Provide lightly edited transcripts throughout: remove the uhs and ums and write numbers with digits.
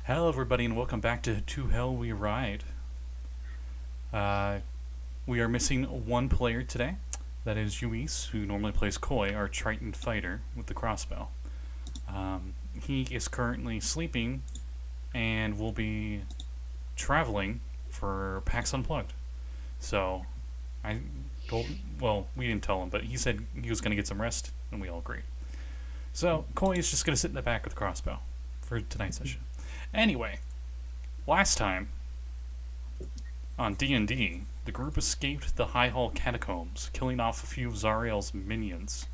Hello, everybody, and welcome back To Hell We Ride. We are missing one player today. That is Lluis, who normally plays Koi, our Triton fighter with the crossbow. He is currently sleeping and will be traveling for PAX Unplugged. So, we didn't tell him, but he said he was going to get some rest, and we all agreed. So, Koi is just going to sit in the back with the crossbow for tonight's session. Anyway, last time on D&D, the group escaped the High Hall catacombs, killing off a few of Zariel's minions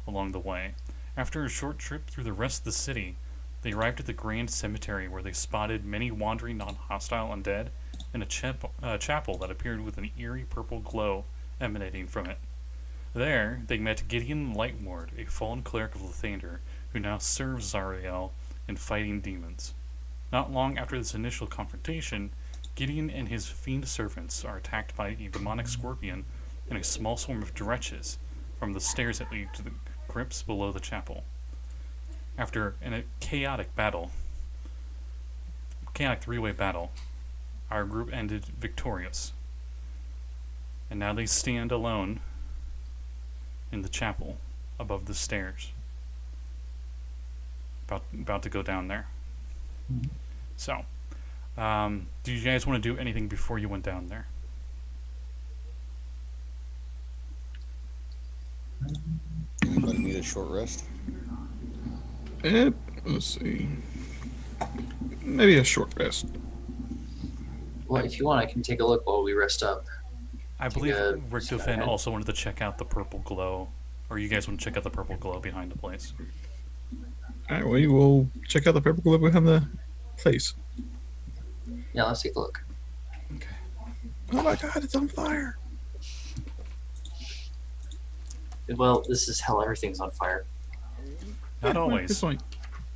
along the way. After a short trip through the rest of the city, they arrived at the Grand Cemetery, where they spotted many wandering non-hostile undead and a chapel that appeared with an eerie purple glow emanating from it. There, they met Gideon Lightward, a fallen cleric of Lathander, who now serves Zariel in fighting demons. Not long after this initial confrontation, Gideon and his fiend servants are attacked by a demonic scorpion and a small swarm of dretches from the stairs that lead to the crypts below the chapel. After a chaotic three-way battle, our group ended victorious. And now they stand alone in the chapel above the stairs. About to go down there. So, do you guys want to do anything before you went down there? Anybody need a short rest? Let's see. Maybe a short rest. Well, if you want, I can take a look while we rest up. I believe Richtofen also wanted to check out the purple glow. Or you guys want to check out the purple glow behind the place? Alright, we will check out the purple glow behind the place. Yeah, let's take a look. Okay. Oh my god, it's on fire! Well, this is hell. Everything's on fire. Not Yeah, always. It's fine.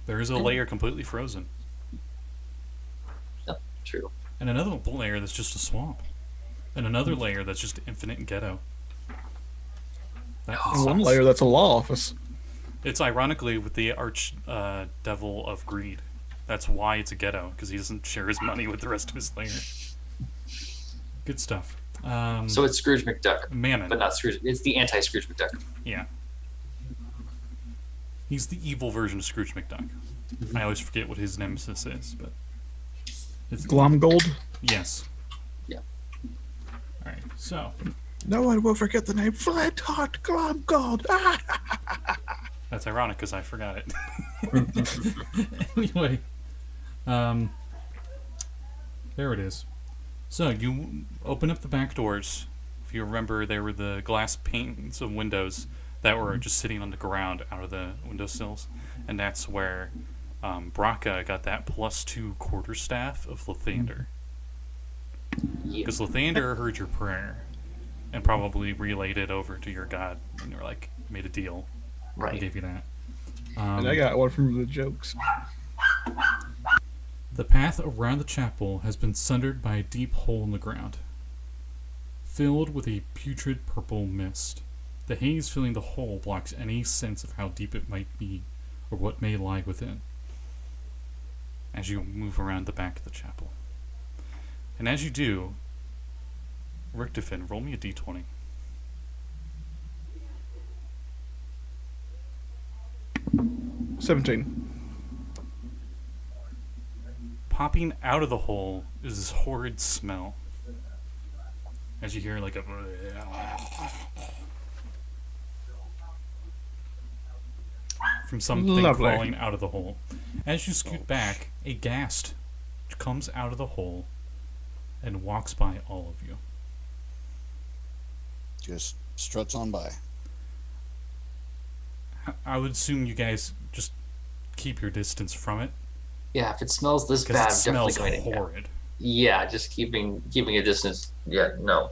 There is a layer completely frozen. Yeah, true. And another layer that's just a swamp. And another layer that's just infinite ghetto. That And one sucks. layer that's a law office. It's ironically with the arch devil of greed. That's why it's a ghetto, because he doesn't share his money with the rest of his layer. Good stuff. So it's Scrooge McDuck, Mammon. but not Scrooge. It's the anti-Scrooge McDuck. Yeah. He's the evil version of Scrooge McDuck. I always forget what his nemesis is, but it's Glomgold? yes. Yeah. All right. So No one will forget the name Flint Hot Glomgold! that's ironic because I forgot it. Anyway, there it is. So you open up the back doors. If you remember, there were the glass panes of windows that were just sitting on the ground out of the windowsills, and that's where Brakka got that +2 quarterstaff of Lathander. Yeah. Because Lathander heard your prayer and probably relayed it over to your god, and they're like, made a deal. And Right. gave you that. And I got one from the jokes. The path around the chapel has been sundered by a deep hole in the ground, filled with a putrid purple mist. The haze filling the hole blocks any sense of how deep it might be or what may lie within as you move around the back of the chapel. And as you do, Richtofen, roll me a d20. $17. Popping out of the hole is this horrid smell. As you hear like a from something Lovely. crawling out of the hole. As you scoot back, a ghast comes out of the hole and walks by all of you. Just struts on by. I would assume you guys just keep your distance from it Yeah, if it smells this because bad, it I'm definitely smells going to. horrid. Yeah, just keeping a distance. Yeah, no.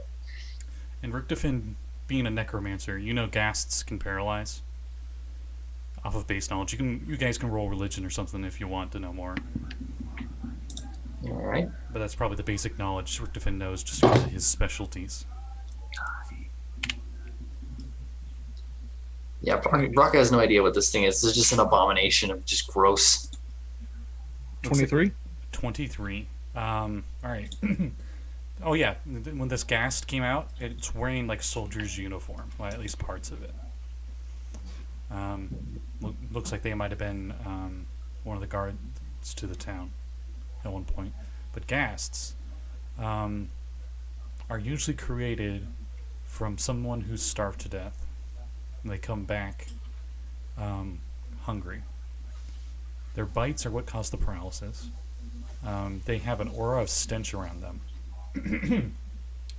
And Richtofen, being a necromancer, you know ghasts can paralyze. Off of base knowledge, you guys can roll religion or something if you want to know more. All right. But that's probably the basic knowledge Richtofen knows just because of his specialties. Yeah, Brakka has no idea what this thing is. This is just an abomination of just gross. 23? 23. All right. Oh yeah, when this ghast came out, it's wearing like a soldier's uniform. Well, at least parts of it. Looks like they might have been one of the guards to the town at one point. But ghasts are usually created from someone who's starved to death. And they come back hungry. Their bites are what cause the paralysis. They have an aura of stench around them.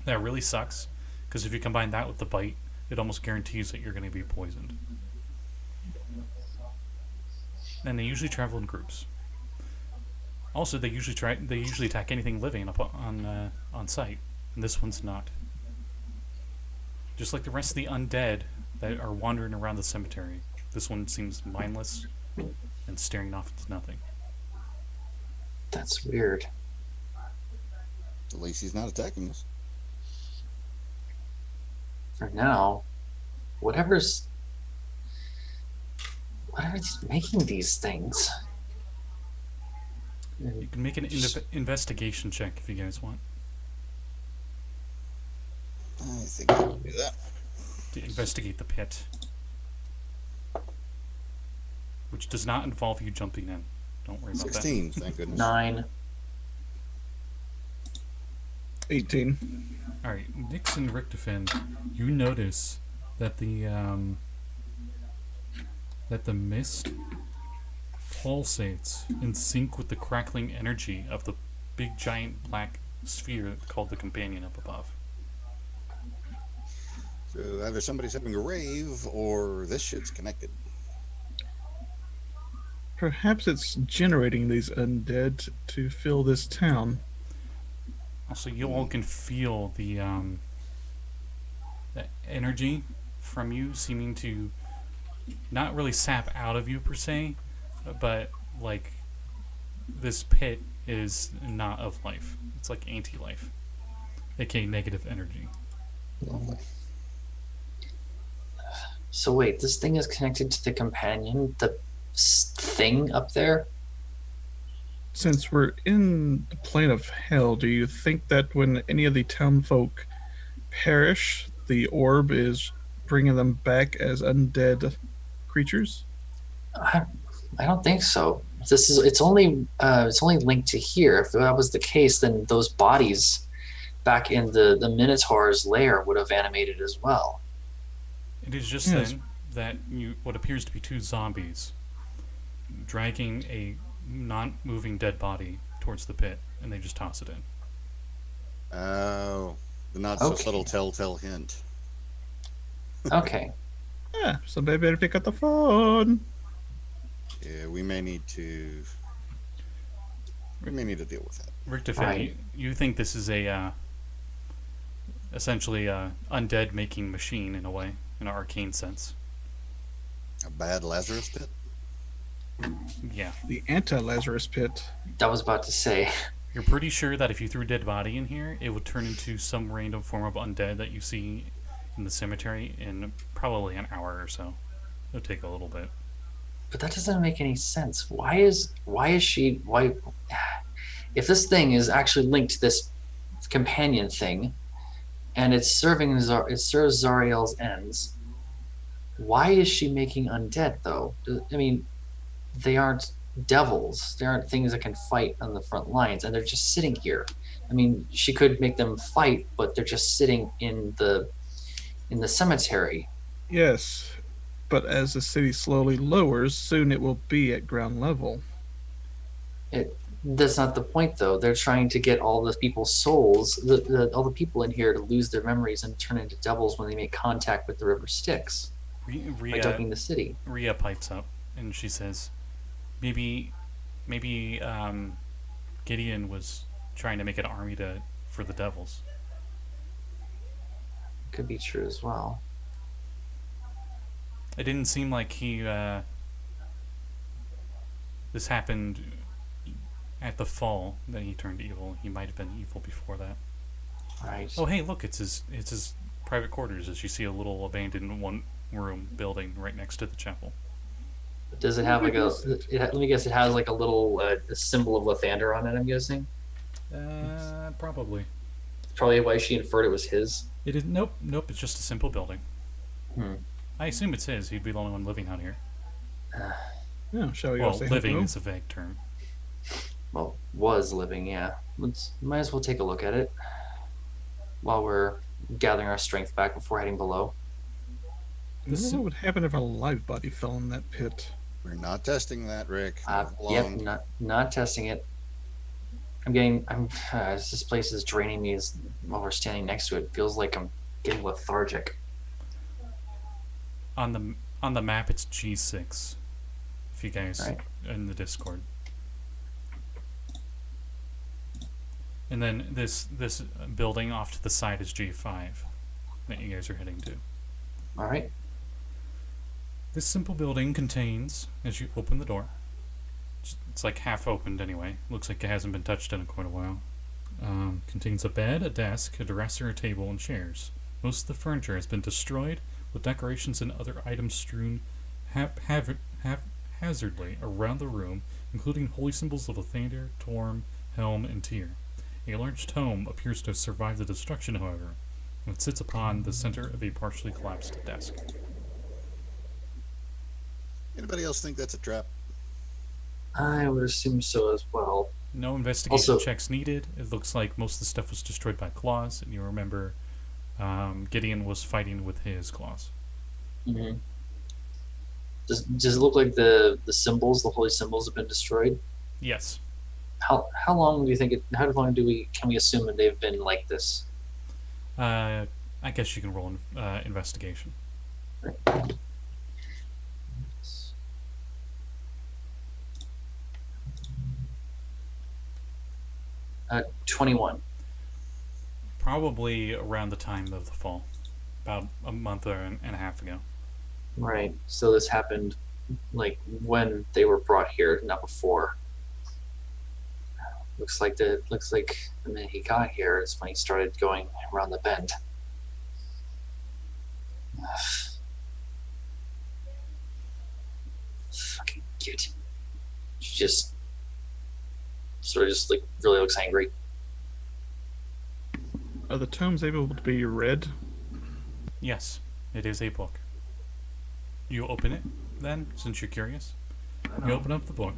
That really sucks, because if you combine that with the bite, it almost guarantees that you're going to be poisoned. And they usually travel in groups. Also, they usually attack anything living up on sight, and this one's not. Just like the rest of the undead that are wandering around the cemetery, this one seems mindless and staring off into nothing. That's weird. At least he's not attacking us. For now, whatever's making these things. You can make an investigation check if you guys want I think I'll do that. to investigate the pit, which does not involve you jumping in. Don't worry about 16, thank goodness. 9. 18. that. All right, Nix and Richtofen, you notice that the mist pulsates in sync with the crackling energy of the big giant black sphere called the companion up above. So either somebody's having a rave or this shit's connected. Perhaps it's generating these undead to fill this town. Also, you all can feel the energy from you seeming to not really sap out of you per se, but like this pit is not of life. It's like anti-life, aka negative energy. Lovely. So wait, this thing is connected to the companion, the thing up there? Since we're in the plane of hell, do you think that when any of the townfolk perish, the orb is bringing them back as undead creatures? I don't think so. It's only linked to here. If that was the case, then those bodies back in the Minotaur's lair would have animated as well. It is just Yes. then that what appears to be two zombies dragging a non-moving dead body towards the pit, and they just toss it in. Oh, the not so Okay. subtle telltale hint. Okay. Yeah, somebody better pick up the phone. Yeah, we may need to deal with that. Richtofen, Right. you think this is a essentially a undead making machine in a way, in an arcane sense. A bad Lazarus pit? Yeah. The anti-Lazarus pit. That was about to say. You're pretty sure that if you threw a dead body in here, it would turn into some random form of undead that you see in the cemetery in probably an hour or so. It'll take a little bit. But that doesn't make any sense. Why is she if this thing is actually linked to this companion thing and it serves Zariel's ends, why is she making undead though? I mean, they aren't devils. They aren't things that can fight on the front lines, and they're just sitting here. I mean, she could make them fight, but they're just sitting in the cemetery. Yes, but as the city slowly lowers, soon it will be at ground level. That's not the point, though. They're trying to get all the people's souls, all the people in here, to lose their memories and turn into devils when they make contact with the river Styx by dumping the city. Rhea pipes up and she says, maybe Gideon was trying to make an army for the devils. Could be true as well. It didn't seem like this happened at the fall that he turned evil. He might have been evil before that. Right. Oh, hey, look, it's his private quarters, as you see a little abandoned one-room building right next to the chapel. Does it have like a? Let me guess. It has like a little a symbol of Lathander on it. I'm guessing. Probably. Probably why she inferred it was his. It is. Nope. It's just a simple building. Hmm. I assume it's his. He'd be the only one living out here. Yeah, shall we go Well, say living hello? is a vague term. Well, was living. Yeah. Might as well take a look at it while we're gathering our strength back before heading below. I wonder what would happen if a live body fell in that pit. We're not testing that, Rick. Yep. Not testing it. This place is draining me while we're standing next to it. It feels like I'm getting lethargic. On the map, it's G6. If you guys Right. in the Discord. And then this building off to the side is G5 that you guys are heading to. All right. This simple building contains, as you open the door, it's like half opened anyway. Looks like it hasn't been touched in quite a while. Contains a bed, a desk, a dresser, a table, and chairs. Most of the furniture has been destroyed, with decorations and other items strewn haphazardly around the room, including holy symbols of Lathander, Torm, Helm, and Tyr. A large tome appears to have survived the destruction, however, and it sits upon the center of a partially collapsed desk. Anybody else think that's a trap? I would assume so as well. No investigation Also- checks needed. It looks like most of the stuff was destroyed by claws, and you remember Gideon was fighting with his claws. Mm-hmm. Does it look like the symbols, the holy symbols, have been destroyed? Yes. How long do you think? How long can we assume that they've been like this? I guess you can roll investigation. 21. Probably around the time of the fall, about a month and a half ago. Right. So this happened like when they were brought here, not before. Looks like the minute he got here is when he started going around the bend. Fucking cute. She just like really looks angry. Are the tomes able to be read? Yes, it is a book. You open it, then, since you're curious. You open up the book,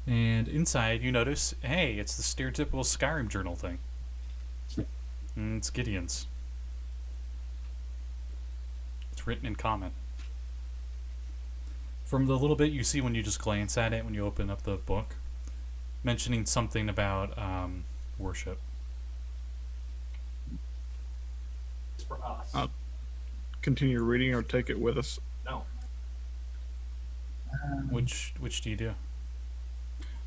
and inside you notice, hey, it's the stereotypical Skyrim journal thing. And it's Gideon's. It's written in common. From the little bit you see when you just glance at it, when you open up the book, mentioning something about worship. It's for us. Continue reading or take it with us? No. Which do you do?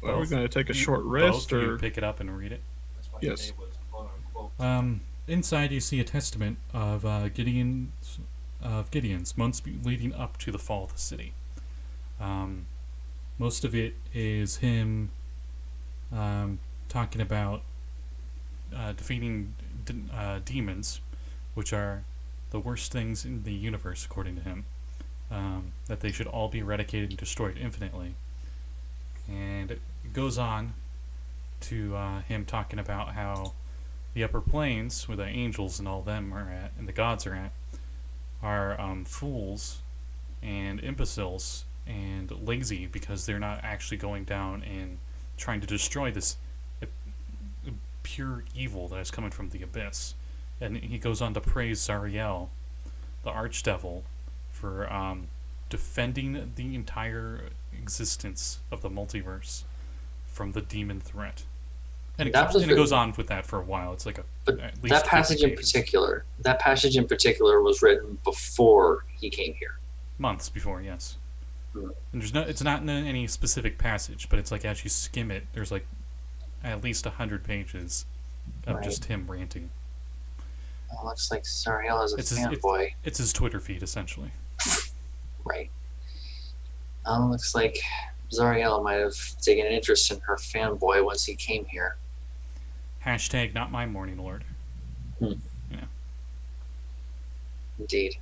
Are we Both. going to take a You- short rest, both, or you pick it up and read it? That's why Yes. today was quote unquote. Inside, you see a testament of Gideon's months leading up to the fall of the city. Most of it is him talking about defeating demons, which are the worst things in the universe, according to him. That they should all be eradicated and destroyed infinitely. And it goes on to him talking about how the upper planes, where the angels and all them are at, and the gods are at, are fools and imbeciles and lazy because they're not actually going down and trying to destroy this pure evil that is coming from the abyss. And he goes on to praise Zariel, the archdevil, for defending the entire existence of the multiverse from the demon threat. And it goes on with that for a while. It's like But at least that 50 passage in pages. particular was written before he came here. Months before, yes. Hmm. And it's not in any specific passage, but it's like as you skim it, there's like at least 100 pages of Right. just him ranting. Oh, looks like Zariel is a It's his- fanboy. It's his Twitter feed, essentially. Right. Looks like Zariel might have taken an interest in her fanboy once he came here. Hashtag not my morning lord. Indeed.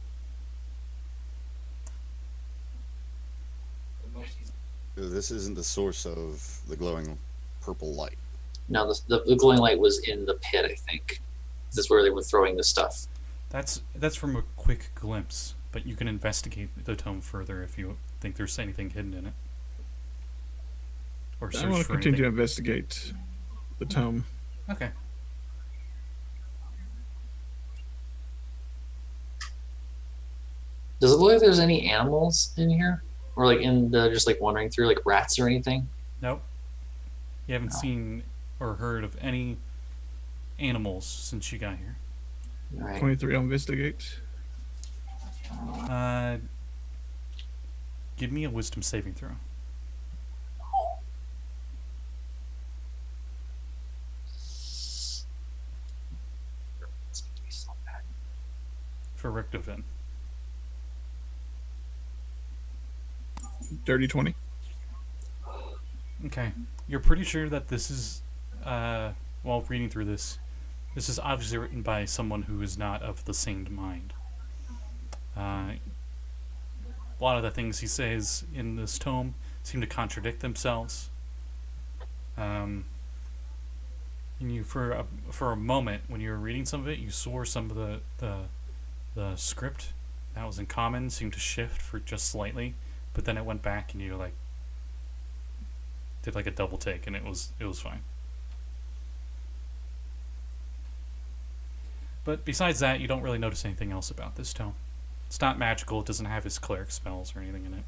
This isn't the source of the glowing purple light. No, the glowing light was in the pit, I think. This is where they were throwing the stuff. That's from a quick glimpse, but you can investigate the tome further if you think there's anything hidden in it. Or I search want to for continue to anything. investigate the tome. Okay. Does it look like there's any animals in here? Or like in the just like wandering through like rats or anything? Nope. You haven't No. seen or heard of any animals since you got here. All right. 23 on investigate. Uh, give me a wisdom saving throw. For Richtofen. Dirty 20. Okay. You're pretty sure that this is, while reading through this is obviously written by someone who is not of the sane mind. A lot of the things he says in this tome seem to contradict themselves. And you, for a moment, when you were reading some of it, you saw some of the script that was in common seemed to shift for just slightly, but then it went back and you like did like a double take and it was fine. But besides that, you don't really notice anything else about this tome. It's not magical. It doesn't have his cleric spells or anything in it.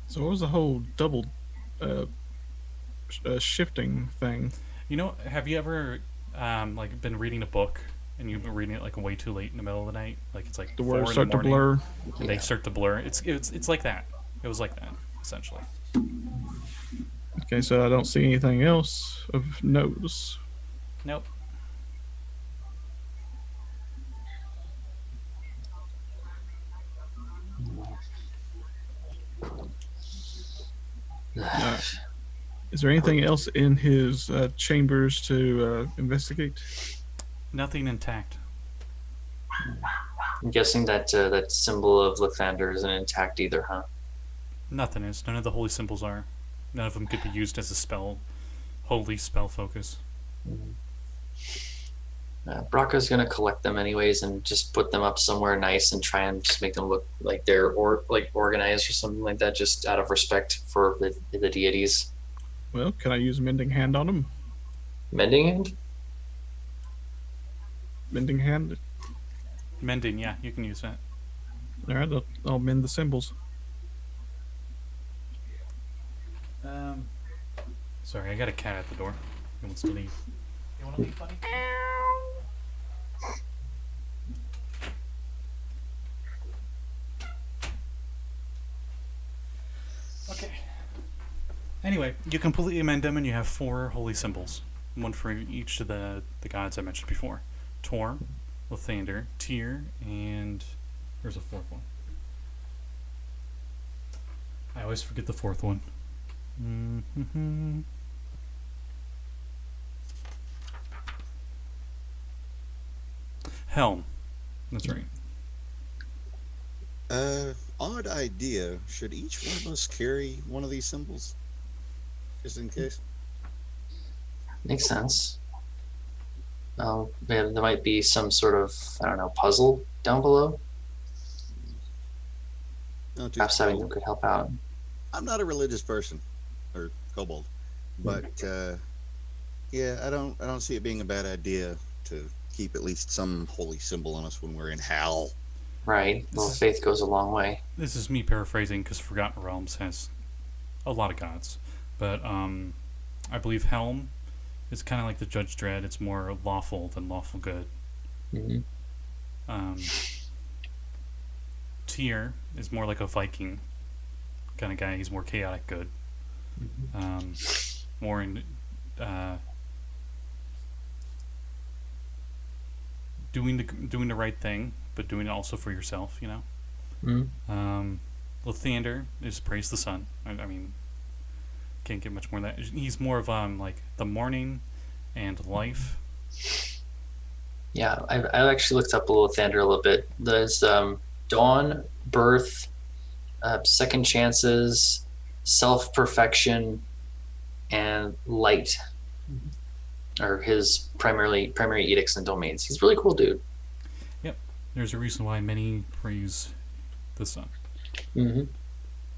So what was the whole double shifting thing? You know, have you ever like been reading a book and you've been reading it like way too late in the middle of the night? Like it's like The 4 words in start the to morning, blur. and they start to blur. It's like that. It was like that essentially. Okay, so I don't see anything else of note. Nope. Is there anything else in his chambers to investigate? Nothing intact. I'm guessing that that symbol of Lathander isn't intact either, huh? Nothing is. None of the holy symbols are. None of them could be used as a holy spell focus. Brakka's gonna collect them anyways and just put them up somewhere nice and try and just make them look like they're like organized or something like that, just out of respect for the deities. Well, can I use mending hand on him? Mending hand? Mending hand. Mending, yeah, you can use that. All right, I'll mend the symbols. Sorry, I got a cat at the door. He wants to leave. You want to leave, buddy? Okay. Anyway, you completely amend them and you have 4 holy symbols. One for each of the gods I mentioned before. Tor, Lathander, Tyr, and there's a 4th one. I always forget the 4th one. Helm. That's right. Odd idea. Should each one of us carry one of these symbols? Just in case? Makes sense. There might be some sort of, I don't know, puzzle down below. Not too Perhaps having them cold. could help out. I'm not a religious person, or kobold, but yeah, I don't see it being a bad idea to keep at least some holy symbol on us when we're in hell. Right. Well, faith goes a long way. This is me paraphrasing because Forgotten Realms has a lot of gods. But I believe Helm is kind of like the Judge Dredd. It's more lawful than lawful good. Mm-hmm. Tyr is more like a Viking kind of guy. He's more chaotic good. More in doing the right thing, but doing it also for yourself, you know. Mm-hmm. Lathander is praise the sun. I mean, can't get much more than that. He's more of like the morning and life. Yeah, I actually looked up Lathander a little bit. There's dawn, birth, second chances, self-perfection and light are his primary edicts and domains. He's a really cool dude. There's a reason why many praise the sun, Mm-hmm.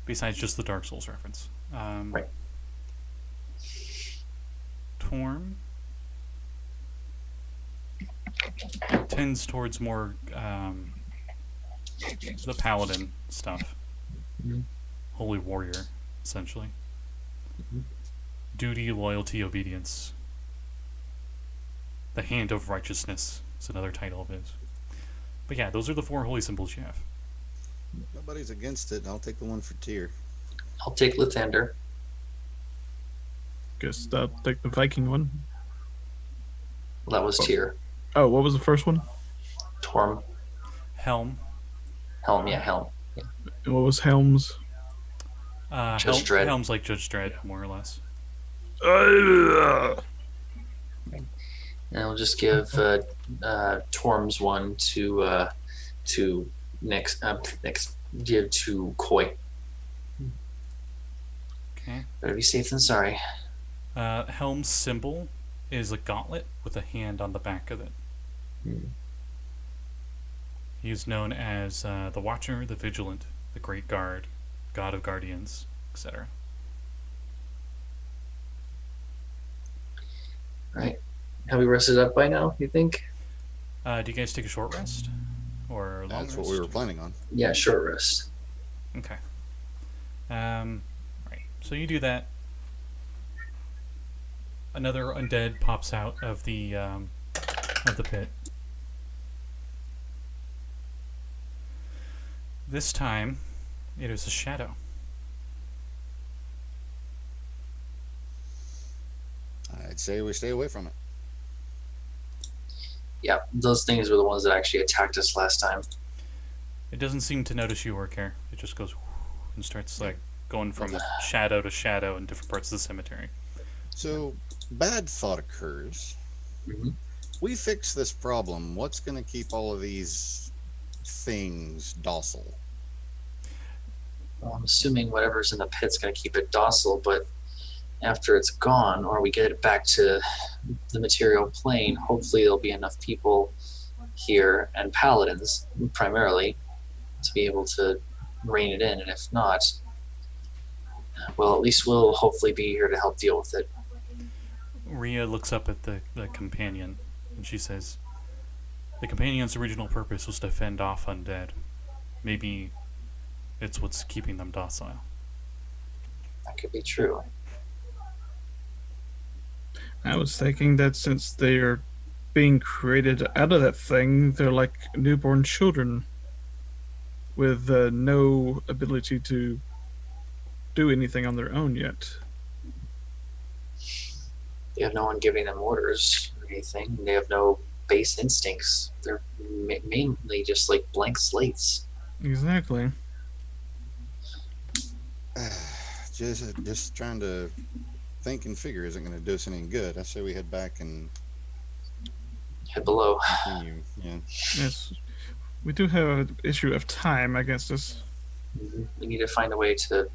besides just the Dark Souls reference. Right. Torm tends towards more the paladin stuff. Mhm. Holy warrior, essentially. Mhm. Duty, loyalty, obedience. The Hand of Righteousness is another title of his. But yeah, those are the 4 holy symbols you have. Nobody's against it. I'll take the one for Tyr. I'll take Lathander. Guess I'll take the Viking one. Well, that was Tyr. Oh, what was the first one? Torm. Helm. Helm. Yeah, Helm. Yeah. And what was Helm's? Judge Dredd. Helm's like Judge Dredd, more or less. And we'll just give Torm's one to next give to Koi. Okay. Better be safe than sorry. Helm's symbol is a gauntlet with a hand on the back of it. He is known as the Watcher, the Vigilant, the Great Guard, God of Guardians, etc. Right. Have we rested up by now, you think? Do you guys take a short rest? Or a long That's rest? what we were planning on. Yeah, short rest. Okay. Right. So you do that. Another undead pops out of the pit. This time, it is a shadow. I'd say we stay away from it. Yeah, those things were the ones that actually attacked us last time. It doesn't seem to notice you or care. It just goes and starts like going from shadow to shadow in different parts of the cemetery. So, bad thought occurs. Mhm. We fix this problem. What's going to keep all of these things docile? Well, I'm assuming whatever's in the pit's going to keep it docile, but after it's gone, or we get it back to the material plane, hopefully there'll be enough people here, and paladins primarily, to be able to rein it in. And if not, well, at least we'll hopefully be here to help deal with it. Rhea looks up at the companion and she says, "The companion's original purpose was to fend off undead. Maybe it's what's keeping them docile." That could be true. I was thinking that since they're being created out of that thing, they're like newborn children with no ability to do anything on their own yet. They have no one giving them orders or anything. They have no base instincts. They're mainly just like blank slates. Exactly. Just trying to think and figure isn't going to do us any good. I say we head back and Head below. continue. Yeah. Yes. We do have an issue of time against us. We need to find a way to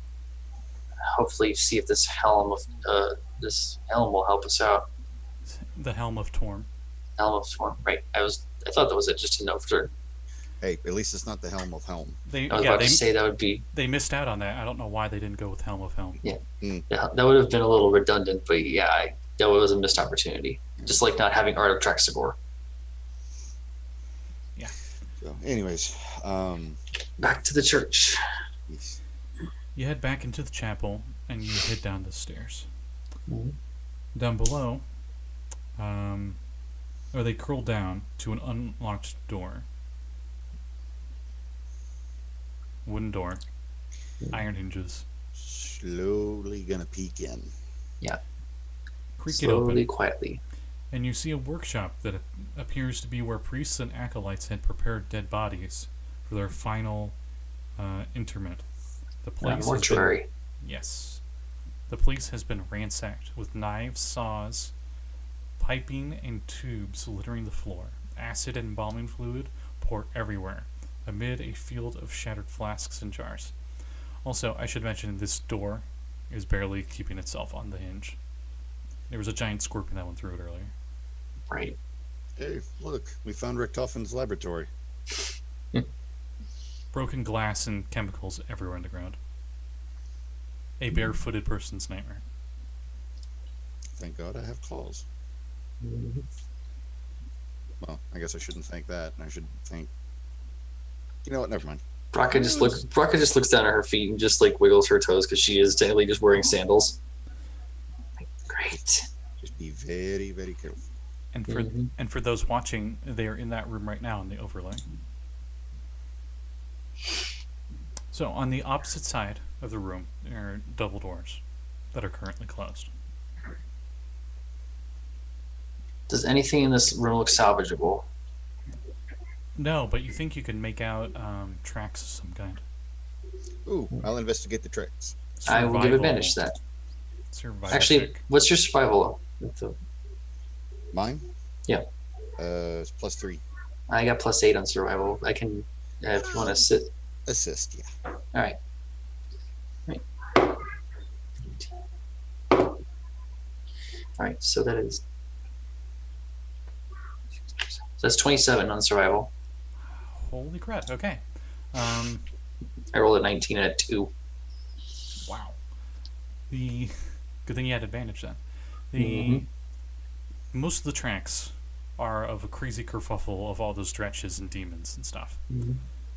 hopefully see if this helm will help us out. The Helm of Torm. Helm of Storm. Right. I thought that was it, just to know for sure. Hey, at least it's not the helm of helm. They I was about to say that would be missed out on that. I don't know why they didn't go with Helm of Helm. yeah, that would have been a little redundant, but yeah, that was a missed opportunity. Just like not having Art of Traxagor. So, anyways, Back to the church. yes. You head back into the chapel and you head down the stairs. Mhm. Down below, or they curl down to an unlocked door. Wooden door, iron hinges. Slowly gonna peek in. Creak it open, Slowly, quietly. and you see a workshop that appears to be where priests and acolytes had prepared dead bodies for their final interment. The place has been, Mortuary. yes, the place has been ransacked with knives, saws, piping, and tubes littering the floor. Acid and embalming fluid pour everywhere, amid a field of shattered flasks and jars. Also, I should mention this door is barely keeping itself on the hinge. There was a giant scorpion that went through it earlier. Right. Hey, look, we found Richtofen's laboratory. Broken glass and chemicals everywhere underground. A barefooted person's nightmare. Thank God I have claws. Well, I guess I shouldn't thank that. I should thank. You know what? Never mind. Brakka just looks down at her feet and just like wiggles her toes because she is technically just wearing sandals. Great. Just be very, very careful. And for those watching, they are in that room right now in the overlay. So on the opposite side of the room, there are double doors that are currently closed. Does anything in this room look salvageable? No, but you think you can make out tracks of some kind. Ooh, I'll investigate the tracks. I will give advantage to that. Survival Actually, check. what's your survival? Mine? Yeah. It's +3. I got +8 on survival. I can, if you want to sit. Assist, yeah. All right. All right, so that is. So that's 27 on survival. Holy crap! Okay. I rolled a 19 and a 2. Wow. The good thing you had advantage then. The most of the tracks are of a crazy kerfuffle of all those stretches and demons and stuff.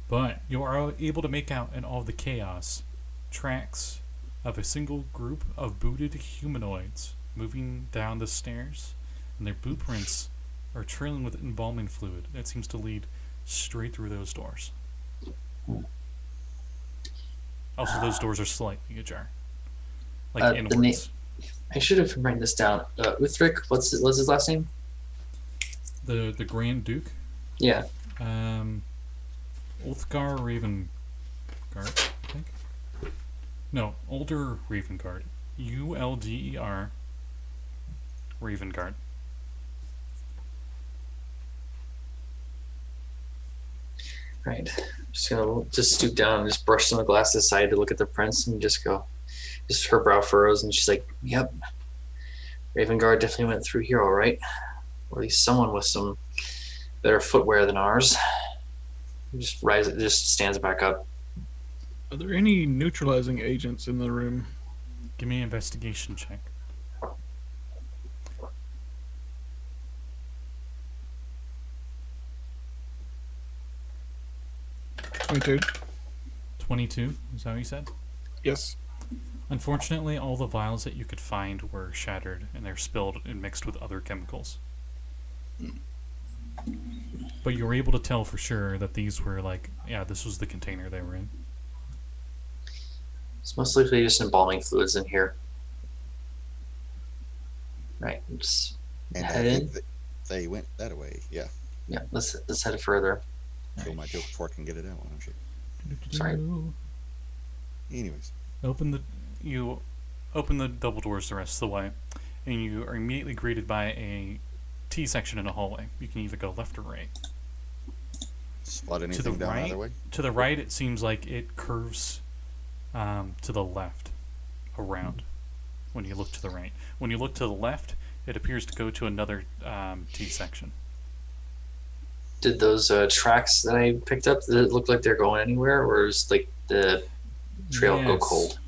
But you are able to make out in all the chaos tracks of a single group of booted humanoids moving down the stairs, and their boot prints are trailing with embalming fluid that seems to lead straight through those doors. Also, those doors are slightly ajar, like inwards. I should have written this down. Uthric, what's his last name? The Grand Duke. Yeah. Ulthgar Ravengard, I think. No, Older Ravengard. Ulder Ravengard. Right. Just gonna stoop down and just brush some of the glasses aside to look at the prints and just go. Just her brow furrows and she's like, "Yep, Ravengard definitely went through here, all right. Or at least someone with some better footwear than ours." Just stands back up. Are there any neutralizing agents in the room? Give me an investigation check. 22. 22, is that what you said? Yes. Unfortunately, all the vials that you could find were shattered and they're spilled and mixed with other chemicals. But you were able to tell for sure that these were this was the container they were in. It's most likely just embalming fluids in here. Right. Just And I head in. think that they went that way. Yeah. Yeah. Let's head further. Kill my joke before I can get it out. Oh, shit. Sorry. Anyways. You open the double doors the rest of the way, and you are immediately greeted by a T section in a hallway. You can either go left or right. Spot To the anything down right, either way? to the right, it seems like it curves to the left, around. When you look to the right, when you look to the left, it appears to go to another T section. Did those tracks that I picked up, did it look like they're going anywhere, or is like the trail go Yes. cold?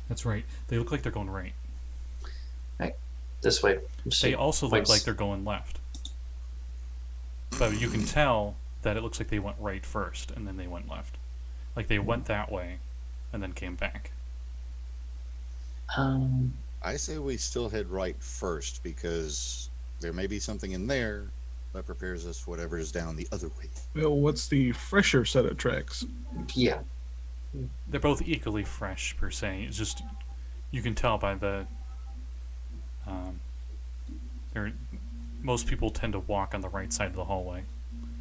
That's right. They look like they're going right. This way. They also look like they're going left. But you can tell that it looks like they went right first, and then they went left. Like they went that way, and then came back. I say we still head right first because there may be something in there that prepares us for whatever is down the other way. Well, what's the fresher set of tracks? Yeah. They're both equally fresh, per se. It's just, you can tell by the... most people tend to walk on the right side of the hallway,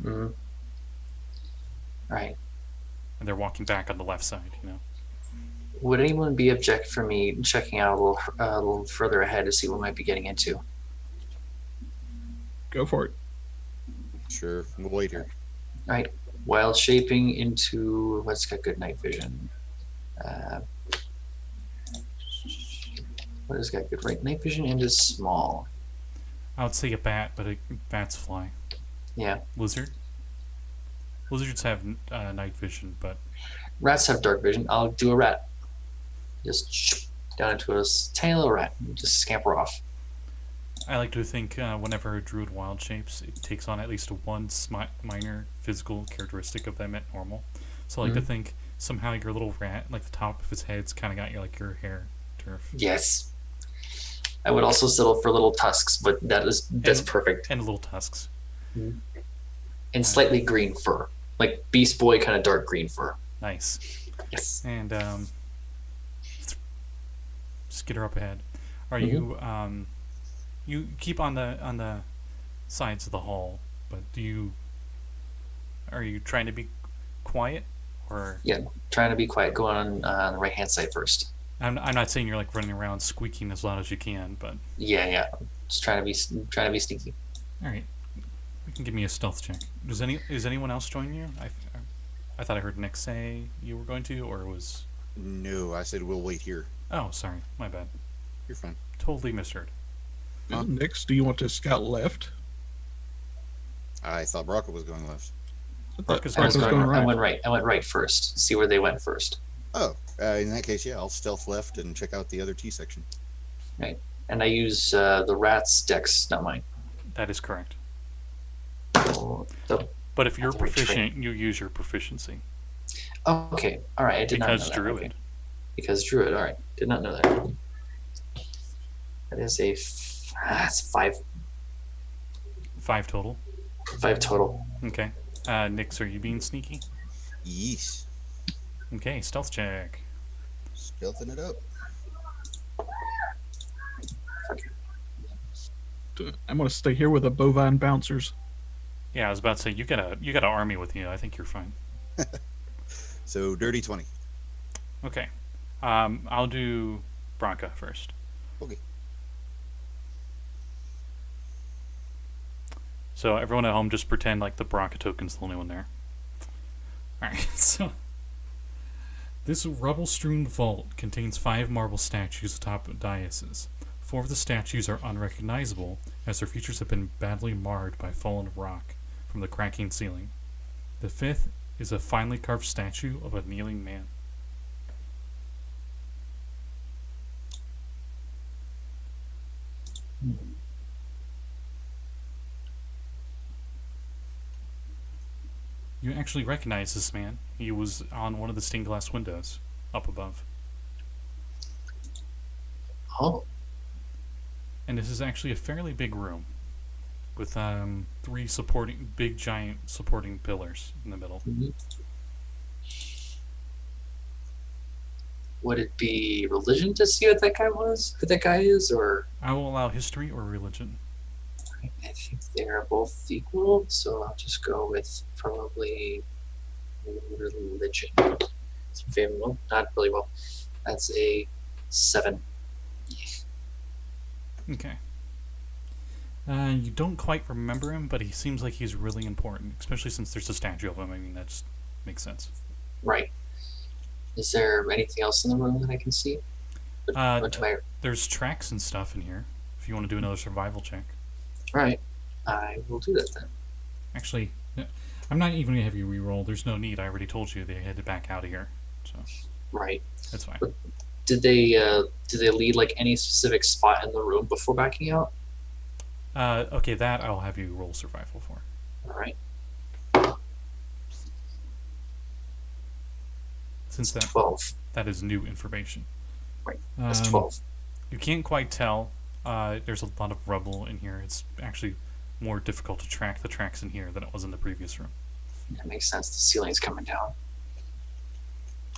Mm-hmm. Right. and they're walking back on the left side, you know? Would anyone be object for me checking out a little further ahead to see what we might be getting into? Go for it. Sure, we'll wait here. Right. Wild shaping into what's got good night vision. Uh, what has got good night vision and is small? I would say a bat, but bats fly. Yeah. Lizard. Lizards have night vision, but Rats have dark vision. I'll do a rat. Just down into a tiny little rat. Just scamper off. I like to think whenever a druid wild shapes, it takes on at least one minor physical characteristic of them at normal. So I like to think somehow your little rat, like the top of his head's kind of got your hair turf. Yes. I would also settle for little tusks, but that's perfect. And little tusks. And slightly green fur. Like Beast Boy kind of dark green fur. Nice. Yes. And skitter up ahead. Are you you keep on the sides of the hall, but are you trying to be quiet or? Yeah, trying to be quiet. Go on the right hand side first. I'm not saying you're like running around squeaking as loud as you can, but Yeah. Just trying to be sneaky. all right. You can give me a stealth check. Is anyone else joining you? I thought I heard Nick say you were going to, or was? No, I said we'll wait here. Oh, sorry, my bad. You're fine. Totally misheard. Next, do you want to scout left? I thought Brakka was going left. Brakka's Brakka's going going right. I went right first. See where they went first. Oh, in that case, yeah, I'll stealth left and check out the other T section. Right. And I use the rat's dex, not mine. That is correct. Oh, But if you're That's a weird proficient, you use your proficiency. okay. All right. I did not know Because that. Druid. Okay. Because Druid. All right. Did not know that. That is that's 5. 5 total. 5 total. Okay. Nix, are you being sneaky? Yes. Okay, stealth check. Stealthing it up. I'm going to stay here with the bovine bouncers. Yeah, I was about to say you got an army with you. I think you're fine. So dirty 20. Okay. I'll do Brakka first. Okay. So everyone at home, just pretend like the Brakka token's the only one there. Alright, so this rubble-strewn vault contains 5 marble statues atop daises. 4 of the statues are unrecognizable, as their features have been badly marred by fallen rock from the cracking ceiling. The 5th is a finely carved statue of a kneeling man. You actually recognize this man. He was on one of the stained glass windows up above. Oh. And this is actually a fairly big room with 3 big giant supporting pillars in the middle. Would it be religion to see what that guy is, or? I will allow history or religion. I think they're both equal, so I'll just go with probably religion. It's favorable, not really well. That's a 7. Okay. You don't quite remember him, but he seems like he's really important, especially since there's a statue of him. I mean, that just makes sense. Right. Is there anything else in the room that I can see? There's tracks and stuff in here, if you want to do another survival check. Right. I will do that then. Actually, I'm not even going to have you reroll. There's no need. I already told you they had to back out of here. So Right. that's fine. Did they lead like any specific spot in the room before backing out? Okay, that I'll have you roll survival for. All right. Since 12. that is new information. Right. That's 12. You can't quite tell. There's a lot of rubble in here. It's actually more difficult to track the tracks in here than it was in the previous room. That makes sense. The ceiling's coming down.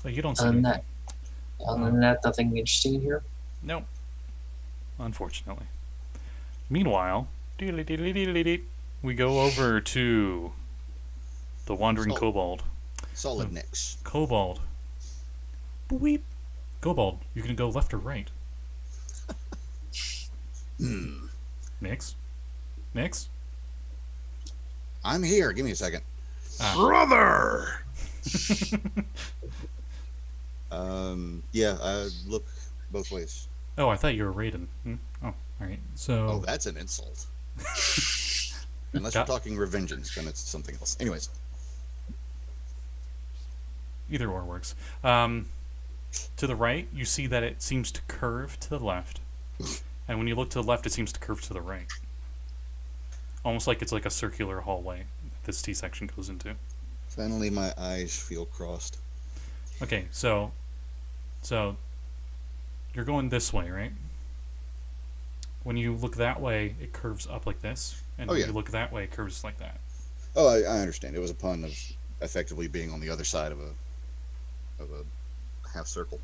But you don't see Other than anything. that, nothing interesting in here. Nope. Unfortunately. Meanwhile, we go over to the Wandering Solid. Kobold. Solid Nix. Kobold. Boop. Kobold, you can go left or right. Nix? I'm here. Give me a second. Brother! Yeah, I look both ways. Oh, I thought you were Raiden. Oh, all right. Oh, So, that's an insult. Unless Got- we're talking revengeance, then it's something else. Anyways, either or works. To the right, you see that it seems to curve to the left, and when you look to the left, it seems to curve to the right. Almost like it's like a circular hallway that this T section goes into. finally my eyes feel crossed. Okay, so you're going this way, right? When you look that way, it curves up like this, and Oh, when yeah. you look that way, it curves like that. Oh, I understand. It was a pun of effectively being on the other side of a half circle.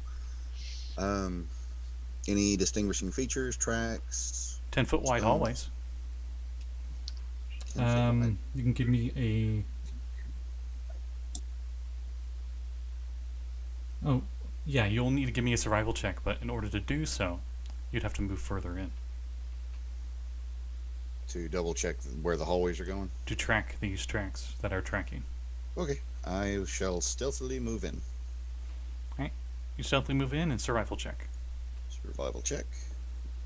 Any distinguishing features, tracks? 10-foot wide Stones? hallways. 10 foot wide? You can give me a. Oh, yeah, you'll need to give me a survival check, but in order to do so, you'd have to move further in To double check where the hallways are going. to track these tracks that are tracking. Okay, I shall stealthily move in. You stealthily move in and survival check. Survival check.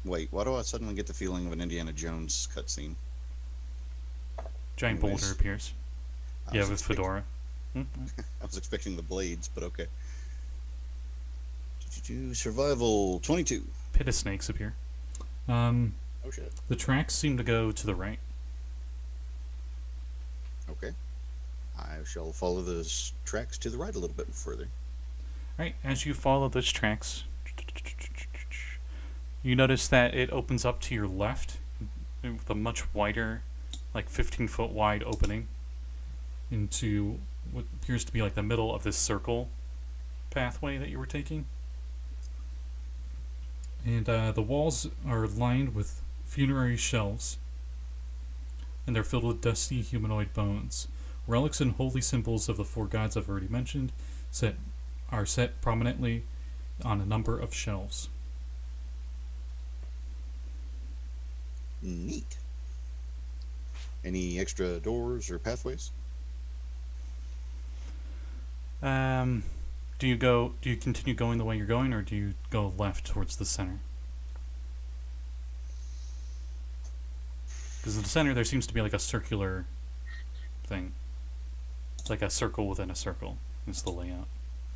Wait, why do I suddenly get the feeling of an Indiana Jones cutscene? Giant Anyways, boulder appears. I Yeah, was with expect- fedora. I was expecting the blades, but okay. Survival 22. Pit of snakes appear. Oh shit. The tracks seem to go to the right. Okay. I shall follow those tracks to the right a little bit further. Right, as you follow those tracks, you notice that it opens up to your left with a much wider, like 15-foot wide opening into what appears to be like the middle of this circle pathway that you were taking. And the walls are lined with funerary shelves, and they're filled with dusty humanoid bones. Relics and holy symbols of the four gods I've already mentioned are set prominently on a number of shelves. Neat. Any extra doors or pathways? Do you continue going the way you're going, or do you go left towards the center? Because in the center there seems to be like a circular thing. It's like a circle within a circle. Is the layout.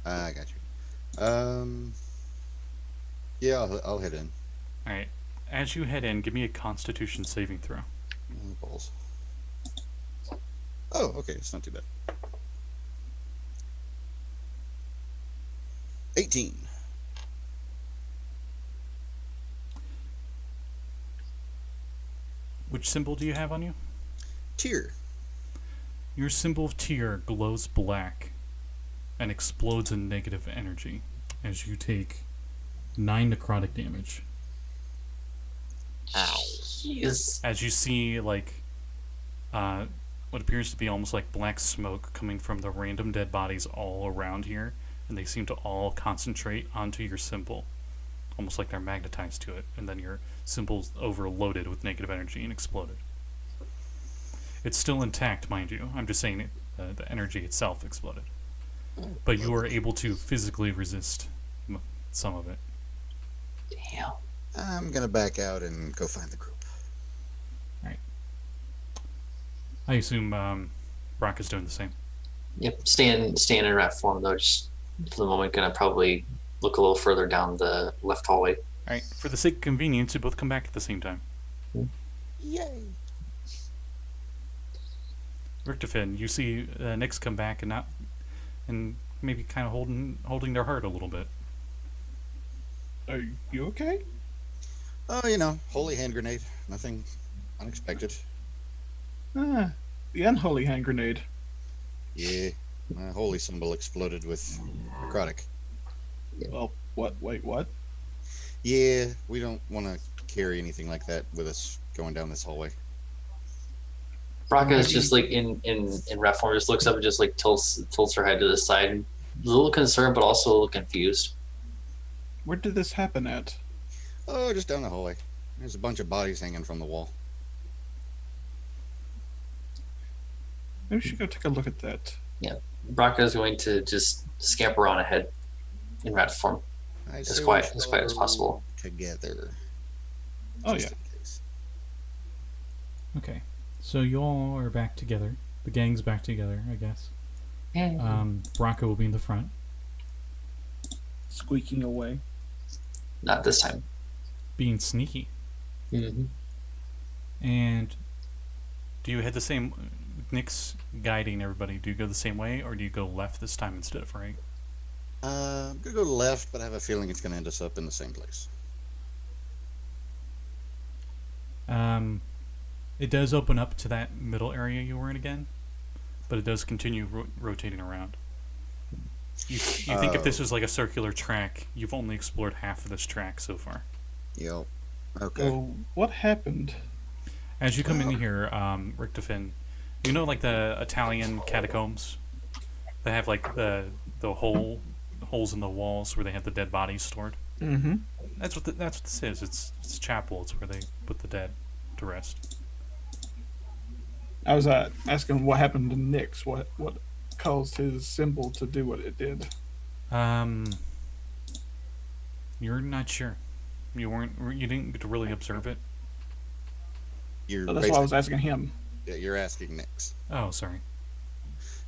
I got you. Yeah, I'll head in. Alright. As you head in, give me a Constitution saving throw. Oh, balls. Oh, okay, it's not too bad. 18. Which symbol do you have on you? Tier. Your symbol of tear glows black and explodes in negative energy as you take 9 necrotic damage. Ow. Yes. As you see, like, what appears to be almost like black smoke coming from the random dead bodies all around here, and they seem to all concentrate onto your symbol, almost like they're magnetized to it, and then your symbol's overloaded with negative energy and exploded. It's still intact, mind you. I'm just saying the energy itself exploded. But you are able to physically resist some of it. Damn. I'm gonna back out and go find the group. I assume Brakka's doing the same. Yep. Staying in rat form though. Just for the moment, gonna probably look a little further down the left hallway. Alright, for the sake of convenience, you both come back at the same time. Yay! Richtofen, you see Nyx come back and maybe kind of holding their heart a little bit. Are you okay? Oh, you know, holy hand grenade. Nothing unexpected. Ah, the unholy hand grenade. Yeah, my holy symbol exploded with necrotic. Well, what? Wait, what? Yeah, we don't want to carry anything like that with us going down this hallway. Brakka is just like in rat form, just looks up and just like tilts her head to the side, a little concerned but also a little confused. Where did this happen at? Oh, just down the hallway. There's a bunch of bodies hanging from the wall. Maybe we should go take a look at that. Brakka is going to just scamper on ahead. in rat form. I As say quiet we as shall possible. together. Oh, just yeah. in case. Okay. So you all are back together. The gang's back together, I guess. Yeah. Brakka will be in the front. Squeaking away. Not this time. Being sneaky. Mm-hmm. And do you head the same... Nick's guiding everybody. Do you go the same way, or do you go left this time instead of right? I'm going to go left, but I have a feeling it's going to end us up in the same place. It does open up to that middle area you were in again, but it does continue rotating around. You think if this was like a circular track, you've only explored half of this track so far. Yep. Okay. So what happened? As you come in here, Richtofen, you know like the Italian catacombs? They have like the holes in the walls where they have the dead bodies stored. Mm-hmm. That's what this is. It's a chapel. It's where they put the dead to rest. I was asking what happened to Nyx. What caused his symbol to do what it did? You're not sure. You didn't get to really observe it. You're So that's why I was asking him. Yeah, you're asking Nix. Oh, sorry.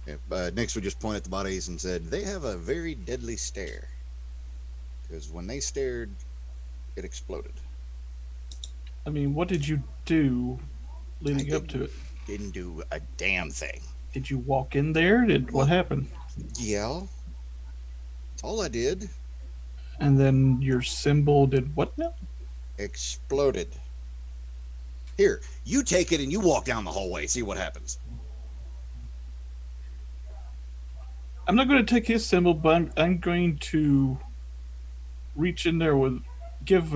Yeah, Nix would just point at the bodies and said, they have a very deadly stare. Because when they stared, it exploded. I mean, what did you do leading I up to it? Didn't do a damn thing. Did you walk in there? What happened? Yeah. That's all I did. And then your symbol did what now? Exploded. Here, you take it and you walk down the hallway. See what happens. I'm not going to take his symbol, but I'm going to reach in there give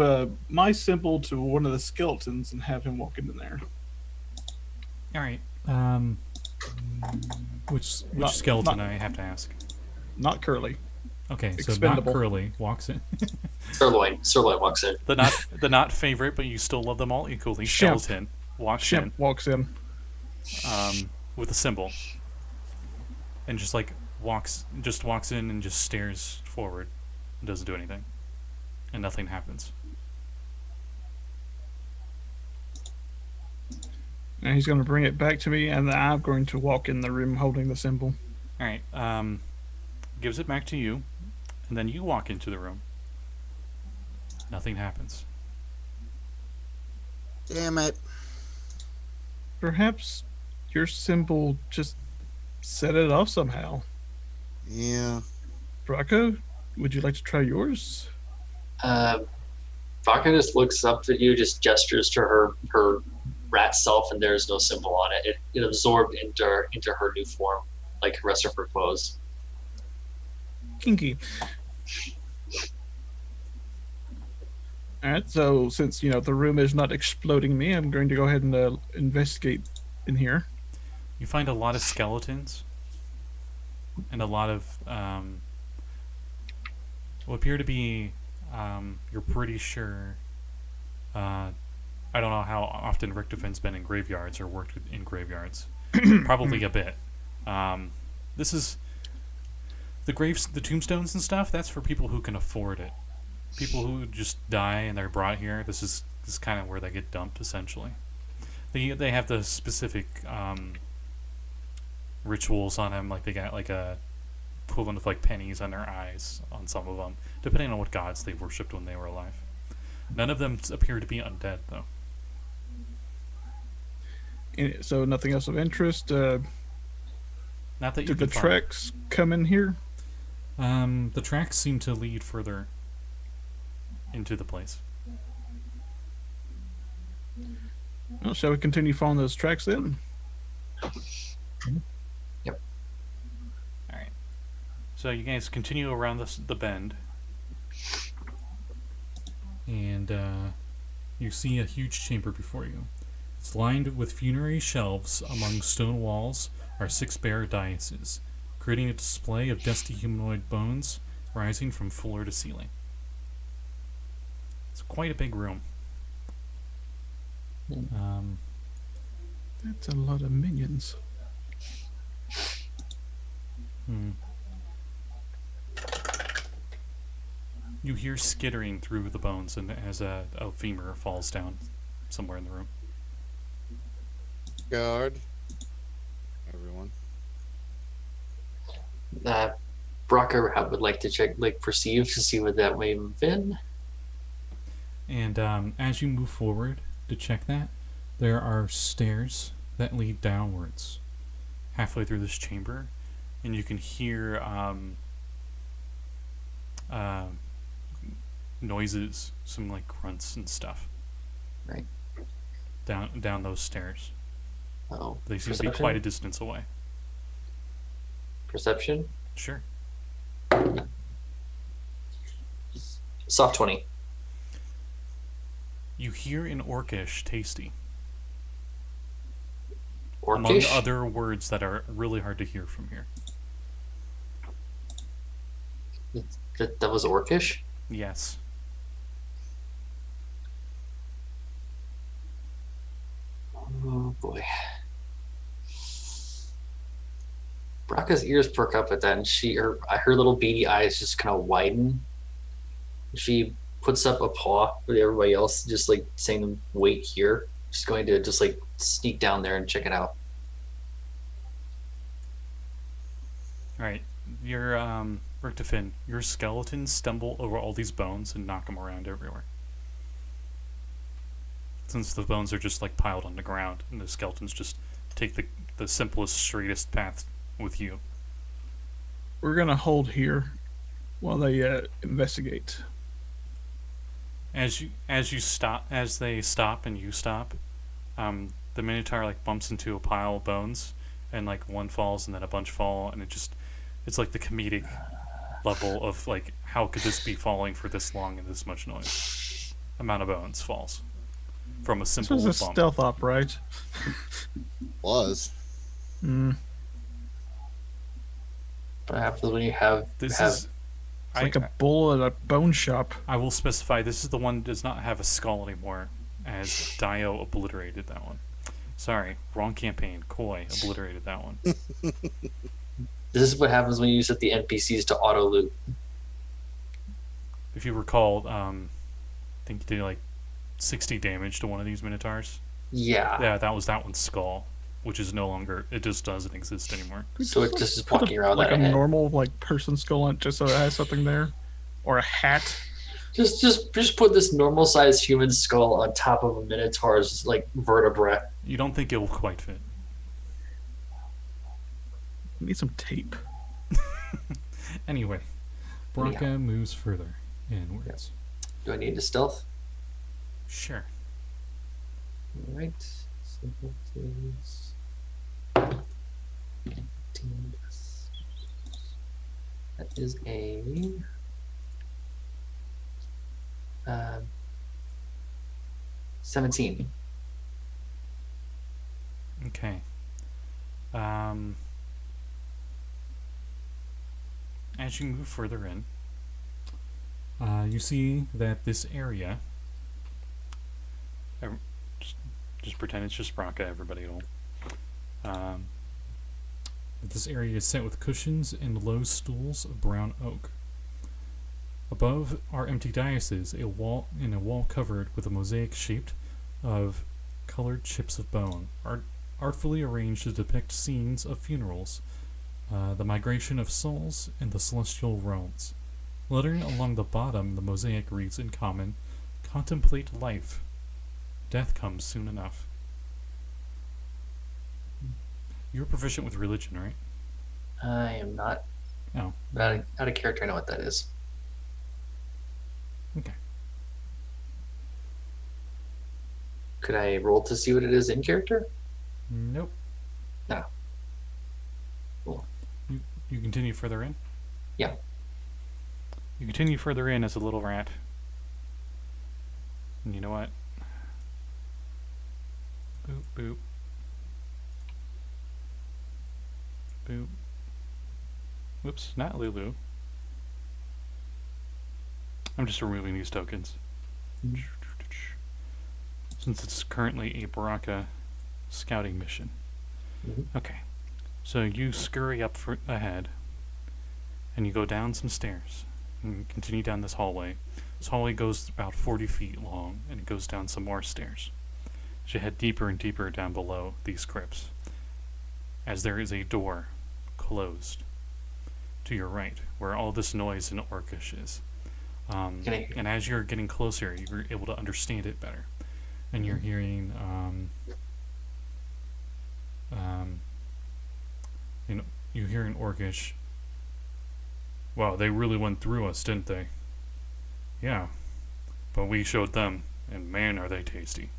my symbol to one of the skeletons and have him walk in there. All right. Which Not- skeleton? not- I have to ask. Not Curly. Okay, so Expendable. not Curly walks in. Sirloin walks in. the not favorite, but you still love them all equally. Shemp. Skeleton walks Shemp walks in. in with a symbol, and just walks in and just stares forward, and doesn't do anything, and nothing happens. And he's going to bring it back to me, and then I'm going to walk in the room holding the symbol. All right. Gives it back to you, and then you walk into the room. Nothing happens. Damn it. Perhaps your symbol just set it off somehow. Yeah. Brakka, would you like to try yours? Brakka just looks up at you, just gestures to her rat self, and there's no symbol on it. It absorbed into her new form, like the rest of her clothes. Kinky. Alright, so since, the room is not exploding me, I'm going to go ahead and investigate in here. You find a lot of skeletons, and a lot of what appear to be. You're pretty sure. I don't know how often Richtofen's been in graveyards or worked in graveyards. Probably a bit. This is the tombstones and stuff. That's for people who can afford it. People who just die and they're brought here. This is kind of where they get dumped, essentially. They have the specific rituals on them, like they got like a equivalent of like pennies on their eyes on some of them, depending on what gods they worshipped when they were alive. None of them appear to be undead, though. So nothing else of interest. Not that you Did the can find. tracks come in here? The tracks seem to lead further into the place. Well, shall we continue following those tracks then? Yep. All right. So you guys continue around the bend, and you see a huge chamber before you. It's lined with funerary shelves. Among stone walls are 6 bare daises, creating a display of dusty humanoid bones rising from floor to ceiling. It's quite a big room. That's a lot of minions. You hear skittering through the bones, and as a femur falls down somewhere in the room. Guard. Everyone. Brakka would like to check, like, perceive to see what that may have been. And as you move forward to check that, there are stairs that lead downwards halfway through this chamber, and you can hear noises, some like grunts and stuff. Right. Down those stairs. Oh, They seem to be quite a distance away. Perception. Sure. Soft 20. You hear in Orcish tasty, Orcish. among other words that are really hard to hear from here. That was Orcish. Yes. Oh boy. Brakka's ears perk up at that, and her little beady eyes just kind of widen. She puts up a paw with everybody else, just like saying, "Wait here." She's going to just like sneak down there and check it out. All right. Your Richtofen, your skeletons stumble over all these bones and knock them around everywhere. Since the bones are just like piled on the ground, and the skeletons just take the simplest, straightest path with you. We're gonna hold here while they investigate. As they stop and you stop, the Minotaur like bumps into a pile of bones, and like one falls and then a bunch fall, and it's like the comedic level of like, how could this be falling for this long and this much noise? Amount of bones falls from a This simple was a bump. stealth op, right? Was. What happens when you have This have is. It's like a bull at a bone shop. I will specify, this is the one that does not have a skull anymore, as Dio obliterated that one. Sorry, wrong campaign. Koi obliterated that one. This is what happens when you set the NPCs to auto loot. If you recall, I think you did like 60 damage to one of these Minotaurs. Yeah. Yeah, that was that one's skull, which is no longer, it just doesn't exist anymore. So it just is Put walking around like like a head. normal like person skull on, just so it has something there, or a hat. Just put this normal sized human skull on top of a minotaur's like vertebra. You don't think it will quite fit. We need some tape. Anyway, Brakka moves further inwards. Do I need to stealth? Sure. Alright. Simple tools. 18. That is a 17. Okay. As you move further in, you see that this area. Just pretend it's just Brakka, everybody at all. This area is set with cushions and low stools of brown oak. Above are empty daises, a wall covered with a mosaic shaped of colored chips of bone, artfully arranged to depict scenes of funerals, the migration of souls, and the celestial realms. Lettering along the bottom, the mosaic reads in common, "Contemplate life. Death comes soon enough." You're proficient with religion, right? I am not. Oh. But out of character, I know what that is. Okay. Could I roll to see what it is in character? Nope. No. Cool. You continue further in? Yeah. You continue further in as a little rat. And you know what? Boop, boop. Boop. Whoops, not Lulu. I'm just removing these tokens. Since it's currently a Brakka scouting mission. Okay. So you scurry up ahead, and you go down some stairs. and continue down this hallway. This hallway goes about 40 feet long, and it goes down some more stairs. As you head deeper and deeper down below these crypts, as there is a door closed to your right, where all this noise in Orcish is. And as you're getting closer, you're able to understand it better. And you're hearing, you hear in Orcish, wow, they really went through us, didn't they? Yeah, but we showed them, and man, are they tasty.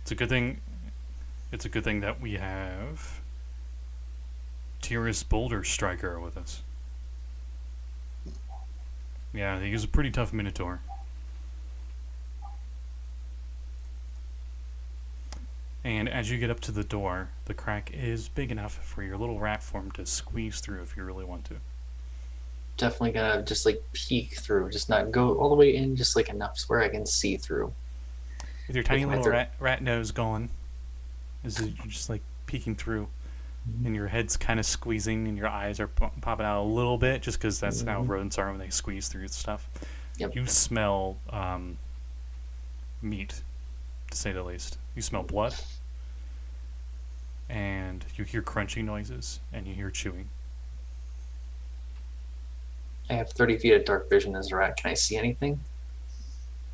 It's a good thing that we have Tyrus Boulder Striker with us. Yeah, he's a pretty tough Minotaur. And as you get up to the door, the crack is big enough for your little rat form to squeeze through if you really want to. Definitely gonna just like peek through, just not go all the way in, just like enough where I can see through. With your tiny With my little rat nose going, you're just like peeking through, and your head's kind of squeezing, and your eyes are popping out a little bit, just because that's how rodents are when they squeeze through stuff. Yep. You smell meat, to say the least. You smell blood, and you hear crunchy noises, and you hear chewing. I have 30 feet of dark vision as a rat. Can I see anything?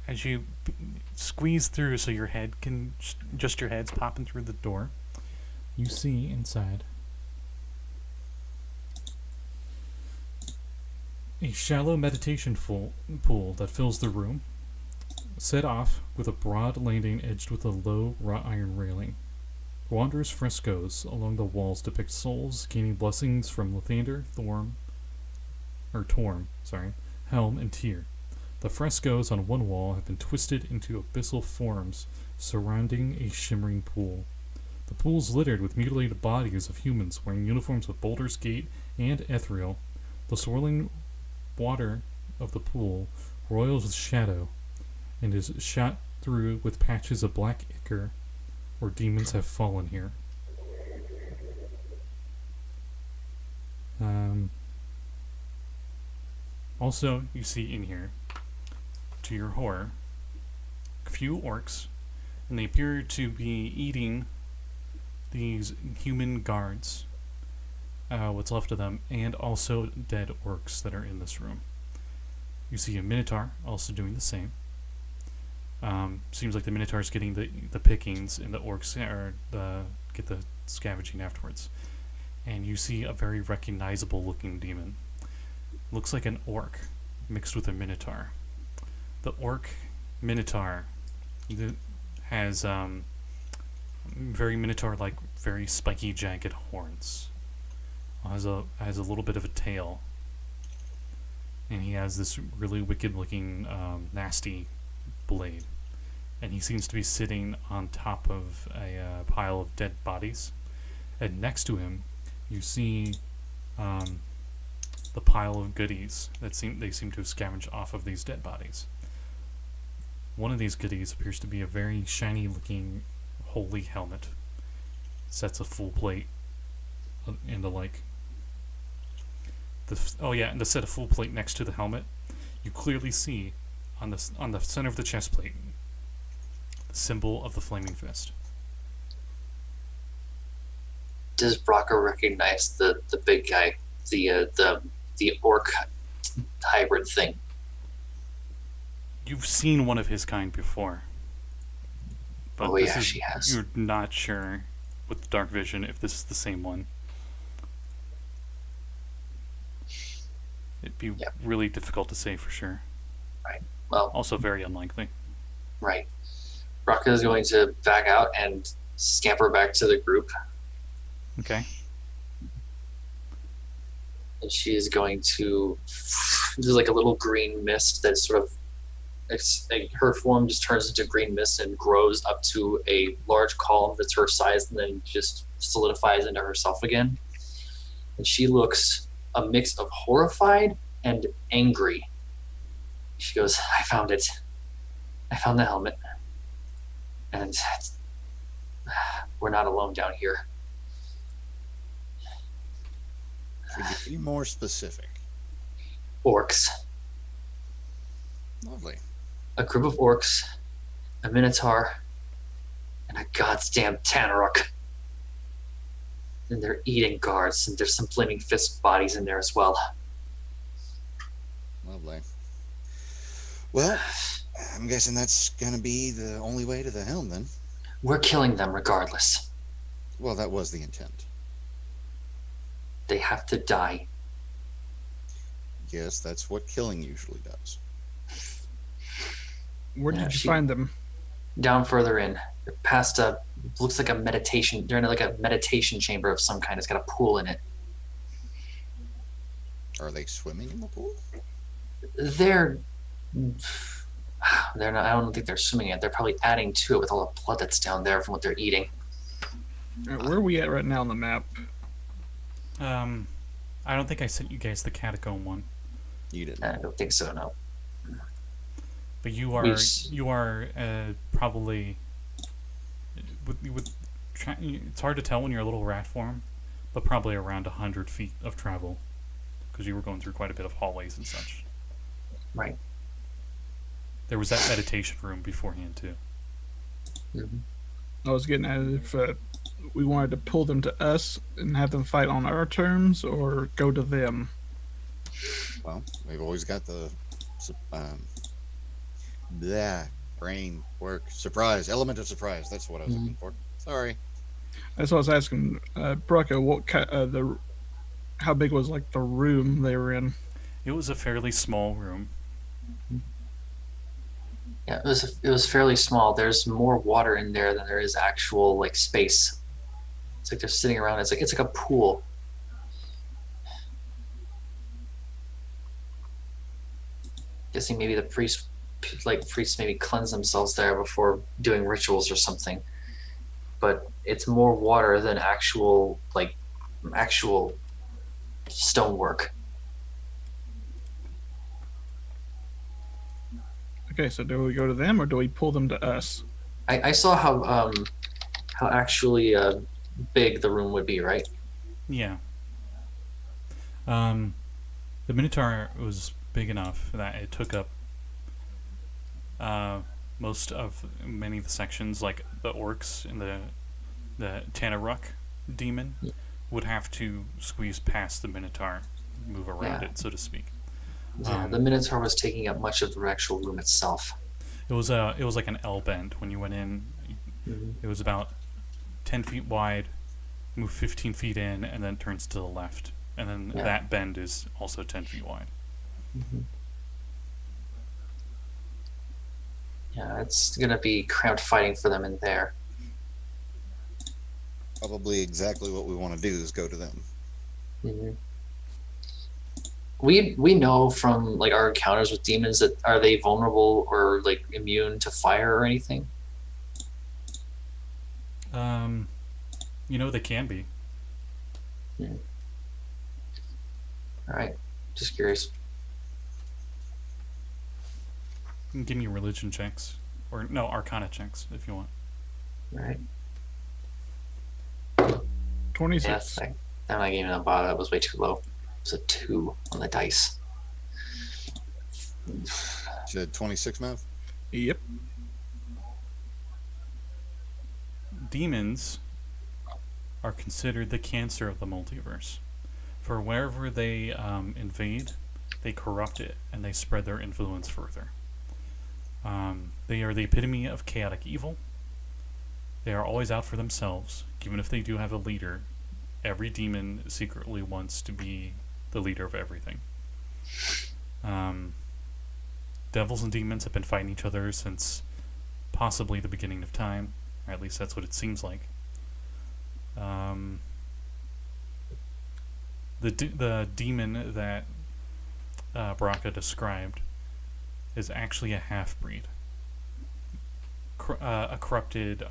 As you squeeze through so your head can, just your head's popping through the door, you see inside a shallow meditation pool that fills the room, set off with a broad landing edged with a low wrought iron railing. Wanderer's frescoes along the walls depict souls gaining blessings from Lathander, Torm, Helm, and Tyr. The frescoes on one wall have been twisted into abyssal forms surrounding a shimmering pool. The pool is littered with mutilated bodies of humans wearing uniforms of Baldur's Gate and Ethereal. The swirling water of the pool roils with shadow and is shot through with patches of black ichor where demons have fallen here. Also, you see in here, to your horror, a few orcs, and they appear to be eating these human guards, what's left of them, and also dead orcs that are in this room. You see a minotaur also doing the same. Seems like the minotaur's getting the pickings, and the orcs get the scavenging afterwards. And you see a very recognizable looking demon. Looks like an orc mixed with a minotaur. The orc minotaur has very minotaur-like, very spiky, jagged horns. Has a little bit of a tail, and he has this really wicked-looking, nasty blade. And he seems to be sitting on top of a pile of dead bodies. And next to him, you see the pile of goodies that they seem to have scavenged off of these dead bodies. One of these goodies appears to be a very shiny looking holy helmet. Sets a full plate and the like. And the set of full plate next to the helmet, you clearly see on the center of the chest plate the symbol of the flaming fist. Does Brakka recognize the big guy, the orc hybrid thing? You've seen one of his kind before. But she has. You're not sure with the dark vision if this is the same one. It'd be really difficult to say for sure. Right. Well, also very unlikely. Right. Brakka is going to back out and scamper back to the group. Okay. And she is going to. There's like a little green mist that sort of. Her form just turns into green mist and grows up to a large column that's her size, and then just solidifies into herself again. And she looks a mix of horrified and angry. She goes, I found it. I found the helmet. And we're not alone down here. Could you be more specific? Orcs. Lovely. A group of orcs, a minotaur, and a goddamn Tanaruk. And they're eating guards, and there's some flaming fist bodies in there as well. Lovely. Well, I'm guessing that's going to be the only way to the helm then. We're killing them regardless. Well, that was the intent. They have to die. Yes, that's what killing usually does. Where Yeah, did you she- find them? Down further in, they're past a looks like a meditation. They're in like a meditation chamber of some kind. It's got a pool in it. Are they swimming in the pool? They're not. I don't think they're swimming in it. They're probably adding to it with all the blood that's down there from what they're eating. Where are we at right now on the map? I don't think I sent you guys the catacomb one, You didn't. I don't think so. No. but you We are probably it's hard to tell when you're a little rat form, but probably around 100 feet of travel, because you were going through quite a bit of hallways and such. Right. There was that meditation room beforehand too. Mm-hmm. I was getting at if we wanted to pull them to us and have them fight on our terms, or go to them. Well, we've always got the brain work surprise element of surprise. That's what I was looking for. Sorry. That's what I was asking Brakka. How big was like the room they were in? It was a fairly small room. Yeah, it was fairly small. There's more water in there than there is actual like space. It's like they're sitting around. It's like a pool. Guessing maybe the priests maybe cleanse themselves there before doing rituals or something. But it's more water than actual stonework. Okay, so do we go to them or do we pull them to us? I saw how actually big the room would be, right? Yeah. The Minotaur was big enough that it took up many of the sections, like the orcs and the Tanaruk demon would have to squeeze past the Minotaur, move around Yeah. it, so to speak. Yeah, the Minotaur was taking up much of the actual room itself. It was like an L bend when you went in. It was about 10 feet wide, move 15 feet in, and then turns to the left. And then Yeah. that bend is also 10 feet wide. Yeah, it's gonna be cramped fighting for them in there. Probably exactly what we want to do is go to them. We know from like our encounters with demons that are they vulnerable or like immune to fire or anything? They can be. All right, just curious. You can give me religion checks. Or, no, arcana checks, if you want. All right. 26. Yeah, that might game on bottom. That was way too low. It was a 2 on the dice. Said 26, Mav? Yep. Demons are considered the cancer of the multiverse. For wherever they invade, they corrupt it and they spread their influence further. They are the epitome of chaotic evil. They are always out for themselves. Even if they do have a leader, every demon secretly wants to be the leader of everything. Devils and demons have been fighting each other since possibly the beginning of time, or at least that's what it seems like. The demon that Brakka described is actually a half-breed. A corrupted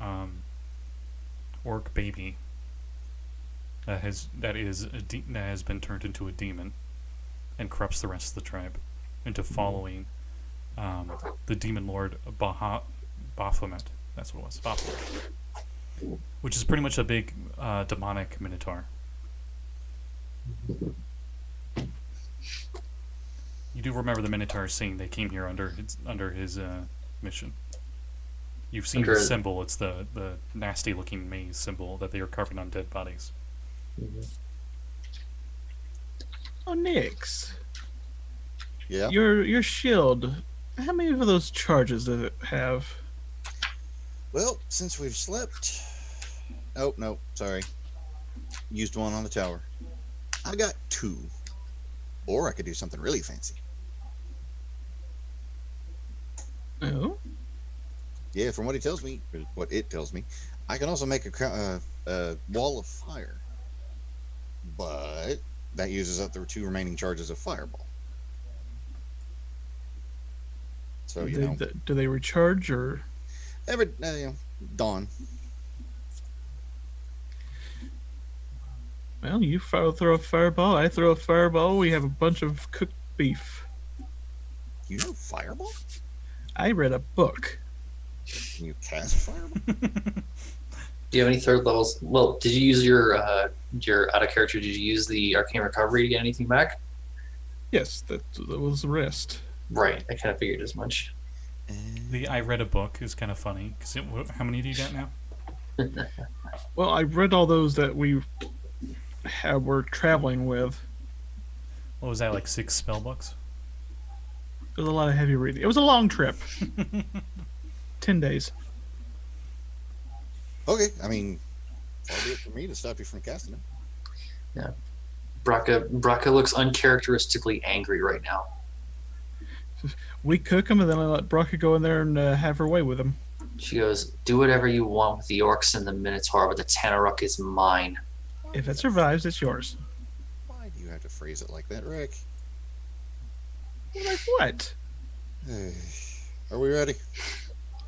orc baby that has been turned into a demon and corrupts the rest of the tribe into following the demon lord Baphomet. That's what it was, Baphomet, which is pretty much a big demonic minotaur. You do remember the Minotaur saying they came here under his mission. You've seen the symbol. It's the nasty-looking maze symbol that they are carving on dead bodies. Oh, Nix. Yeah. Your shield. How many of those charges does it have? Well, since we've slept. Oh no, sorry. Used one on the tower. I got 2. Or I could do something really fancy. Oh. Yeah, from what he tells me, or what it tells me, I can also make a wall of fire. But that uses up the 2 remaining charges of fireball. So Do they recharge or? every dawn. Well, you throw a fireball. I throw a fireball. We have a bunch of cooked beef. You know fireball? I read a book. Can you cast fireball? Do you have any third levels? Well, did you use your out of character? Did you use the arcane recovery to get anything back? Yes, that was the rest. Right, I kind of figured as much. The I read a book is kind of funny. How many do you got now? Well, I read all those that we were traveling with. What was that, like 6 spell books? There was a lot of heavy reading. It was a long trip. 10 days. Okay, I mean, far be it for me to stop you from casting it. Yeah, Brakka looks uncharacteristically angry right now. We cook them, and then I let Brakka go in there and have her way with them. She goes, "Do whatever you want with the orcs and the Minotaur, but the Tanaruk is mine." If it survives, it's yours. Why do you have to phrase it like that, Rick? Like what? Are we ready?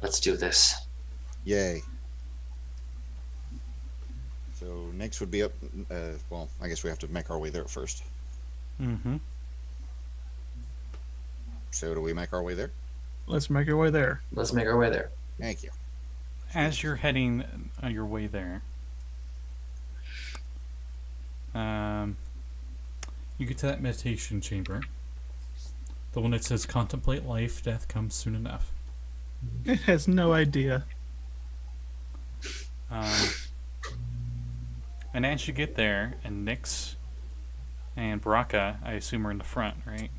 Let's do this. Yay. So next would be up. Well, I guess we have to make our way there first. Mm-hmm. So do we make our way there? Let's make our way there. Let's make our way there. Thank you. As you're heading on your way there, you get to that meditation chamber. The one that says, "Contemplate life, death comes soon enough." It has no idea. And as you get there, and Nix and Brakka, I assume, are in the front, right?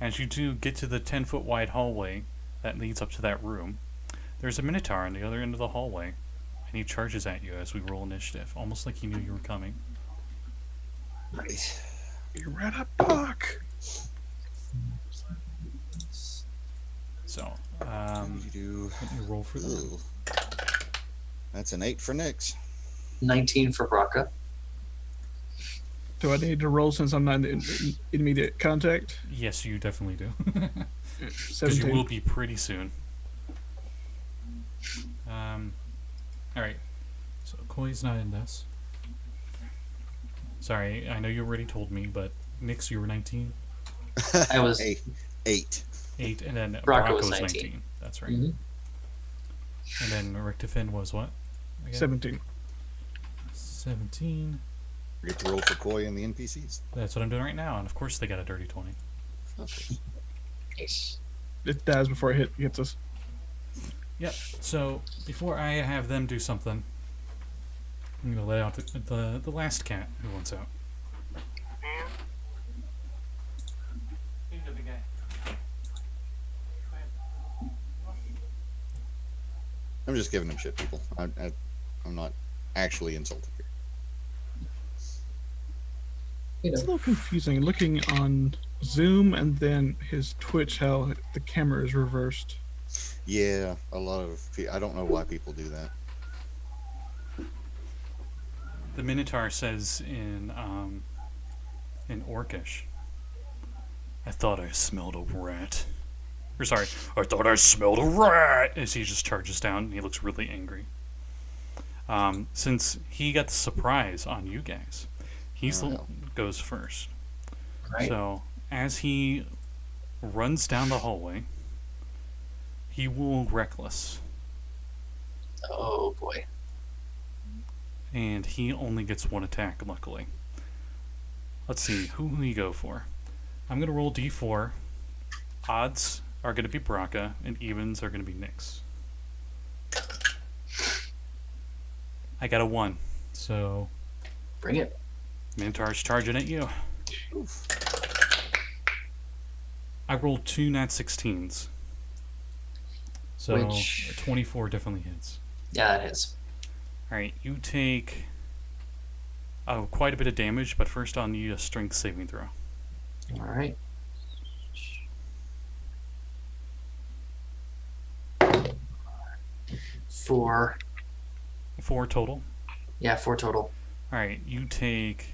As you do get to the 10-foot wide hallway that leads up to that room, there's a Minotaur on the other end of the hallway, and he charges at you as we roll initiative, almost like he knew you were coming. Right. You read a book. So, You do. let me roll for that. Ooh. That's an 8 for Nix. 19 for Brakka. Do I need to roll since I'm not in immediate contact? Yes, you definitely do. Because 17. you will be pretty soon. Alright. So, Koi's not in this. Sorry, I know you already told me, but Nix, you were 19? I was 8. 8, and then Brakka Brakka was was 19. 19. That's right. Mhm. And then Richtofen was what? Again? 17. 17. We get to roll for Koi and the NPCs. That's what I'm doing right now, and of course they got a dirty 20. Nice. It dies before it hits us. Yep. So before I have them do something, I'm gonna let out the last cat who wants out. I'm just giving them shit, people. I'm not actually insulted here. It's a little confusing looking on Zoom and then his Twitch, how the camera is reversed. Yeah, a lot of. I don't know why people do that. The Minotaur says in Orcish, "I thought I smelled a rat." Or sorry, "I thought I smelled a rat," as he just charges down and he looks really angry. Since he got the surprise on you guys, goes first. Right. So as he runs down the hallway, he will reckless. Oh boy. and he only gets one attack, luckily. Let's see, who will he go for? I'm going to roll d4. Odds are going to be Brakka, and evens are going to be Nix. I got a 1, so Bring it. Minotaur's charging at you. Oof. I rolled 2 nat 16s. So Which- 24 definitely hits. Yeah, that hits. Alright, you take quite a bit of damage, but first I'll need a strength saving throw. All right. Four. 4 total. Yeah, 4 total. Alright, you take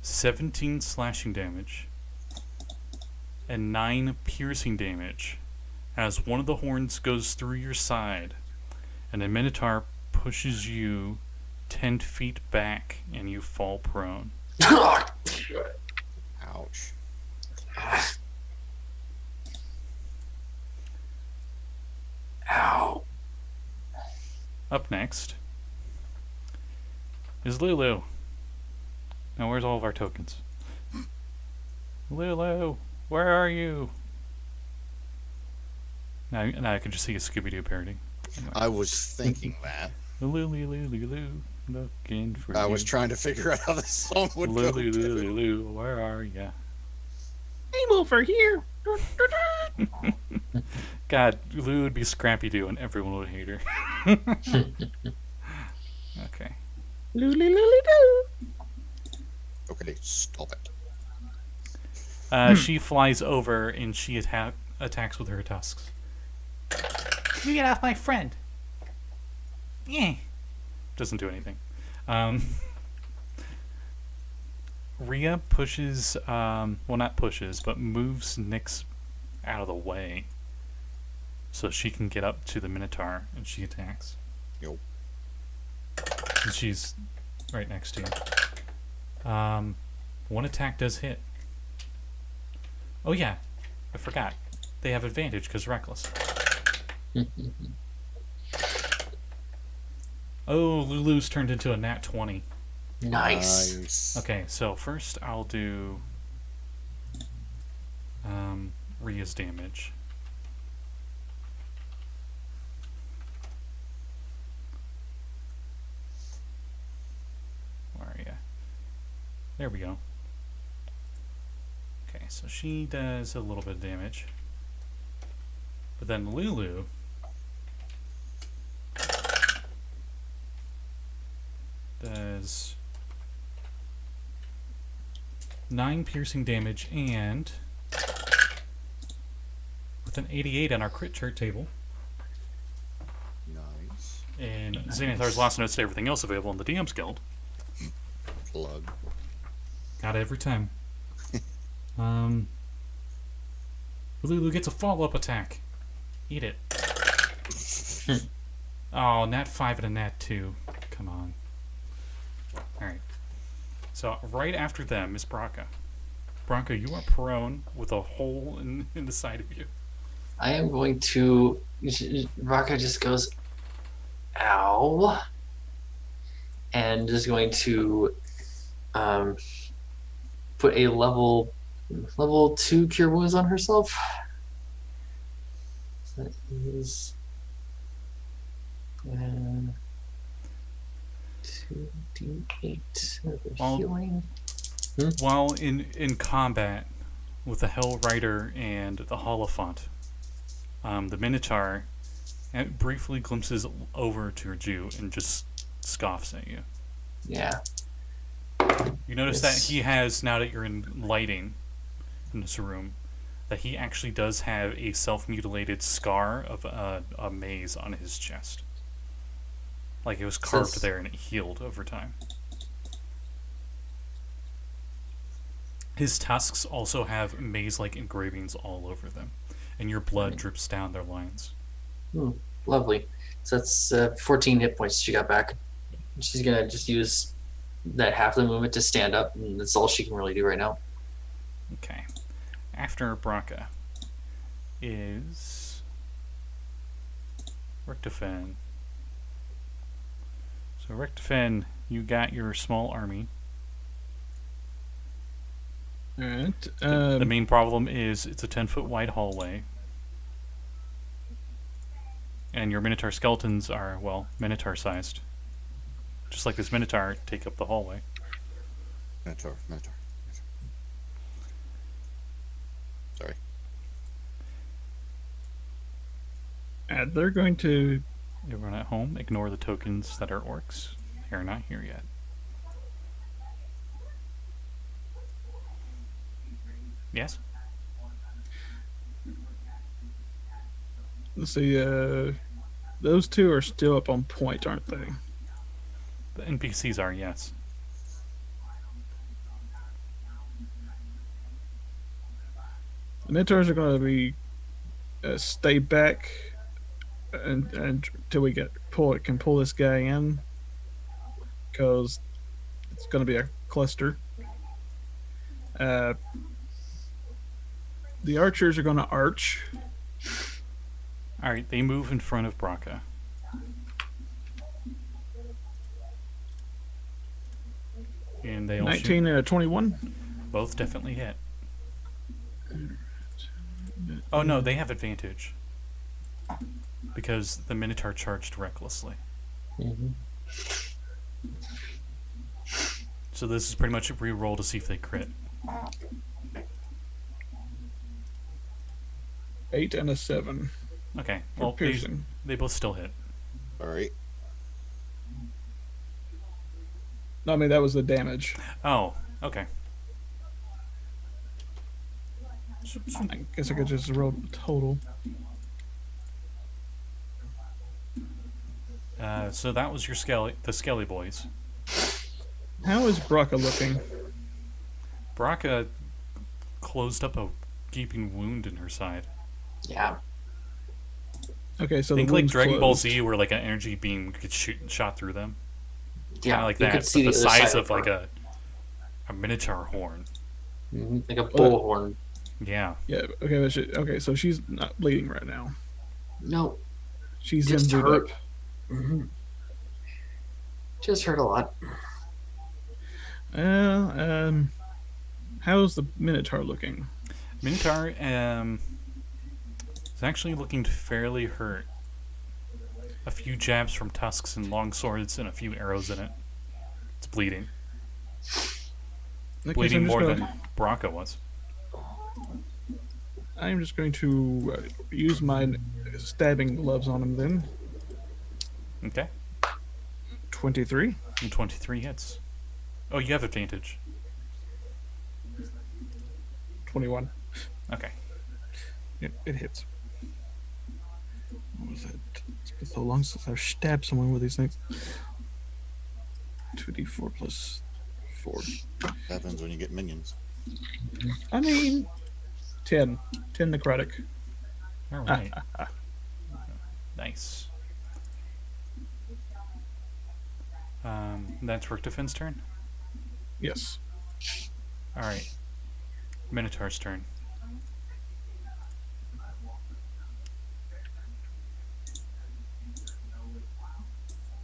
17 slashing damage and 9 piercing damage as one of the horns goes through your side and a Minotaur pushes you 10 feet back and you fall prone. Ouch. Ow. Up next is Lulu. Now where's all of our tokens? Lulu, where are you? Now I can just see a Scooby-Doo parody. Anyway. I was thinking that. Lulu, looking for you. I was trying to figure out how this song would go. Lulu, where are ya? I'm over here. God, Lulu would be Scrappy Doo and everyone would hate her. Okay. Lulu doo. Okay, stop it. She flies over and she attacks with her tusks. You get off my friend. Yeah. Doesn't do anything. Rhea pushes, well, not pushes, but moves Nyx out of the way so she can get up to the Minotaur and she attacks. Yo. And she's right next to you. One attack does hit. Oh yeah, I forgot. They have advantage because reckless. Oh, Lulu's turned into a nat 20. Nice. Okay, so first I'll do Rhea's damage. Where are you? There we go. Okay, so she does a little bit of damage. But then Lulu does 9 piercing damage, and with an 88 on our crit chart table, Nice. and Xanathar's last notes to everything else available in the DM's Guild. Plug. Got it every time. Lulu gets a follow-up attack. Eat it. Oh, nat 5 and a nat 2. Come on. Alright. So, right after them is Brakka. Brakka, you are prone with a hole in the side of you. I am going to. Brakka just goes, ow. And is going to put a level 2 cure wounds on herself. That is 2d8 of Well, healing. While in combat with the Hell Rider and the Holophant, the Minotaur briefly glimpses over towards you and just scoffs at you. Yeah. You notice Yes. that he has, now that you're in lighting in this room, that he actually does have a self-mutilated scar of a maze on his chest. Like it was carved Says- there and it healed over time. His tusks also have maze-like engravings all over them, and your blood drips down their lines. Lovely. So that's 14 hit points she got back. She's going to just use that half the movement to stand up, and that's all she can really do right now. Okay. After Brakka is Richtofen. So Richtofen, you got your small army. All right. The main problem is it's a 10-foot wide hallway. And your Minotaur skeletons are, well, Minotaur-sized. Just like this Minotaur, take up the hallway. Minotaur. Sorry. They're going to. Everyone at home, ignore the tokens that are orcs. They're not here yet. Yes? Let's see. Those two are still up on point, aren't they? The NPCs are, yes. The Minotaurs are going to be stay back until we can pull this guy in, because it's going to be a cluster. The archers are going to arch. Alright, they move in front of Brakka. And they all 19 and a 21. both definitely hit. Oh no, they have advantage. Because the Minotaur charged recklessly. Mhm. So this is pretty much a re-roll to see if they crit. 8 and a 7. Okay, For well, piercing. they both still hit. All right. No, I mean, that was the damage. Oh, okay. I guess I could just roll the total. So that was your the Skelly boys. How is Brakka looking? Brakka closed up a gaping wound in her side. Yeah. Okay, so Think the like wound's Dragon Ball closed. Z, where like an energy beam gets shot through them. Yeah. Kinda like you that, could see but the other size side of like her. a Minotaur horn. Like a bullhorn. Yeah. Yeah. Okay. Okay. So she's not bleeding right now. No. She's Just injured hurt. up. Just hurt a lot. How's the Minotaur looking? Minotaur is actually looking fairly hurt. A few jabs from tusks and long swords and a few arrows in it. It's bleeding. Okay, Bleeding more gonna, than Brakka was. I'm just going to use my stabbing gloves on him then. Okay. 23. And 23 hits. Oh, you have advantage. 21. Okay. It hits. What was that? It's been so long since I've stabbed someone with these things. 2d4 plus 4. Happens when you get minions. I mean, 10. 10 necrotic. All right. Nice. That's Richtofen's turn. Yes. All right. Minotaur's turn.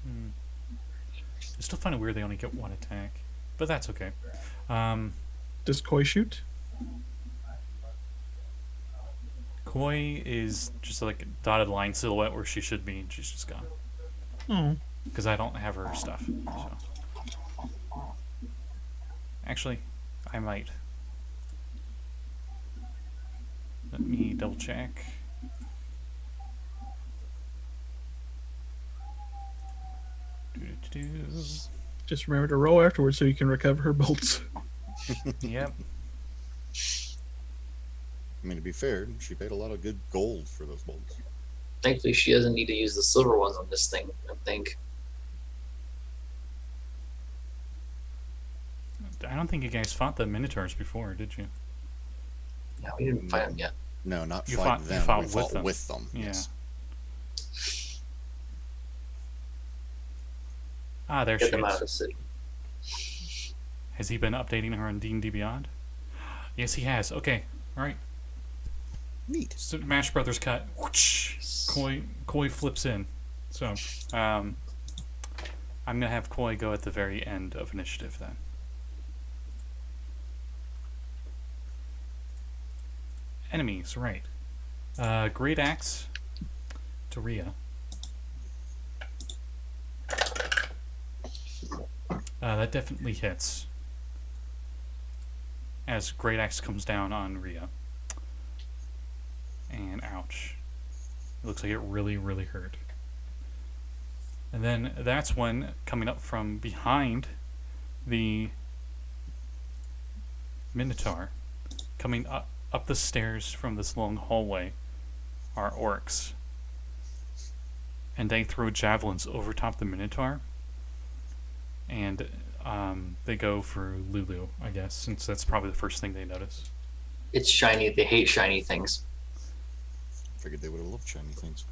I still find it weird they only get one attack, but that's okay. Does Koi shoot? Koi is just like a dotted line silhouette where she should be, and she's just gone. Oh. Because I don't have her stuff. So. Actually, I might. Let me double check. Doo-doo-doo. Just remember to roll afterwards so you can recover her bolts. Yep. I mean, to be fair, she paid a lot of good gold for those bolts. Thankfully, she doesn't need to use the silver ones on this thing, I think. I don't think you guys fought the Minotaurs before, did you? Yeah, we didn't fight them yet. No, not You fight fought- you them. fought We with fought them. with them. Yeah. Yes. Ah, there she Get them out of is. the city. Has he been updating her on D&D Beyond? Yes, he has. Okay, all right. Neat. So Mash Brothers cut. Whoosh. Koi flips in. So, I'm going to have Koi go at the very end of initiative then. Enemies, right. Great Axe to Rhea. That definitely hits. As Great Axe comes down on Rhea. And ouch. It looks like it really, really hurt. And then that's when, coming up from behind the Minotaur, coming up the stairs from this long hallway, are orcs. And they throw javelins over top the Minotaur. And they go for Lulu, I guess, since that's probably the first thing they notice. It's shiny. They hate shiny things. Figured they would have loved shiny things.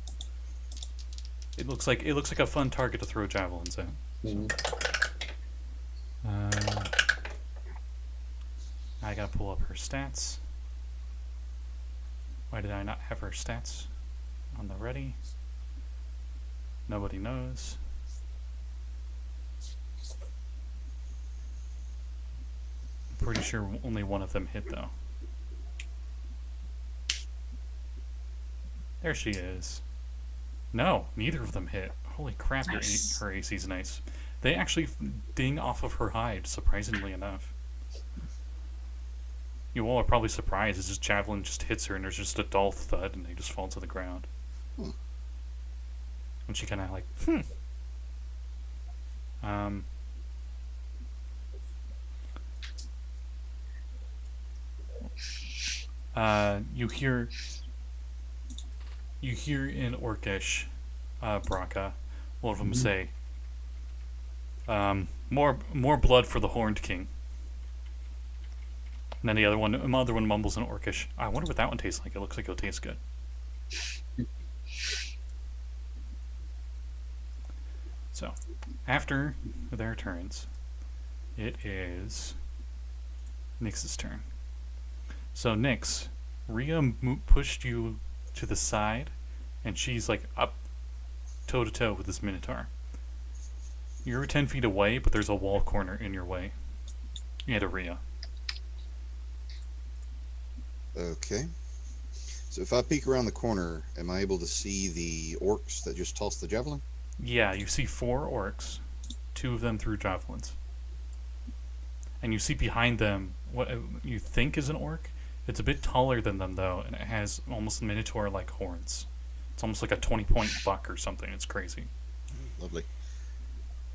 It looks like a fun target to throw javelins at. So. I gotta pull up her stats. Why did I not have her stats on the ready? Nobody knows. I'm pretty sure only one of them hit though. There she is. No, neither of them hit. Holy crap, Nice. her AC's nice. They actually ding off of her hide, surprisingly enough. You all are probably surprised as this javelin just hits her and there's just a dull thud and they just fall to the ground. And she kind of like, You hear in Orcish, Brakka, one of them say, more blood for the Horned King. And then the other one mumbles in Orcish, I wonder what that one tastes like. It looks like it'll taste good. So, after their turns, it is Nyx's turn. So, Nyx, Rhea pushed you to the side, and she's like up toe to toe with this Minotaur. You're 10 feet away, but there's a wall corner in your way. And a Rhea. Okay. So if I peek around the corner, am I able to see the orcs that just tossed the javelin? Yeah, you see 4 orcs. 2 of them threw javelins. And you see behind them what you think is an orc. It's a bit taller than them, though, and it has almost Minotaur-like horns. It's almost like a 20-point buck or something. It's crazy. Lovely.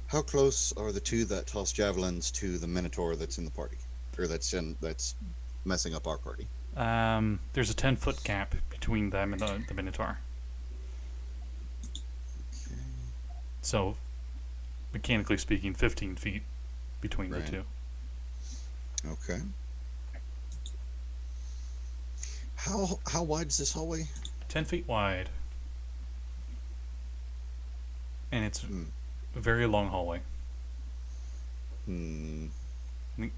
How close are the 2 that toss javelins to the Minotaur that's in the party? Or that's messing up our party? There's a 10-foot gap between them and the Minotaur. Okay. So, mechanically speaking, 15 feet between the Right. 2. Okay. How wide is this hallway? 10 feet wide. And it's a very long hallway.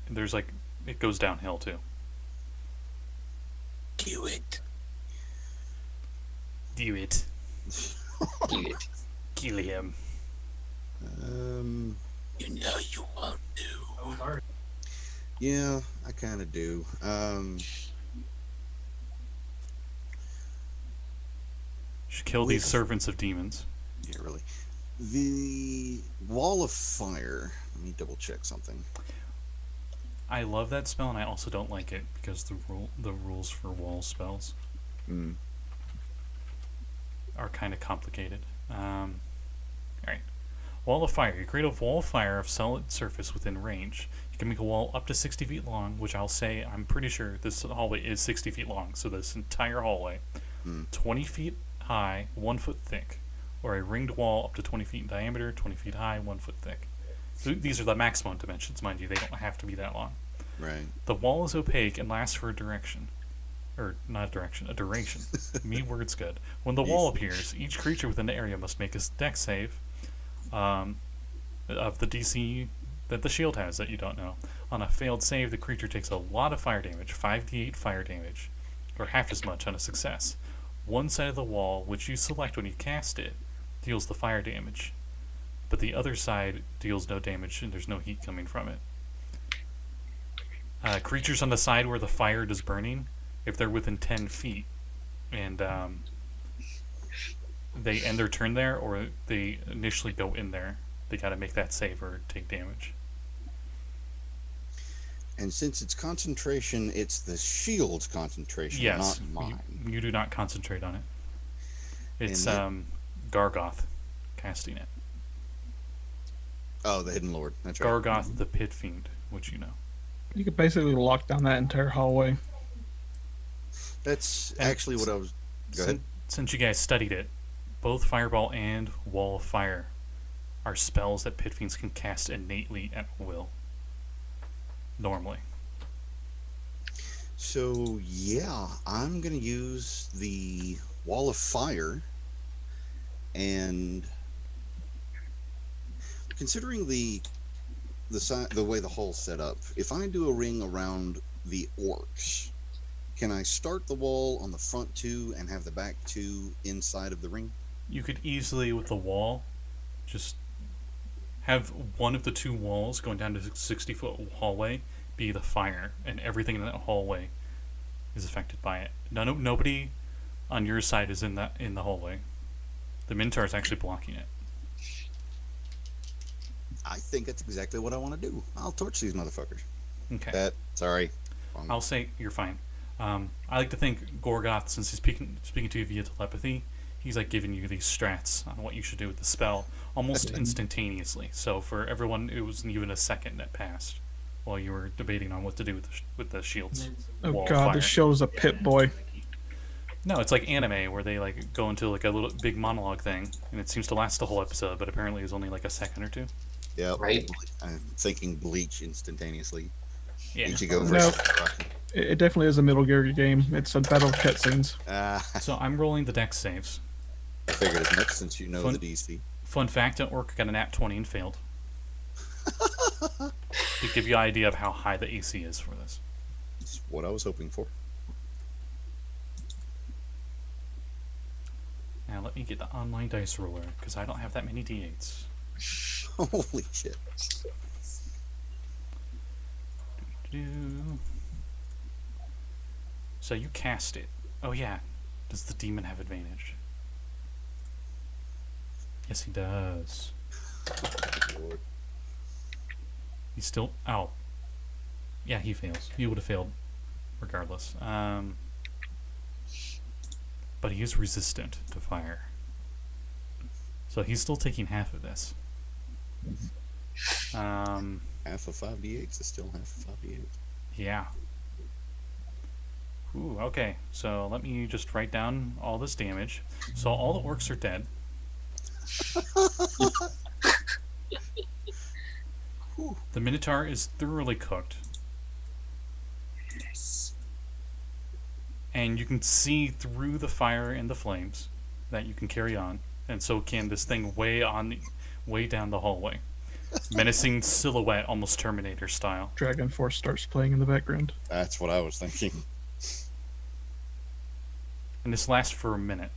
There's like, it goes downhill too. Do it. Do it. Do it. Kill him. You know you won't do. Oh, sorry. Yeah, I kind of do. Should kill these servants of demons. Yeah, really. The wall of fire. Let me double check something. I love that spell, and I also don't like it because the rules for wall spells are kind of complicated. Alright. Wall of fire. You create a wall of fire of solid surface within range. You can make a wall up to 60 feet long, which I'll say, I'm pretty sure this hallway is 60 feet long, so this entire hallway. 20 feet high, 1 foot thick. Or a ringed wall up to 20 feet in diameter, 20 feet high, 1 foot thick. These are the maximum dimensions, mind you. They don't have to be that long. Right. The wall is opaque and lasts for a direction. Or, not a direction, a duration. Me word's good. When the wall appears, each creature within the area must make a dex save of the DC that the shield has that you don't know. On a failed save, the creature takes a lot of fire damage, 5d8 fire damage, or half as much on a success. One side of the wall, which you select when you cast it, deals the fire damage. but the other side deals no damage and there's no heat coming from it. Creatures on the side where the fire is burning, if they're within 10 feet and they end their turn there, or they initially go in there, they got to make that save or take damage. And since it's concentration, it's the shield's concentration, Yes, not mine. you do not concentrate on it. It's And Gargoth casting it. Oh, the Hidden Lord. That's right. Gargoth the Pit Fiend, which you know. You could basically lock down that entire hallway. That's And actually what I was. Go ahead. Since you guys studied it, both Fireball and Wall of Fire are spells that Pit Fiends can cast innately at will. Normally. So yeah, I'm gonna use the Wall of Fire, and considering the way the hall's set up, if I do a ring around the orcs, can I start the wall on the front two and have the back two inside of the ring? You could easily, with the wall, just have one of the two walls going down to 60-foot hallway be the fire, and everything in that hallway is affected by it. Nobody on your side is in the hallway. The Minotaur is actually blocking it. I think that's exactly what I want to do. I'll torch these motherfuckers. Okay. Sorry. I'll say you're fine. I like to think Gorgoth, since he's speaking to you via telepathy, he's like giving you these strats on what you should do with the spell almost instantaneously. So for everyone, it wasn't even a second that passed while you were debating on what to do with the shields. Oh Wall of god, fire. this show's a pit boy. No, it's like anime where they like go into like a little big monologue thing, and it seems to last the whole episode, but apparently it's only like a second or two. Yeah. Right. I'm thinking Bleach instantaneously. Yeah. Ichigo No. versus Rocky. It definitely is a Metal Gear game. It's a battle of cutscenes. So I'm rolling the dex saves. I figured as much since you know Fun- the DC. Fun fact: an orc got a nat 20 and failed. To give you an idea of how high the AC is for this. It's what I was hoping for. Now let me get the online dice roller because I don't have that many d8s. Holy shit. So you cast it. Oh yeah. Does the demon have advantage? Yes, he does. Lord. He's still. Oh. Yeah, he fails. He would have failed regardless. But he is resistant to fire. So he's still taking half of this. Half of 5d8 is still half of 5d8. Yeah. Ooh, okay. So let me just write down all this damage. So all the orcs are dead. The Minotaur is thoroughly cooked. Yes. And you can see through the fire and the flames that you can carry on. And so can this thing way down the hallway. Menacing silhouette, almost Terminator style. Dragon Force starts playing in the background. That's what I was thinking. And this lasts for a minute.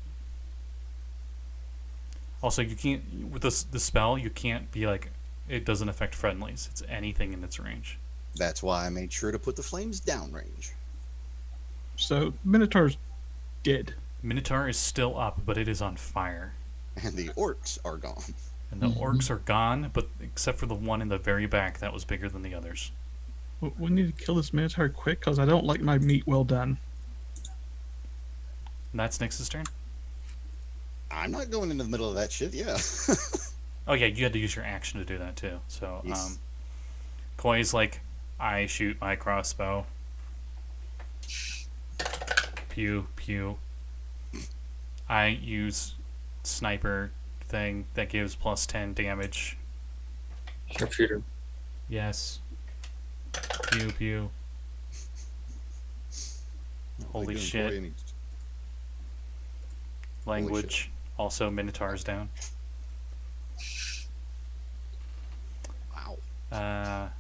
Also, you can't, with the spell, you can't be like, it doesn't affect friendlies. It's anything in its range. That's why I made sure to put the flames downrange. So Minotaur's dead. Minotaur is still up, but it is on fire. And the orcs are gone. And the orcs are gone, but except for the one in the very back that was bigger than the others. We need to kill this Minotaur quick because I don't like my meat well done. And that's Nyx's turn? I'm not going into the middle of that shit, yeah. Oh yeah, you had to use your action to do that too. So, Yes. Koi's like, I shoot my crossbow. Pew, pew. I use sniper thing that gives plus 10 damage. Sharpshooter. Yes. Pew, pew. Holy Like doing shit. Corey and he- Language. Also, Minotaur's down. Wow.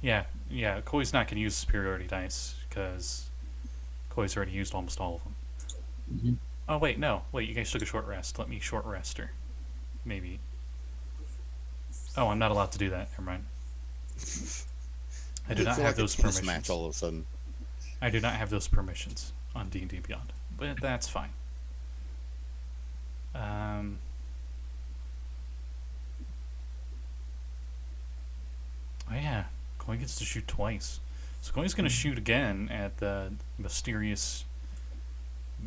Yeah, Koi's not going to use superiority dice because Koi's already used almost all of them. Oh wait, no, wait. You guys took a short rest. Let me short rest her. Maybe. Oh, I'm not allowed to do that. Never mind. I do not feel have like a those tennis permissions. match all of a sudden. I do not have those permissions on D&D Beyond, but that's fine. Oh yeah, Koi gets to shoot twice. So Koi's going to shoot again at the mysterious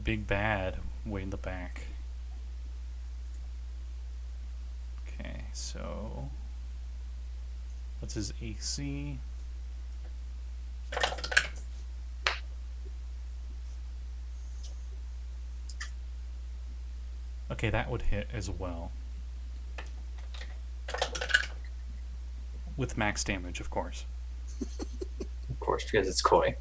big bad way in the back. Okay, so what's his AC? Okay, that would hit as well. With max damage, of course. Of course, because it's Koi.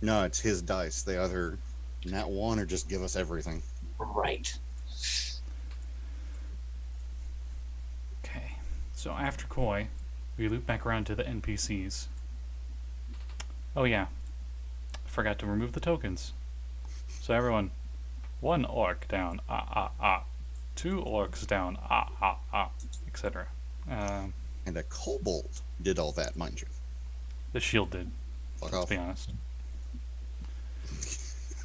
No, it's his dice. They either nat 1 or just give us everything. Right. Okay, so after Koi, we loop back around to the NPCs. Oh yeah, forgot to remove the tokens. So everyone, 1 orc down, 2 orcs down, etc. And a kobold did all that, mind you. The shield did. Fuck Let's off. be honest.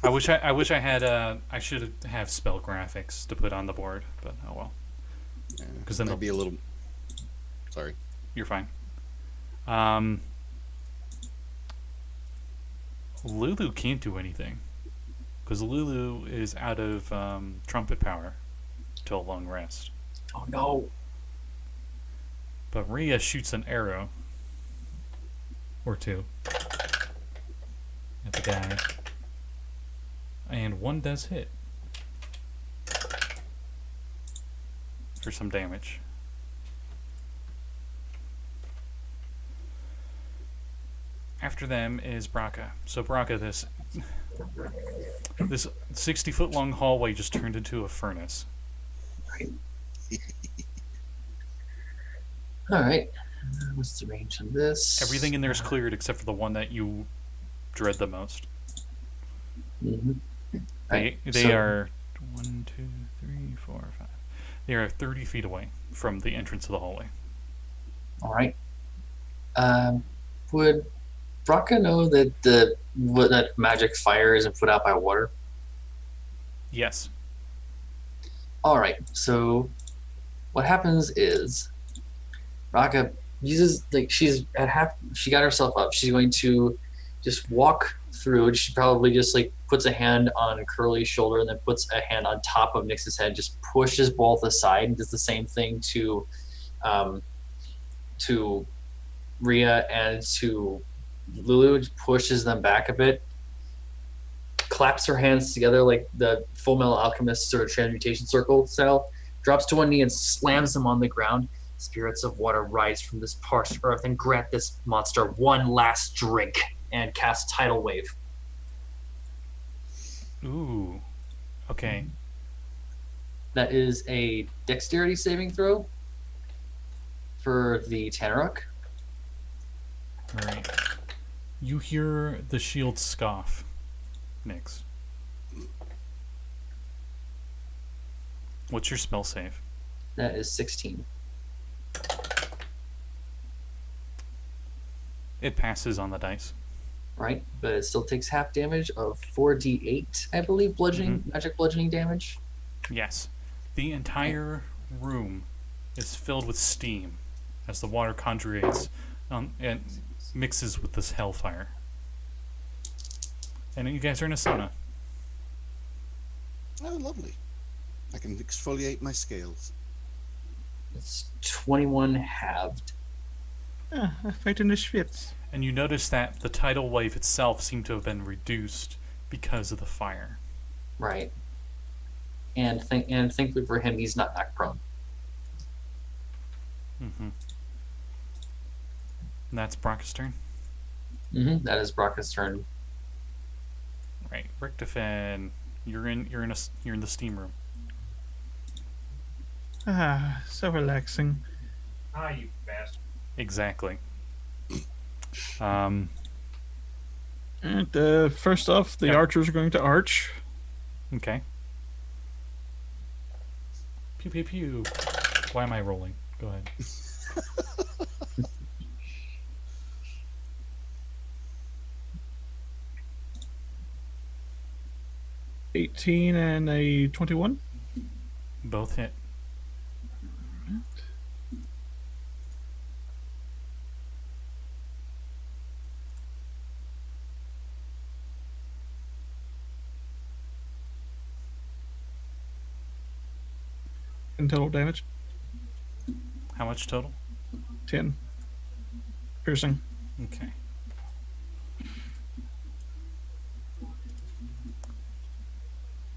I wish I had. I should have spell graphics to put on the board, but oh well. Yeah, 'Cause then might they'll- be a little. Sorry. You're fine. Lulu can't do anything because Lulu is out of trumpet power till long rest. Oh no. But Rhea shoots an arrow or 2 at the guy, and 1 does hit for some damage. After them is Brakka. So Brakka, this 60-foot long hallway just turned into a furnace. All right. What's the range on this? Everything in there is cleared except for the one that you dread the most. Mm-hmm. They are 1, 2, 3, 4, 5. They are 30 feet away from the entrance of the hallway. All right. Would Brakka know that that magic fire isn't put out by water? Yes. All right. So what happens is Brakka uses she's at half. She got herself up. She's going to just walk through. She probably just puts a hand on Curly's shoulder and then puts a hand on top of Nix's head. Just pushes both aside and does the same thing to Rhea and to Lulu. Just pushes them back a bit. Claps her hands together like the Full Metal Alchemist sort of transmutation circle style. Drops to one knee and slams them on the ground. Spirits of water rise from this parched earth and grant this monster one last drink, and cast Tidal Wave. Ooh. Okay. That is a dexterity saving throw for the Tanaruk. All right. You hear the shield scoff, Nix. What's your spell save? That is 16. It passes on the dice. Right? But it still takes half damage of 4d8, I believe, magic bludgeoning damage. Yes. The entire room is filled with steam as the water conjugates and mixes with this hellfire. And you guys are in a sauna. Oh, lovely. I can exfoliate my scales. It's 21 halved. I fight in the schwitz. And you notice that the tidal wave itself seemed to have been reduced because of the fire. Right. And thankfully for him, he's not knock prone. Mm-hmm. And that's Brakka's turn. Mm-hmm. That is Brakka's turn. Right. Richtofen, you're in the steam room. Ah, so relaxing. Ah, you bastard. Exactly. And first off, the Yep. archers are going to arch. Okay. Pew pew pew. Why am I rolling? Go ahead. $18 and a 21. Both hit. In total damage, How much total? 10. Piercing. Okay.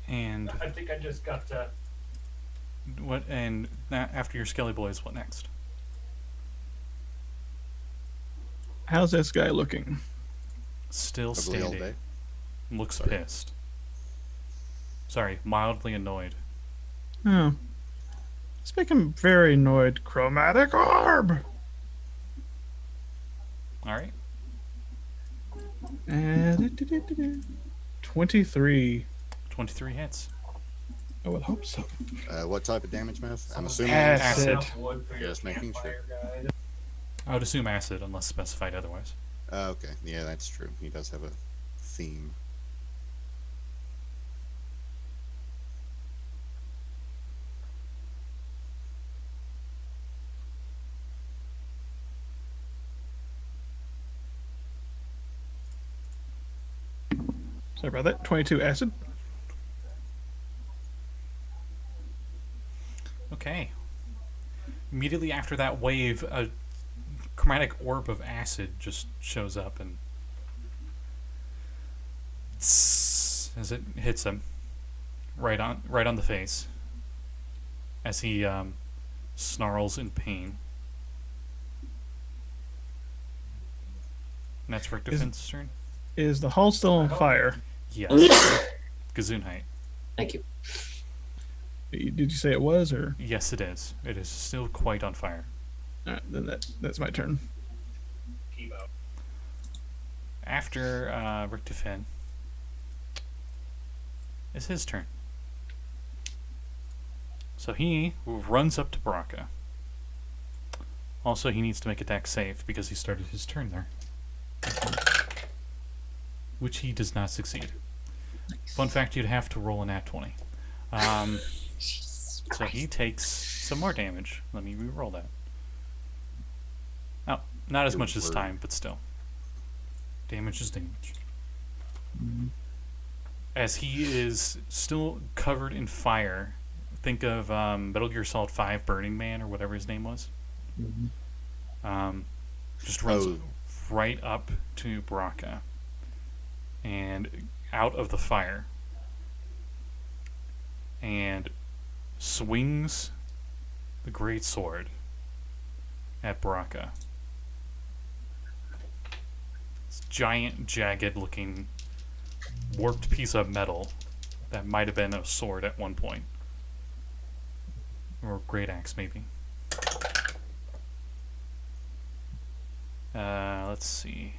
And I think I just got what? And after your Skelly Boys, what next? How's this guy looking? Still Probably all standing. day. Looks Sorry. pissed. Sorry, mildly annoyed. Oh. Let's make him very annoyed. Chromatic orb! Alright. 23. 23 hits. I would hope so. What type of damage, Mav? I'm assuming. Acid. enough wood for your Just making sure. campfire, guys. I would assume acid unless specified otherwise. Okay, yeah, that's true. He does have a theme. Sorry about that. 22 acid. Okay. Immediately after that wave, a chromatic orb of acid just shows up and as it hits him right on the face as he snarls in pain. And that's Richtofen's turn. Is the hull still on fire? Yes. Gesundheit. Thank you. Did you say it was, or? Yes, it is. It is still quite on fire. Alright, then that's my turn. Chemo. After Richtofen, it's his turn. So he runs up to Brakka. Also, he needs to make a dex save because he started his turn there. Which he does not succeed. Fun fact, you'd have to roll an nat 20. So he takes some more damage. Let me re-roll that. Oh, not as much this time, but still. Damage is damage. As he is still covered in fire, think of Metal Gear Solid 5 Burning Man or whatever his name was. Just runs right up to Brakka and out of the fire and swings the great sword at Brakka. This giant, jagged-looking, warped piece of metal that might have been a sword at one point, or a great axe, maybe. Let's see.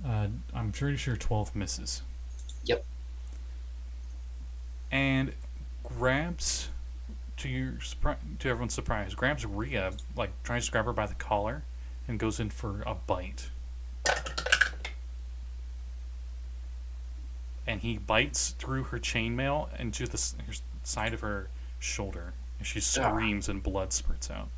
I'm pretty sure 12 misses. Yep. And grabs, to everyone's surprise, grabs Rhea, like tries to grab her by the collar, and goes in for a bite. And he bites through her chainmail into the side of her shoulder, and she screams and blood spurts out.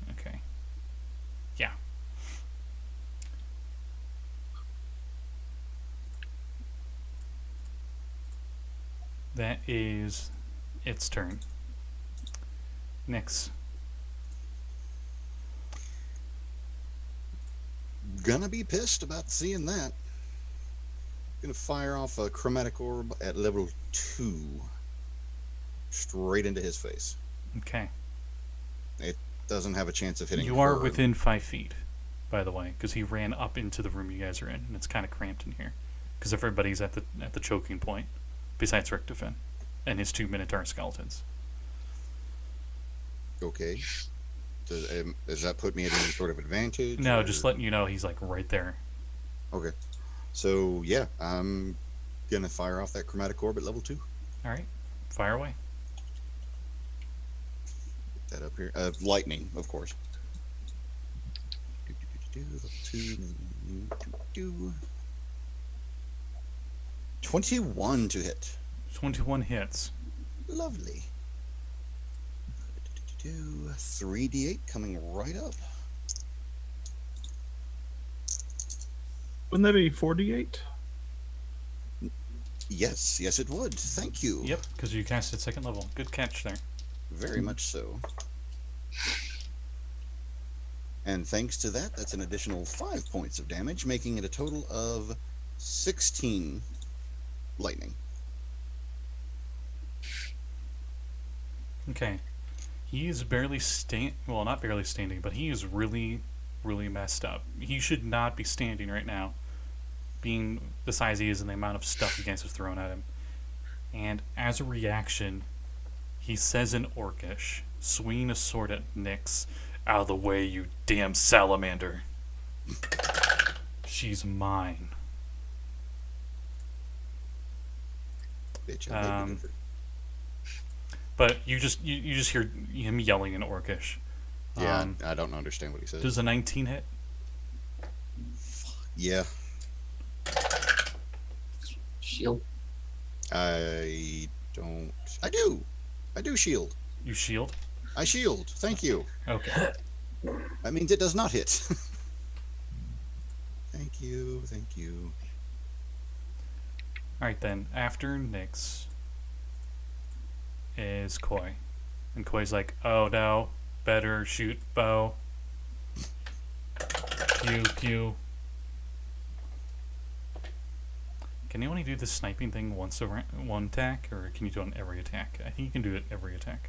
Okay. Yeah. That is its turn. Nix. Gonna be pissed about seeing that. Gonna fire off a chromatic orb at level 2. Straight into his face. Okay. It doesn't have a chance of hitting You are her. within 5 feet, by the way, because he ran up into the room you guys are in, and it's kind of cramped in here, because everybody's at the choking point, besides Richtofen and his 2 Minotaur skeletons. Okay. Does that put me at any sort of advantage? No, or- just letting you know he's like right there. Okay. So yeah, I'm gonna fire off that chromatic orb at level 2. All right, fire away. That up here. Lightning, of course. Level 2. 21 to hit. 21 hits. Lovely. 3d8 coming right up. Wouldn't that be 48? Yes, it would. Thank you. Yep, because you cast it second level. Good catch there. Very much so. And thanks to that, that's an additional 5 points of damage, making it a total of 16 lightning. Okay. He is barely well, not barely standing, but he is really, really messed up. He should not be standing right now, being the size he is and the amount of stuff you guys have thrown at him. And as a reaction, he says in Orcish, swinging a sword at Nyx, "Out of the way, you damn salamander. She's mine." Bitch, I Um, But you just hear him yelling in Orcish. yeah, I don't understand what he says. Does a 19 hit? Yeah, Shield. I don't. I do. I do shield. You shield? I shield. Thank you. Okay. That means it does not hit. Thank you. Thank you. Alright then, after Nyx is Koi. And Koi's like, "Oh no, better shoot bow." Pew. Can you only do the sniping thing once a one attack, or can you do it on every attack? I think you can do it every attack.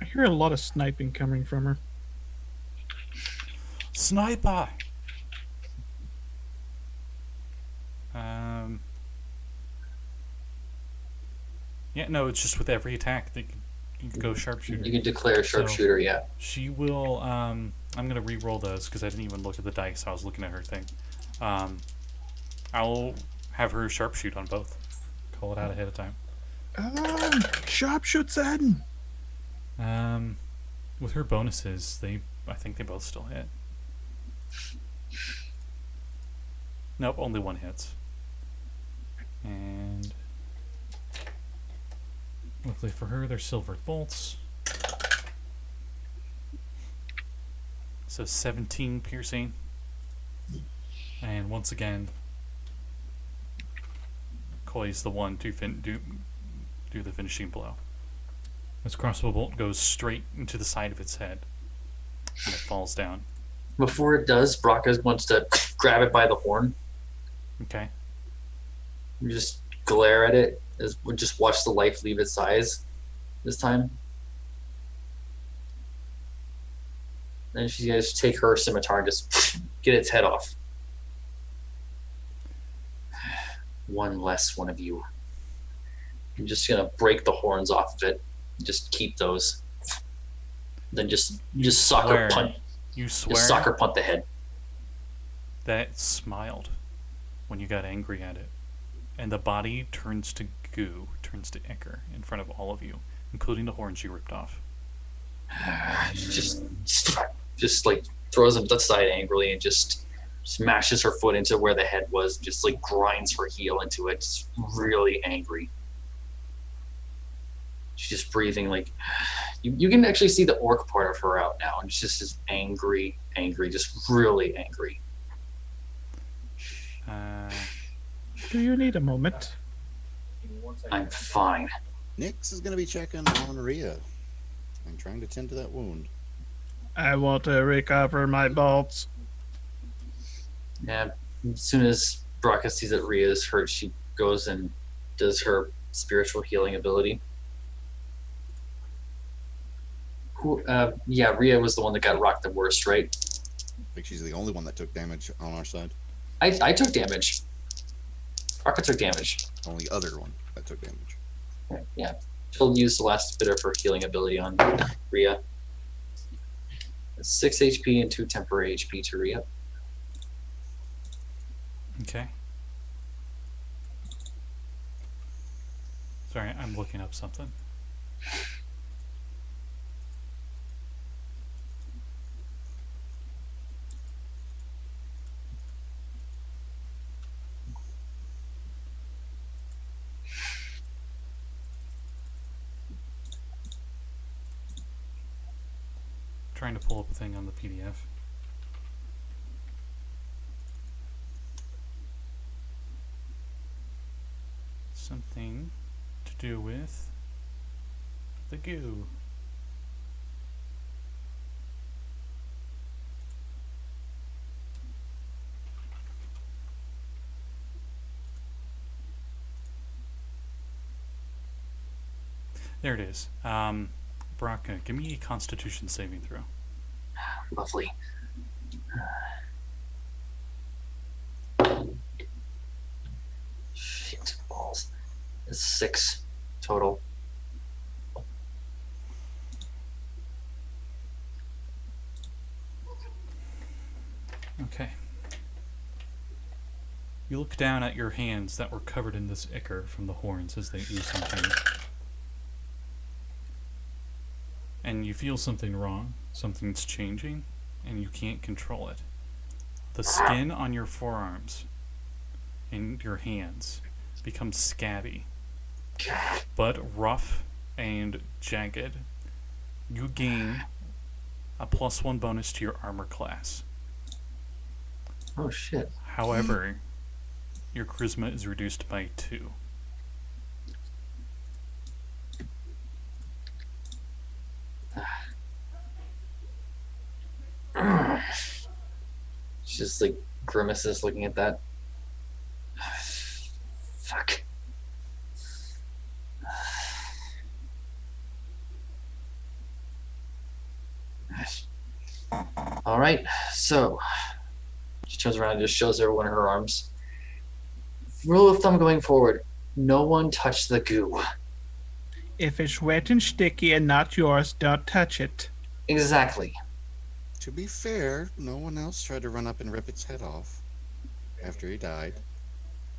I hear a lot of sniping coming from her. Sniper! Yeah, no, it's just with every attack that you can go sharpshooter. You can declare sharpshooter, yeah. She will, I'm going to re-roll those because I didn't even look at the dice. I was looking at her thing. I'll have her sharpshoot on both. Call it out ahead of time. Sharpshooting! With her bonuses, I think they both still hit. Nope, only one hits. And luckily for her, they're silvered bolts. So 17 piercing. And once again, Koi's the one to do the finishing blow. This crossbow bolt goes straight into the side of its head. And it falls down. Before it does, Brakka wants to grab it by the horn. Okay. You just glare at it. Just watch the life leave its eyes this time. Then she's going to take her scimitar and just get its head off. One less one of you. I'm just going to break the horns off of it. Just keep those. Then just soccer Swear. punt. You swear Just soccer punt the head. that it smiled when you got angry at it. And the body turns to goo, turns to ichor in front of all of you, including the horns you ripped off. Just like throws them aside angrily and just smashes her foot into where the head was, just like grinds her heel into it, just really angry. She's just breathing like you can actually see the orc part of her out now, and it's just as angry, just really angry. Do you need a moment? I'm fine. Nyx is going to be checking on Rhea and trying to tend to that wound. I want to recover my bolts. Yeah, as soon as Brakka sees that Rhea is hurt, she goes and does her spiritual healing ability. Yeah, Rhea was the one that got rocked the worst, right? I think she's the only one that took damage on our side. I took damage. Brakka took damage. Only other one that took damage. Yeah. She'll use the last bit of her healing ability on Rhea. It's 6 HP and 2 temporary HP to Rhea. Okay. Sorry, I'm looking up something. Trying to pull up a thing on the PDF. Something to do with the goo. There it is. Brakka, give me a Constitution saving throw. Lovely. Shit balls. It's 6 total. Okay. You look down at your hands that were covered in this ichor from the horns as they ooze something. And you feel something wrong. Something's changing, and you can't control it. The skin on your forearms and your hands becomes scabby, but rough and jagged. You gain a +1 bonus to your armor class. Oh shit. However, your charisma is reduced by 2. She just like grimaces looking at that. Fuck. All right, so she turns around and just shows her one of her arms. Rule of thumb going forward: no one touch the goo. If it's wet and sticky and not yours, don't touch it. Exactly. To be fair, no one else tried to run up and rip its head off after he died.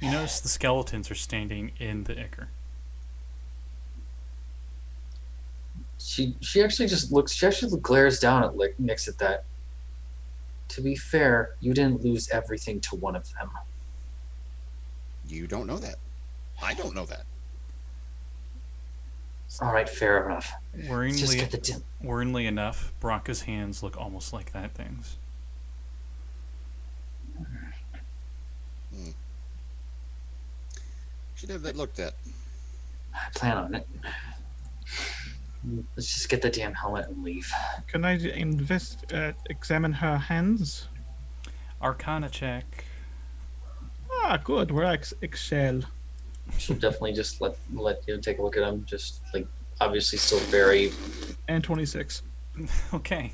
You notice the skeletons are standing in the ichor. She actually just looks. She actually glares down at Nix at that. To be fair, you didn't lose everything to one of them. You don't know that. I don't know that. All right, fair enough. Let's just get the Worryingly enough, Brakka's hands look almost like that thing's. Should have that looked at. I plan on it. Let's just get the damn helmet and leave. Can I examine her hands? Arcana check. Ah, good. We're Excel. She'll definitely just let you take a look at them. Just like obviously still very. And 26. Okay.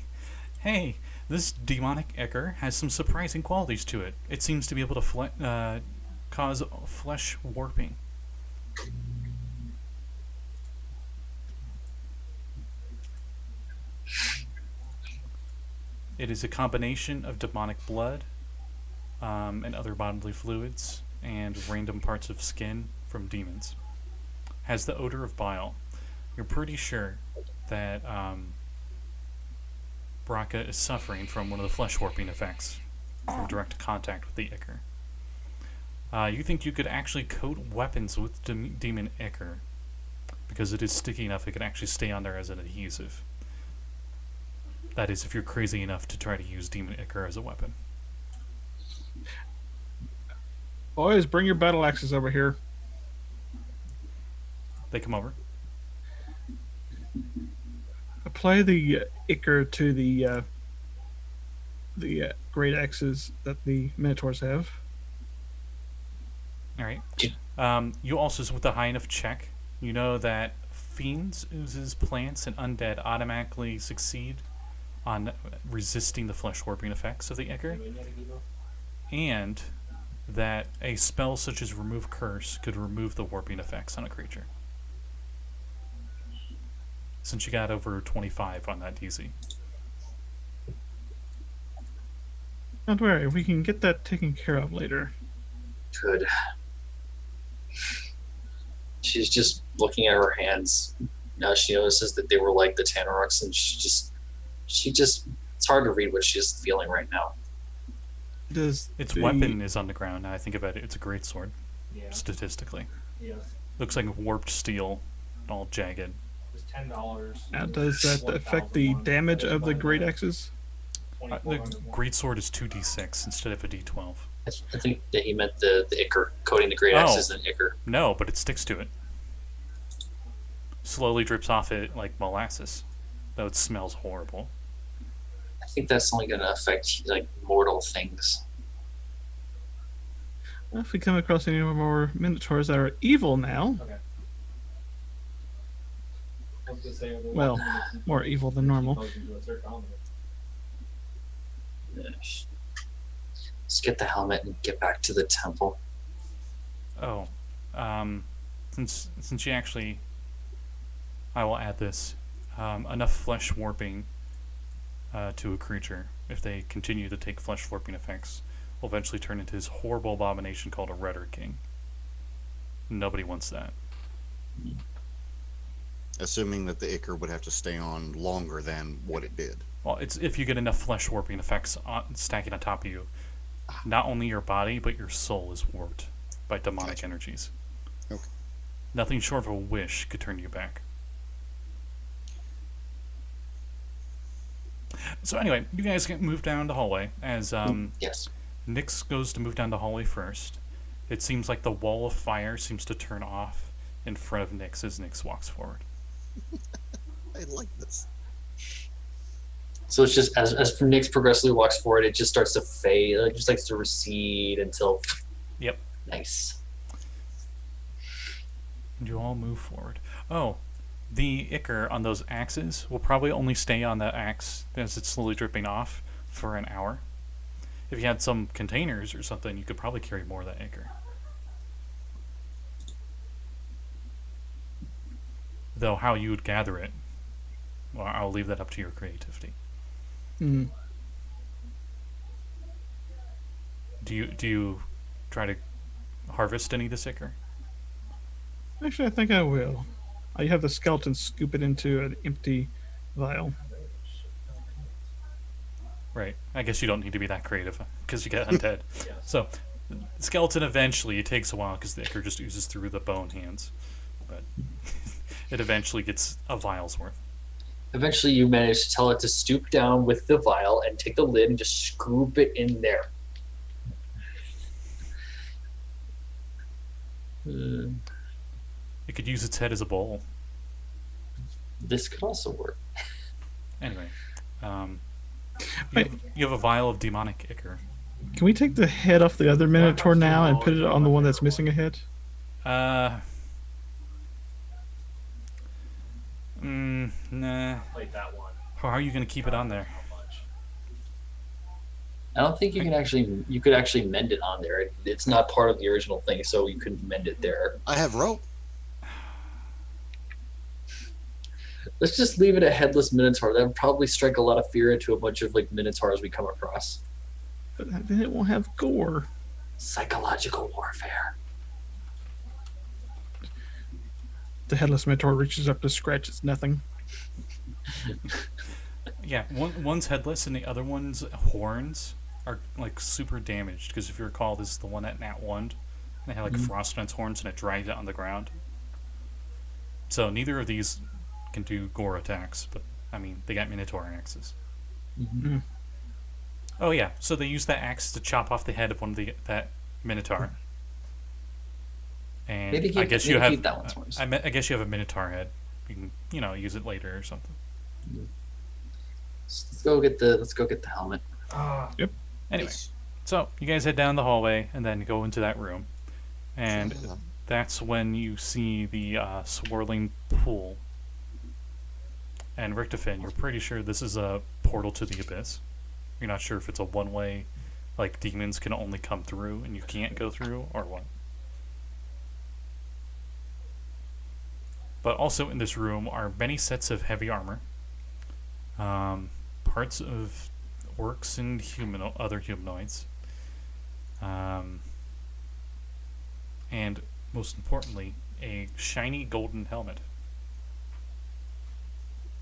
Hey, this demonic ichor has some surprising qualities to it. It seems to be able to cause flesh warping. It is a combination of demonic blood and other bodily fluids and random parts of skin from demons. Has the odor of bile. You're pretty sure that Brakka is suffering from one of the flesh warping effects from direct contact with the ichor. You think you could actually coat weapons with demon ichor because it is sticky enough it could actually stay on there as an adhesive. That is, if you're crazy enough to try to use demon ichor as a weapon. Boys, bring your battle axes over here. They come over. Apply the ichor to the great axes that the minotaurs have. All right. You also, with a high enough check, you know that fiends, oozes, plants, and undead automatically succeed on resisting the flesh warping effects of the ichor, and that a spell such as Remove Curse could remove the warping effects on a creature. since you got over 25 on that DC. Don't worry, we can get that taken care of later. Good. She's just looking at her hands. Now she notices that they were like the Tanarux, and she just, it's hard to read what she's feeling right now. Does Its the- weapon is on the ground. Now I think about it, it's a great sword, Yeah. statistically. Yes. Looks like warped steel, all jagged. It was $10. Now, does that affect the 1001. damage of the great X. axes? The 2400. great sword is 2d6 instead of a d12. I think that he meant the ichor, coating the great Oh. axes in ichor. No, but it sticks to it. Slowly drips off it like molasses, though it smells horrible. I think that's only going to affect like mortal things. Well, if we come across any more minotaurs that are evil now, Okay. I was gonna say, are there Well, weapons more evil than normal. goes into a certain element? Yes. Let's get the helmet and get back to the temple. Oh, since you actually, I will add this. Enough flesh warping to a creature, if they continue to take flesh warping effects, will eventually turn into this horrible abomination called a Redder King. Nobody wants that. Assuming that the ichor would have to stay on longer than what it did. Well, it's if you get enough flesh warping effects stacking on top of you, not only your body but your soul is warped by demonic Gotcha. energies. Okay. Nothing short of a wish could turn you back. So anyway, you guys get moved down the hallway as Yes. Nix goes to move down the hallway first. It seems like the wall of fire seems to turn off in front of Nix as Nix walks forward. I like this. So it's just as Nyx progressively walks forward, it just starts to fade. It just likes to recede until. Yep. Nice. And you all move forward. Oh, the ichor on those axes will probably only stay on that axe as it's slowly dripping off for an hour. If you had some containers or something, you could probably carry more of that ichor. Though how you would gather it, well, I'll leave that up to your creativity. Hmm. Do you try to harvest any of this ichor? Actually, I think I will. I have the skeleton scoop it into an empty vial. Right. I guess you don't need to be that creative because you get undead. Yes. So, skeleton eventually, it takes a while because the ichor just oozes through the bone hands. But it eventually gets a vial's worth. Eventually, you manage to tell it to stoop down with the vial and take the lid and just scoop it in there. It could use its head as a bowl. This could also work. Anyway, Wait. you have a vial of demonic ichor. Can we take the head off the other minotaur now and put it on the one that's missing a head? Nah. Played that one. How are you going to keep it on there? How much? I don't think you can actually. You could actually mend it on there. It's not part of the original thing, so you couldn't mend it there. I have rope. Let's just leave it a headless minotaur. That would probably strike a lot of fear into a bunch of like minotaurs we come across. But then it won't have gore. Psychological warfare. The headless minotaur reaches up to scratch its nothing. Yeah, one's headless and the other one's horns are like super damaged because if you recall, this is the one that Nat won. And it had like frost on its horns and it dragged it on the ground. So neither of these can do gore attacks, but I mean they got minotaur axes. Mm-hmm. Oh yeah, so they use that axe to chop off the head of that minotaur. And Maybe I guess you have. keep that one for us. I guess you have a minotaur head. You can, use it later or something. Let's go get the helmet. Anyway, Nice. so you guys head down the hallway and then go into that room, and Yeah. that's when you see the swirling pool. And Richtofen, you're pretty sure this is a portal to the abyss. You're not sure if it's a one-way, like demons can only come through and you can't go through, or what. But also in this room are many sets of heavy armor, parts of orcs and other humanoids, and most importantly, a shiny golden helmet.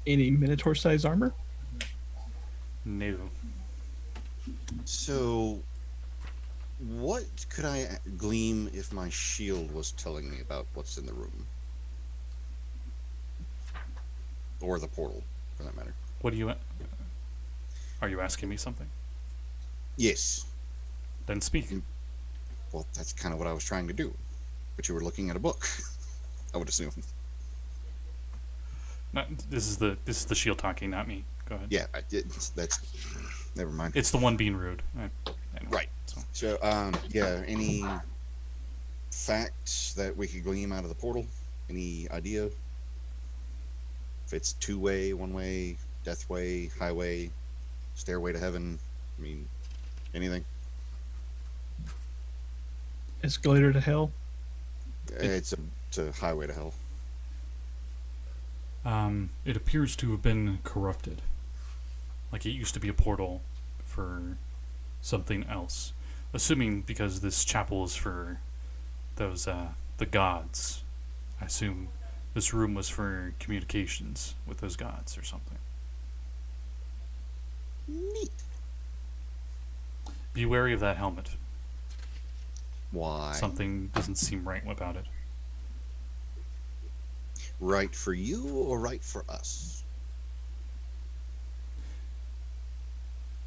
Any Minotaur-sized armor? No. So, what could I glean if my shield was telling me about what's in the room? Or the portal, for that matter. What do you? Are you asking me something? Yes. Then speak. Well, that's kind of what I was trying to do. But you were looking at a book, I would assume. No, this is the shield talking, not me. Go ahead. Yeah, that's... Never mind. It's the one being rude. Anyway, Right. So. So, yeah, any facts that we could glean out of the portal? Any idea? If it's two-way, one-way, deathway, highway, stairway to heaven, I mean, anything? Escalator to hell? It's a highway to hell. It appears to have been corrupted. Like it used to be a portal for something else. Assuming because this chapel is for those, the gods. I assume this room was for communications with those gods or something. Neat. Be wary of that helmet. Why? Something doesn't seem right about it. Right for you or right for us?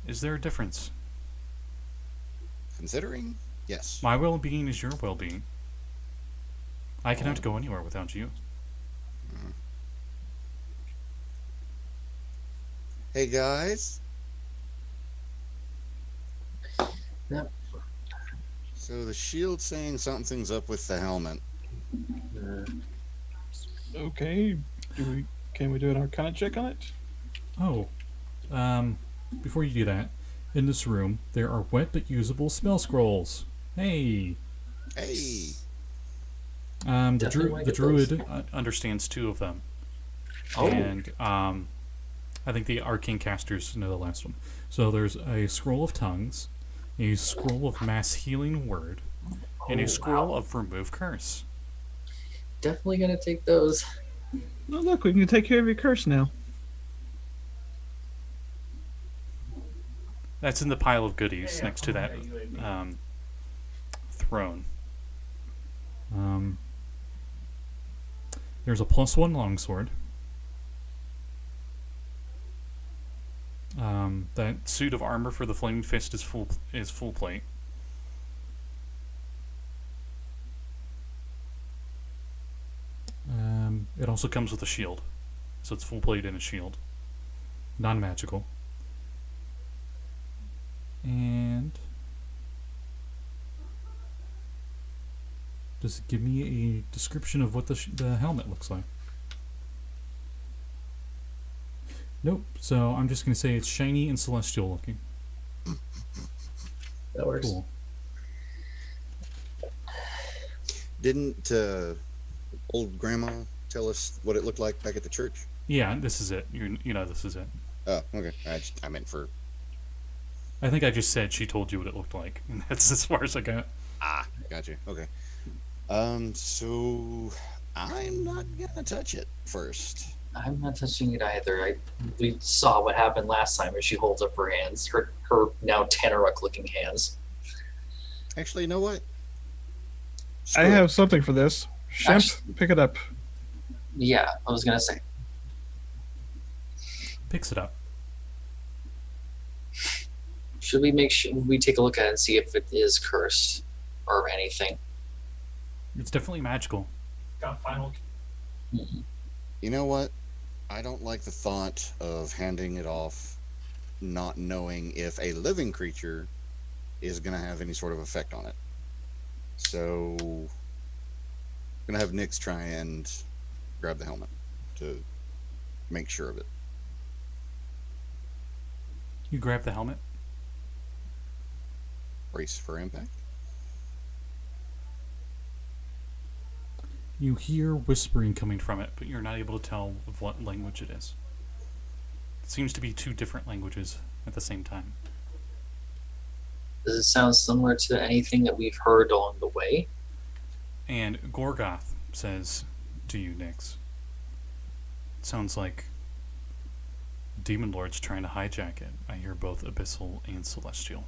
Is there a difference? Considering, yes. My well-being is your well-being. I cannot go anywhere without you. Hey guys. Yep. So the shield's saying something's up with the helmet. Okay. Can we do an Arcana check on it? Oh, before you do that, in this room there are wet but usable spell scrolls. Hey. Hey. The, Definitely wanna the get those. druid understands 2 of them, Oh, and I think the arcane casters know the last one. So there's a scroll of tongues, a scroll of mass healing word, and a scroll of remove curse. definitely gonna take those. Oh, look, we can take care of your curse now. That's in the pile of goodies Yeah, next to that yeah, you and me. throne. There's a +1 longsword. That suit of armor for the flaming fist is full plate. It also comes with a shield, so it's full plate and a shield, non-magical. And does it give me a description of what the helmet looks like? Nope. So I'm just going to say it's shiny and celestial looking. That works. Cool. Didn't old grandma tell us what it looked like back at the church? Yeah, this is it. You know this is it. Oh, okay. I meant for... I think I just said she told you what it looked like, and that's as far as I got. Ah, gotcha. Okay. So I'm not gonna touch it first. I'm not touching it either. We saw what happened last time as she holds up her hands, her now Tanaruk looking hands. Actually, you know what? I Screw it. have something for this. Shemp, Actually- pick it up. Yeah, I was gonna say. Picks it up. Should we make sure we take a look at it and see if it is cursed or anything? It's definitely magical. Got final. Mhm. You know what? I don't like the thought of handing it off, not knowing if a living creature is gonna have any sort of effect on it. So, I'm gonna have Nix try and grab the helmet to make sure of it. You grab the helmet. Brace for impact. You hear whispering coming from it, but you're not able to tell of what language it is. It seems to be two different languages at the same time. Does it sound similar to anything that we've heard along the way? And Gorgoth says to you, Nix, it sounds like Demon Lord's trying to hijack it. I hear both Abyssal and Celestial.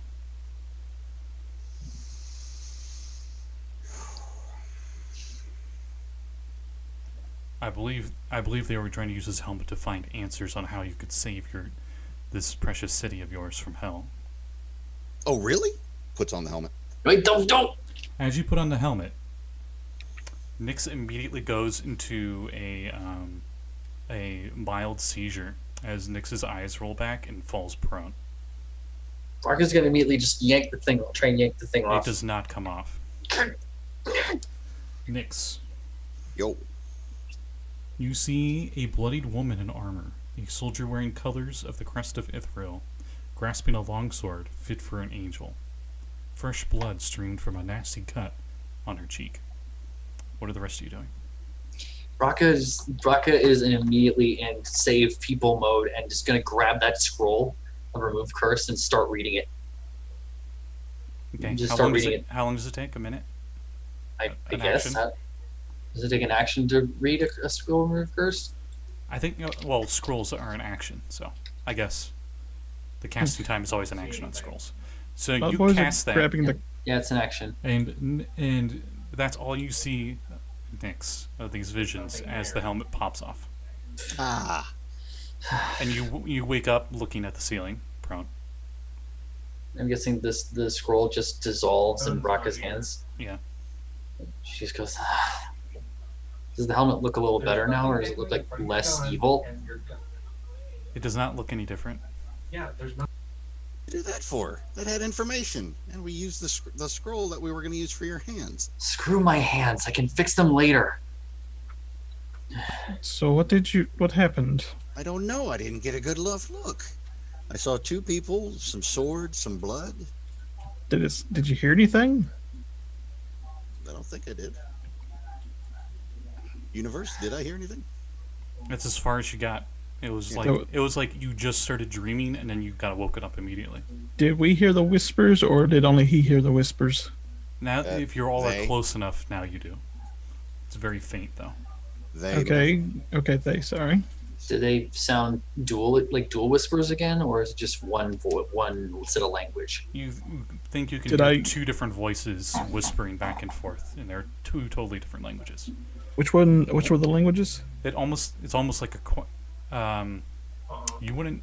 I believe they were trying to use this helmet to find answers on how you could save this precious city of yours from hell. Oh, really? Puts on the helmet. Wait, don't! As you put on the helmet, Nix immediately goes into a mild seizure as Nix's eyes roll back and falls prone. Brakka's gonna immediately just yank the thing It off. does not come off. Nix, Yo. you see a bloodied woman in armor, a soldier wearing colors of the crest of Ithril, grasping a longsword fit for an angel. Fresh blood streamed from a nasty cut on her cheek. What are the rest of you doing? Brakka is immediately in save people mode and just gonna grab that scroll of remove curse and start reading it. Okay. Just How start long does reading it? How long does it take? A minute? I An guess. action? Does it take an action to read a scroll of remove curse? I think. Well, scrolls are an action, so I guess the casting time is always an action on scrolls. So But you what was it cast that, grabbing the Yeah, it's an action. and that's all you see, Nix, of these visions as the helmet pops off, Ah. and you wake up looking at the ceiling, prone. I'm guessing the scroll just dissolves in Brakka's hands. Yeah. She just goes. Does the helmet look a little better now, or does it look like less evil? It does not look any different. Yeah, there's no. What did you do that for? That had information, and we used the scroll that we were going to use for your hands. Screw my hands. I can fix them later. So what happened? I don't know. I didn't get a good enough look. I saw two people, some swords, some blood. Did you hear anything? I don't think I did. Universe, did I hear anything? That's as far as you got. It was Yeah. like you just started dreaming and then you got woken up immediately. Did we hear the whispers, or did only he hear the whispers? Now, if you're all they- close enough, now you do. It's very faint though. Okay, sorry. Do they sound dual whispers again, or is it just one set of language? You think you can Did hear I- two different voices whispering back and forth, and they're two totally different languages. Which were the languages? It's almost like you wouldn't.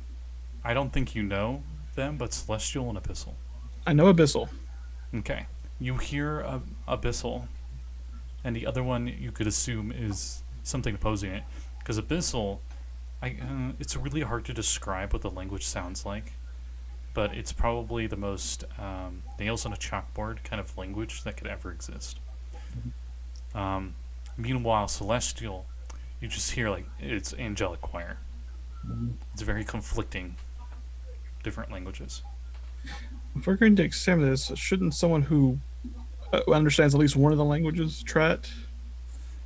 I don't think you know them, but Celestial and Abyssal. I know Abyssal. Okay, you hear Abyssal, and the other one you could assume is something opposing it, because Abyssal, it's really hard to describe what the language sounds like, but it's probably the most nails on a chalkboard kind of language that could ever exist. Meanwhile, Celestial, you just hear like it's angelic choir. It's very conflicting, different languages. If we're going to examine this, shouldn't someone who understands at least one of the languages try it?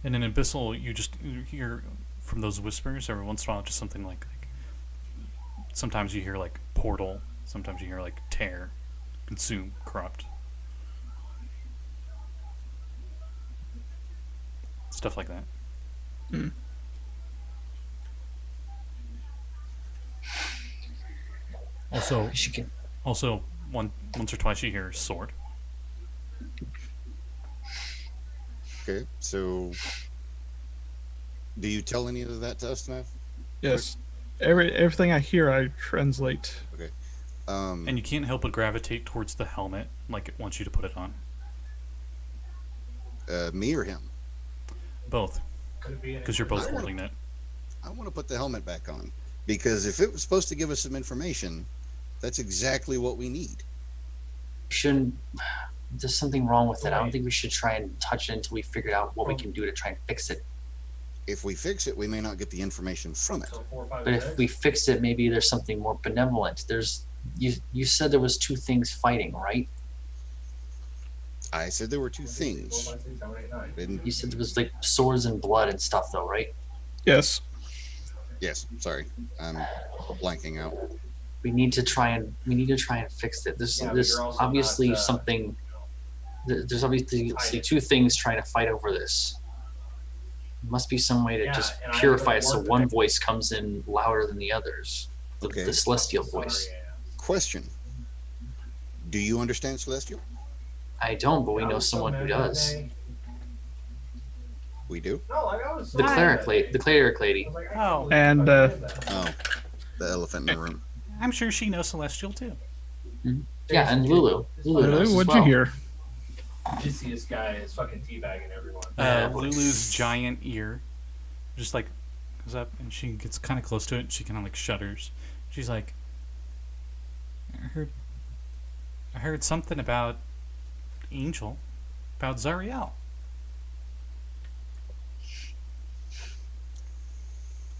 And in Abyssal, you hear from those whispers every once in a while just something like sometimes you hear like portal, sometimes you hear like tear, consume, corrupt. Stuff like that. Also, once or twice you hear sword. Okay, so do you tell any of that to us, Mav? Yes. Everything I hear, I translate. Okay. And you can't help but gravitate towards the helmet, like it wants you to put it on. Me or him? Both, Could be because you're both holding it. I want to put the helmet back on because if it was supposed to give us some information, that's exactly what we need. Shouldn't. There's something wrong with it. I don't think we should try and touch it until we figure out what we can do to try and fix it. If we fix it, we may not get the information from it. So 4 or 5 But if days. we fix it, maybe there's something more benevolent. You said there was two things fighting, right? I said there were two things. Didn't? You said there was like swords and blood and stuff, though, right? Yes. Yes. Sorry, I'm blanking out. We need to try and fix it. There's obviously something. There's obviously two things trying to fight over this. There must be some way to just purify it so one voice comes in louder than the others. The celestial voice. Question: do you understand Celestial? I don't, but we know someone who does. We do. The cleric lady. Oh, And Oh, the elephant in the room. I'm sure she knows Celestial too. Yeah, and Lulu. Lulu knows as what'd well. you hear? You see this guy is fucking teabagging everyone. Lulu's giant ear just like goes up, and she gets kind of close to it, and she kind of like shudders. She's like, I heard something about Angel, about Zariel.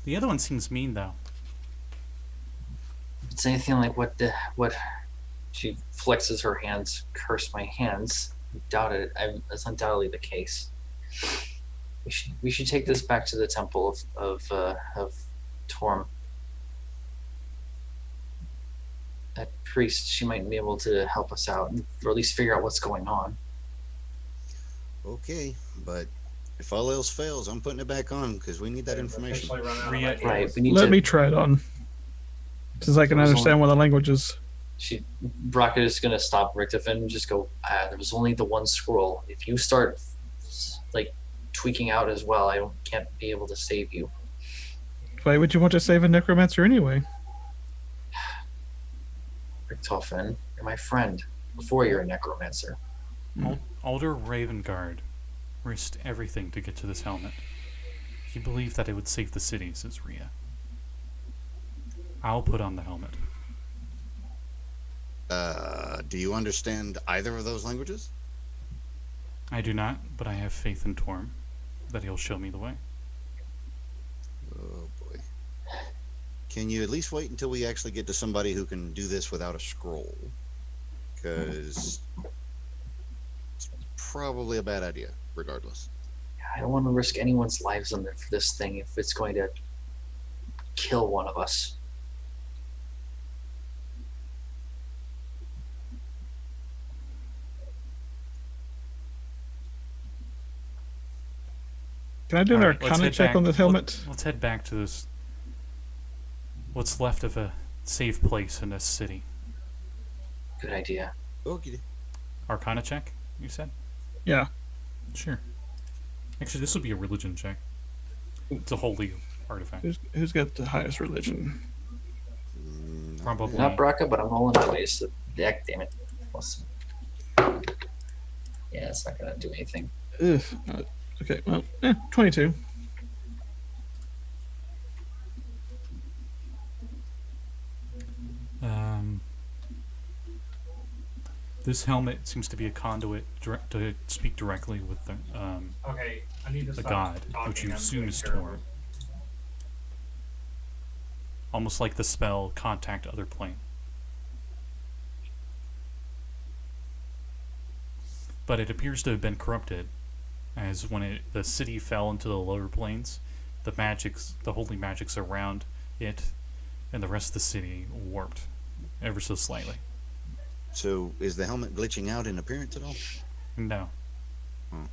The other one seems mean, though. If it's anything like what she flexes her hands, curse my hands. I doubt it. That's undoubtedly the case. We should take this back to the temple of Torm. That priest, she might be able to help us out, or at least figure out what's going on. Okay, but if all else fails, I'm putting it back on because we need that information. Right. We need Let to. me try it on. Since I can understand one of the languages. Brakka is gonna stop Richtofen and just go. There was only the one scroll. If you start like tweaking out as well, I can't be able to save you. Why would you want to save a necromancer anyway? Richtofen, you're my friend. Before you're a necromancer. Alder Ravengard risked everything to get to this helmet. He believed that it would save the city, says Rhea. I'll put on the helmet. Do you understand either of those languages? I do not, but I have faith in Torm that he'll show me the way. Oh boy. Can you at least wait until we actually get to somebody who can do this without a scroll? Because it's probably a bad idea, regardless. I don't want to risk anyone's lives on this thing if it's going to kill one of us. Can I do an All right, let's Arcana head check back- on this helmet? Let's head back to this. What's left of a safe place in this city? Good idea. Okay. Arcana check, you said? Yeah. Sure. Actually, this would be a religion check. It's a holy artifact. Who's got the highest religion? Probably. Not Brakka, but I'm rolling anyways. So, damn it. Plus. Yeah, it's not gonna do anything. Ugh. Okay, well, 22. This helmet seems to be a conduit to speak directly with the Okay, I need to the stop god, talking. which you I'm assume doing is terrible. Torm. Almost like the spell Contact Other Plane. But it appears to have been corrupted, as when the city fell into the lower planes, the holy magics around it and the rest of the city warped ever so slightly. So, is the helmet glitching out in appearance at all? No. Hmm.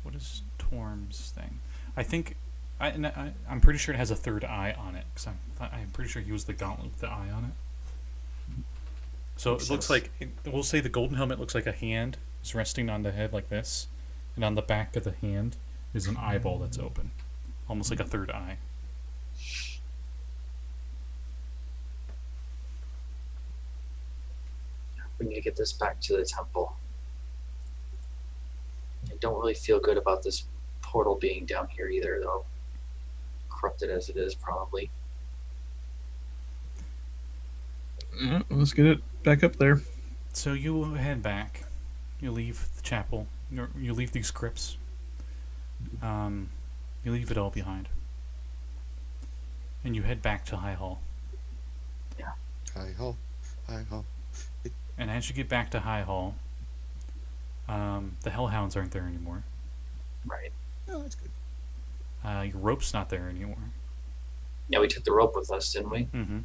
What is Torm's thing? I think I'm pretty sure it has a third eye on it, because I'm pretty sure he was the gauntlet with the eye on it. So it looks like, we'll say the golden helmet looks like a hand is resting on the head like this, and on the back of the hand is an eyeball that's open, almost like a third eye. We need to get this back to the temple. I don't really feel good about this portal being down here either, though. Corrupted as it is, probably. Let's get it back up there. So you head back. You leave the chapel. You leave these crypts. You leave it all behind. And you head back to High Hall. Hi ho, hi ho. And as you get back to High Hall, The Hellhounds aren't there anymore. Right. Oh, that's good. Your rope's not there anymore. Yeah, we took the rope with us, didn't we? Mm-hmm.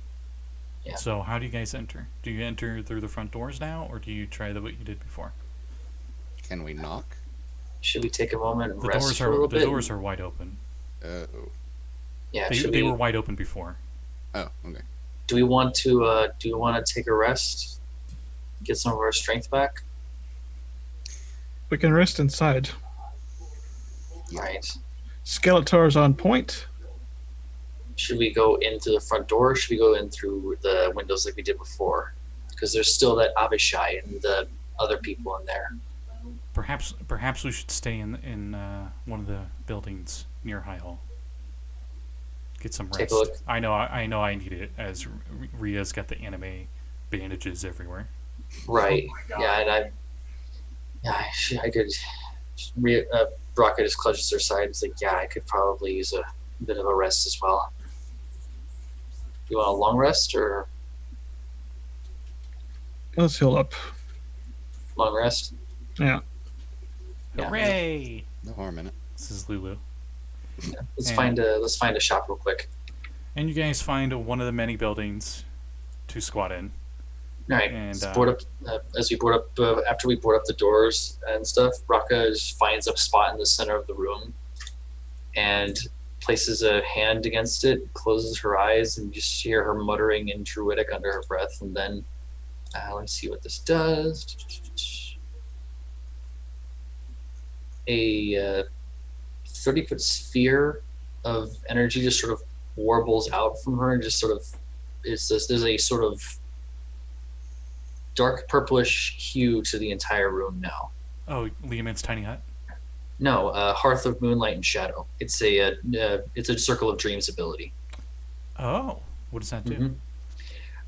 Yeah. So how do you guys enter? Do you enter through the front doors now, or do you try what you did before? Can we knock? Should we take a moment and The rest doors for a little are bit? doors are wide open. Oh. Yeah. They were wide open before. Oh, okay. Do we want to take a rest? Get some of our strength back? We can rest inside. Yeah. Right. Skeletor's on point. Should we go into the front door, or should we go in through the windows like we did before? Because there's still that Abishai and the other people in there. Perhaps we should stay in one of the buildings near High Hall. Get some rest. Take a look. I know I need it, as Ria's got the anime bandages everywhere. Right. Oh my God. Yeah, and I could. Brakka just clutches her side. It's like, yeah, I could probably use a bit of a rest as well. You want a long rest or Let's heal up. long rest? Yeah. Yeah. Hooray! No harm in it. This is Lulu. Let's And- find a shop real quick. And you guys find one of the many buildings to squat in. All right. And, Let's board up as we board up after we board up the doors and stuff. Brakka finds a spot in the center of the room and places a hand against it, closes her eyes, and you just hear her muttering in Druidic under her breath. And then let's see what this does. A 30-foot sphere of energy just sort of warbles out from her and just sort of there's a sort of dark purplish hue to the entire room now. Oh, Liamin's tiny hut. No, Hearth of Moonlight and Shadow. It's a Circle of Dreams ability. Oh, what does that do? Mhm.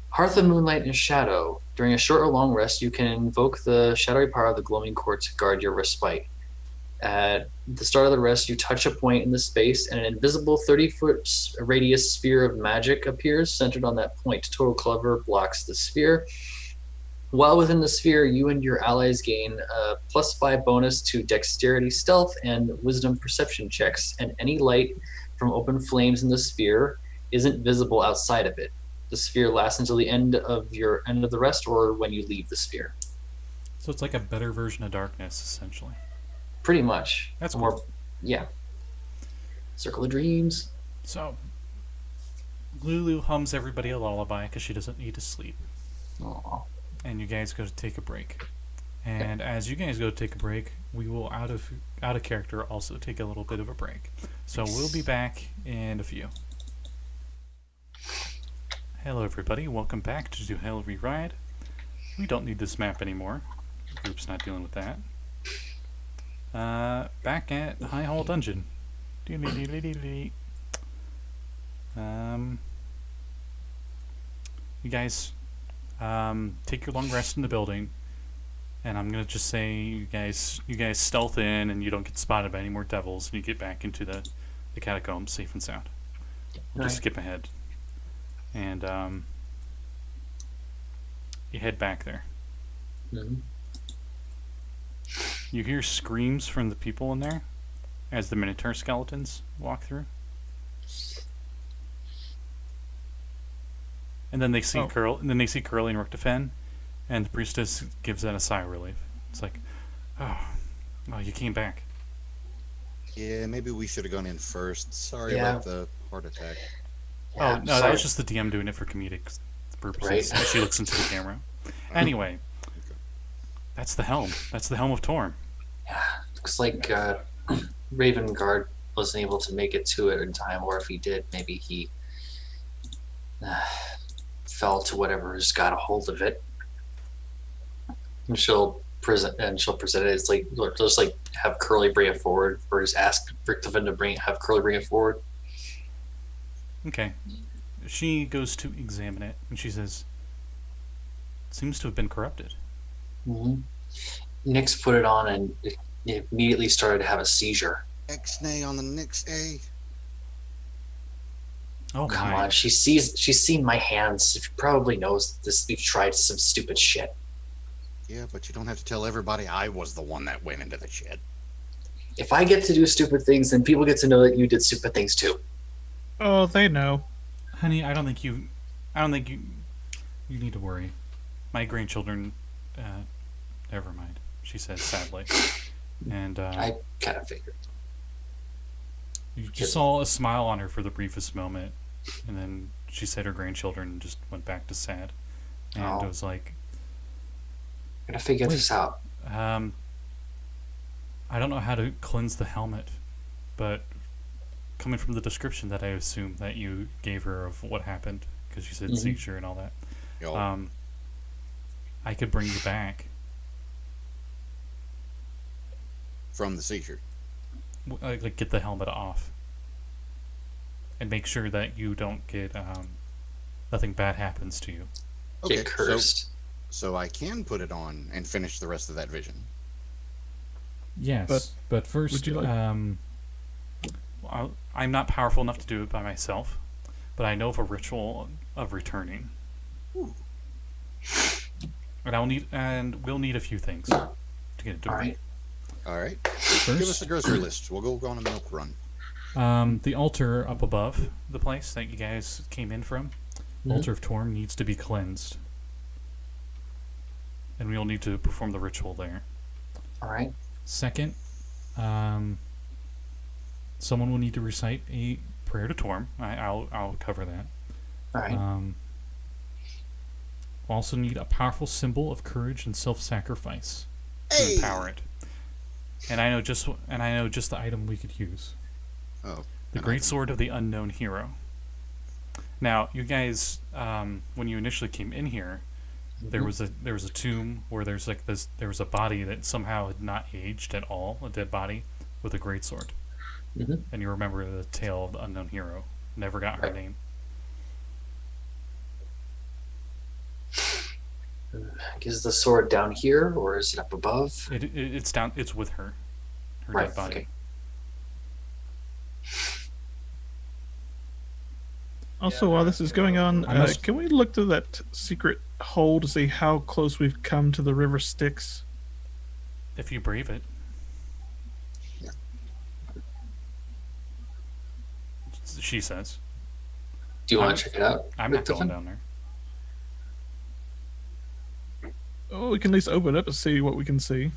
Hearth of Moonlight and Shadow. During a short or long rest, you can invoke the shadowy power of the glowing court to guard your respite. At the start of the rest, you touch a point in the space, and an invisible 30-foot radius sphere of magic appears centered on that point. Total cover blocks the sphere. While within the sphere, you and your allies gain a +5 bonus to dexterity, stealth, and wisdom perception checks, and any light from open flames in the sphere isn't visible outside of it. The sphere lasts until the end of the rest, or when you leave the sphere. So it's like a better version of darkness, essentially. Pretty much. That's more. cool. Yeah. Circle of Dreams. So Lulu hums everybody a lullaby because she doesn't need to sleep. Aw. And you guys go to take a break. And as you guys go to take a break, we will out of character also take a little bit of a break. So we'll be back in a few. Hello everybody, welcome back to Do Hell Reride. We don't need this map anymore. The group's not dealing with that. Back at High Hall Dungeon. You guys take your long rest in the building, and I'm gonna just say you guys stealth in and you don't get spotted by any more devils, and you get back into the catacombs safe and sound. We'll just skip ahead, and you head back there. Mhm. You hear screams from the people in there as the Minotaur skeletons walk through. And then they see Curly and Richtofen, and the priestess gives that a sigh of relief. It's like, oh, you came back. Yeah, maybe we should have gone in first. Sorry Yeah. about the heart attack. Yeah, Oh no, that sorry. was just the DM doing it for comedic purposes. Right. As she looks into the camera. Anyway, that's the helm. That's the helm of Torm. Yeah, looks like Raven Guard wasn't able to make it to it in time, or if he did, maybe he fell to whatever's got a hold of it. And she'll present it. It's like just like have Curly bring it forward, or just ask Richtofen to have Curly bring it forward. Okay. She goes to examine it, and she says, "It seems to have been corrupted." Mm-hmm. Nix put it on, and it immediately started to have a seizure. X-nay on the Nixeu. Oh Come my. on, she's seen my hands. She probably knows this. We've tried some stupid shit. Yeah, but you don't have to tell everybody I was the one that went into the shed. If I get to do stupid things, then people get to know that you did stupid things too. Oh, they know. Honey, I don't think you need to worry. My grandchildren, never mind, she says sadly. And I kind of figured. you just saw a smile on her for the briefest moment, and then she said her grandchildren just went back to sad. And it was like, Gotta figure this out. I don't know how to cleanse the helmet, but coming from the description that I assume that you gave her of what happened, because you said seizure and all that, Yo. I could bring you back. From the seizure. Like get the helmet off, and make sure that you don't get nothing bad happens to you. Okay, Get cursed. so I can put it on and finish the rest of that vision. Yes, but first, would you like- I'm not powerful enough to do it by myself, but I know of a ritual of returning. Ooh. And we'll need a few things to get it done. All right. All right. First, Give us a grocery list. We'll go on a milk run. the altar up above the place that you guys came in from, Altar of Torm, needs to be cleansed, and we'll need to perform the ritual there. All right. Second, someone will need to recite a prayer to Torm. I'll cover that. All right. We'll also need a powerful symbol of courage and self-sacrifice to Hey! empower it. And I know just the item we could use. Oh. The Great Sword of the Unknown Hero. Now, you guys, when you initially came in here, there was a tomb where there was a body that somehow had not aged at all, a dead body with a great sword. And you remember the tale of the unknown hero. Never got her name. Is the sword down here or is it up above? It's down. It's with her. Her Right, dead body. okay. Also, while this is going on, I must- can we look through that secret hole to see how close we've come to the river Styx? If you brave it. She says. Do you want to check it out? I'm not Richtofen? going down there. Oh, we can at least open it up and see what we can see.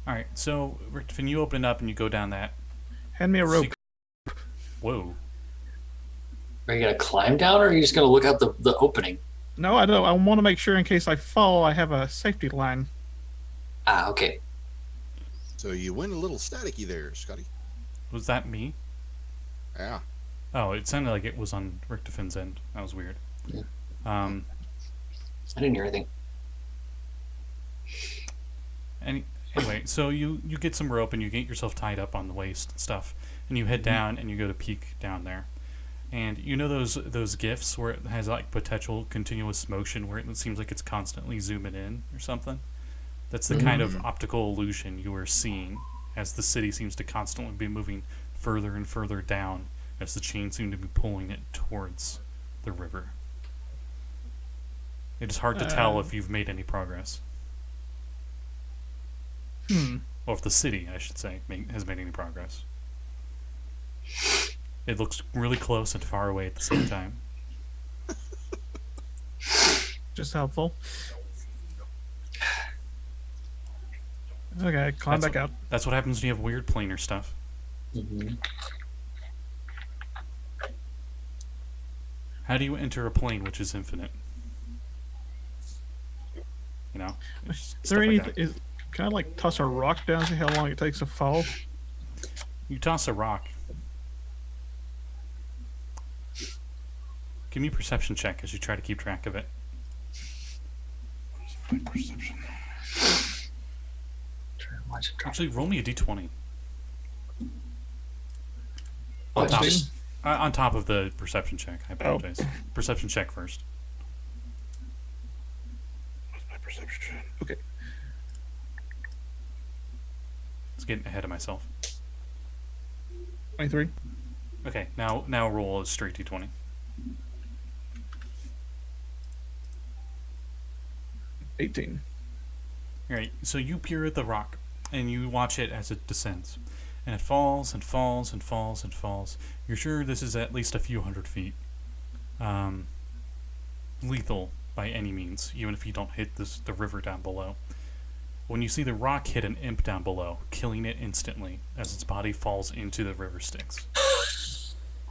Alright, so Richtofen, you open it up and you go down that. Hand me a rope. Whoa. Are you gonna climb down, or are you just gonna look out the opening? No, I don't. I want to make sure in case I fall, I have a safety line. Ah, okay. So you went a little staticky there, Scotty. Was that me? Yeah. Oh, it sounded like it was on Richtofen's end. That was weird. Yeah. Um, I didn't hear anything. Anyway, so you get some rope and you get yourself tied up on the waist and stuff, and you head down and you go to peek down there, and you know those GIFs where it has like potential continuous motion where it seems like it's constantly zooming in or something. That's the kind of optical illusion you are seeing as the city seems to constantly be moving further and further down as the chain seem to be pulling it towards the river. It is hard to tell if you've made any progress. Or if the city, I should say, has made any progress. It looks really close and far away at the same time. Just helpful. Okay, climb back out. That's what happens when you have weird planar stuff. How do you enter a plane which is infinite? You know? Is stuff there like anything? that. Can I like toss a rock down, see how long it takes to fall? You toss a rock. Give me a perception check as you try to keep track of it. Perception. Actually, roll me a d20. Oh, On top, just- on top of the perception check. I apologize. Perception check first. What's my perception? Okay. It's getting ahead of myself. 23. Okay, now roll a straight d20. 18. All right, so you peer at the rock, and you watch it as it descends. And it falls and falls and falls and falls. You're sure this is at least a few hundred feet. Lethal by any means, even if you don't hit the river down below. When you see the rock hit an imp down below, killing it instantly as its body falls into the river Styx.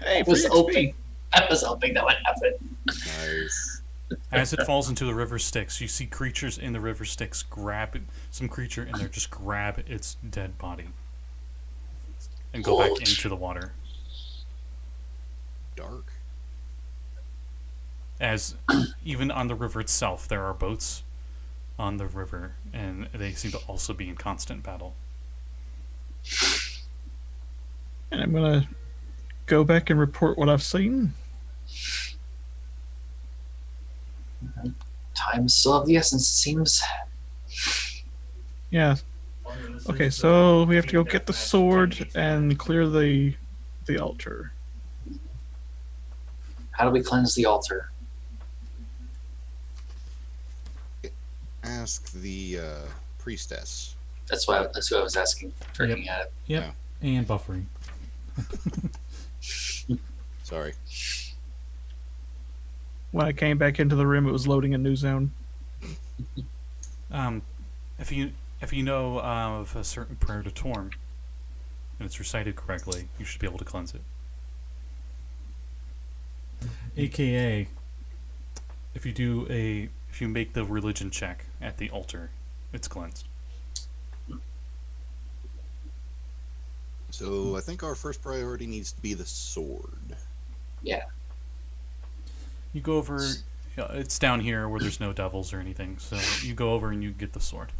Hey, I was free XP. hoping. I was hoping that would happen. Nice. As it falls into the river Styx, you see creatures in the river Styx grab some creature in there, just grab its dead body and go back into the water. Dark. As even on the river itself, there are boats on the river, and they seem to also be in constant battle. And I'm going to go back and report what I've seen. Time's still of the essence, it seems. Yeah. Okay, so we have to go get the sword and clear the altar. How do we cleanse the altar? Ask the priestess. That's what I was asking. Looking at it. Yep. And buffering. Sorry. When I came back into the room, it was loading a new zone. If you know of a certain prayer to Torm, and it's recited correctly, you should be able to cleanse it. AKA, if you make the religion check at the altar, it's cleansed. So I think our first priority needs to be the sword. Yeah. You go over. It's down here where there's no devils or anything, so you go over and you get the sword.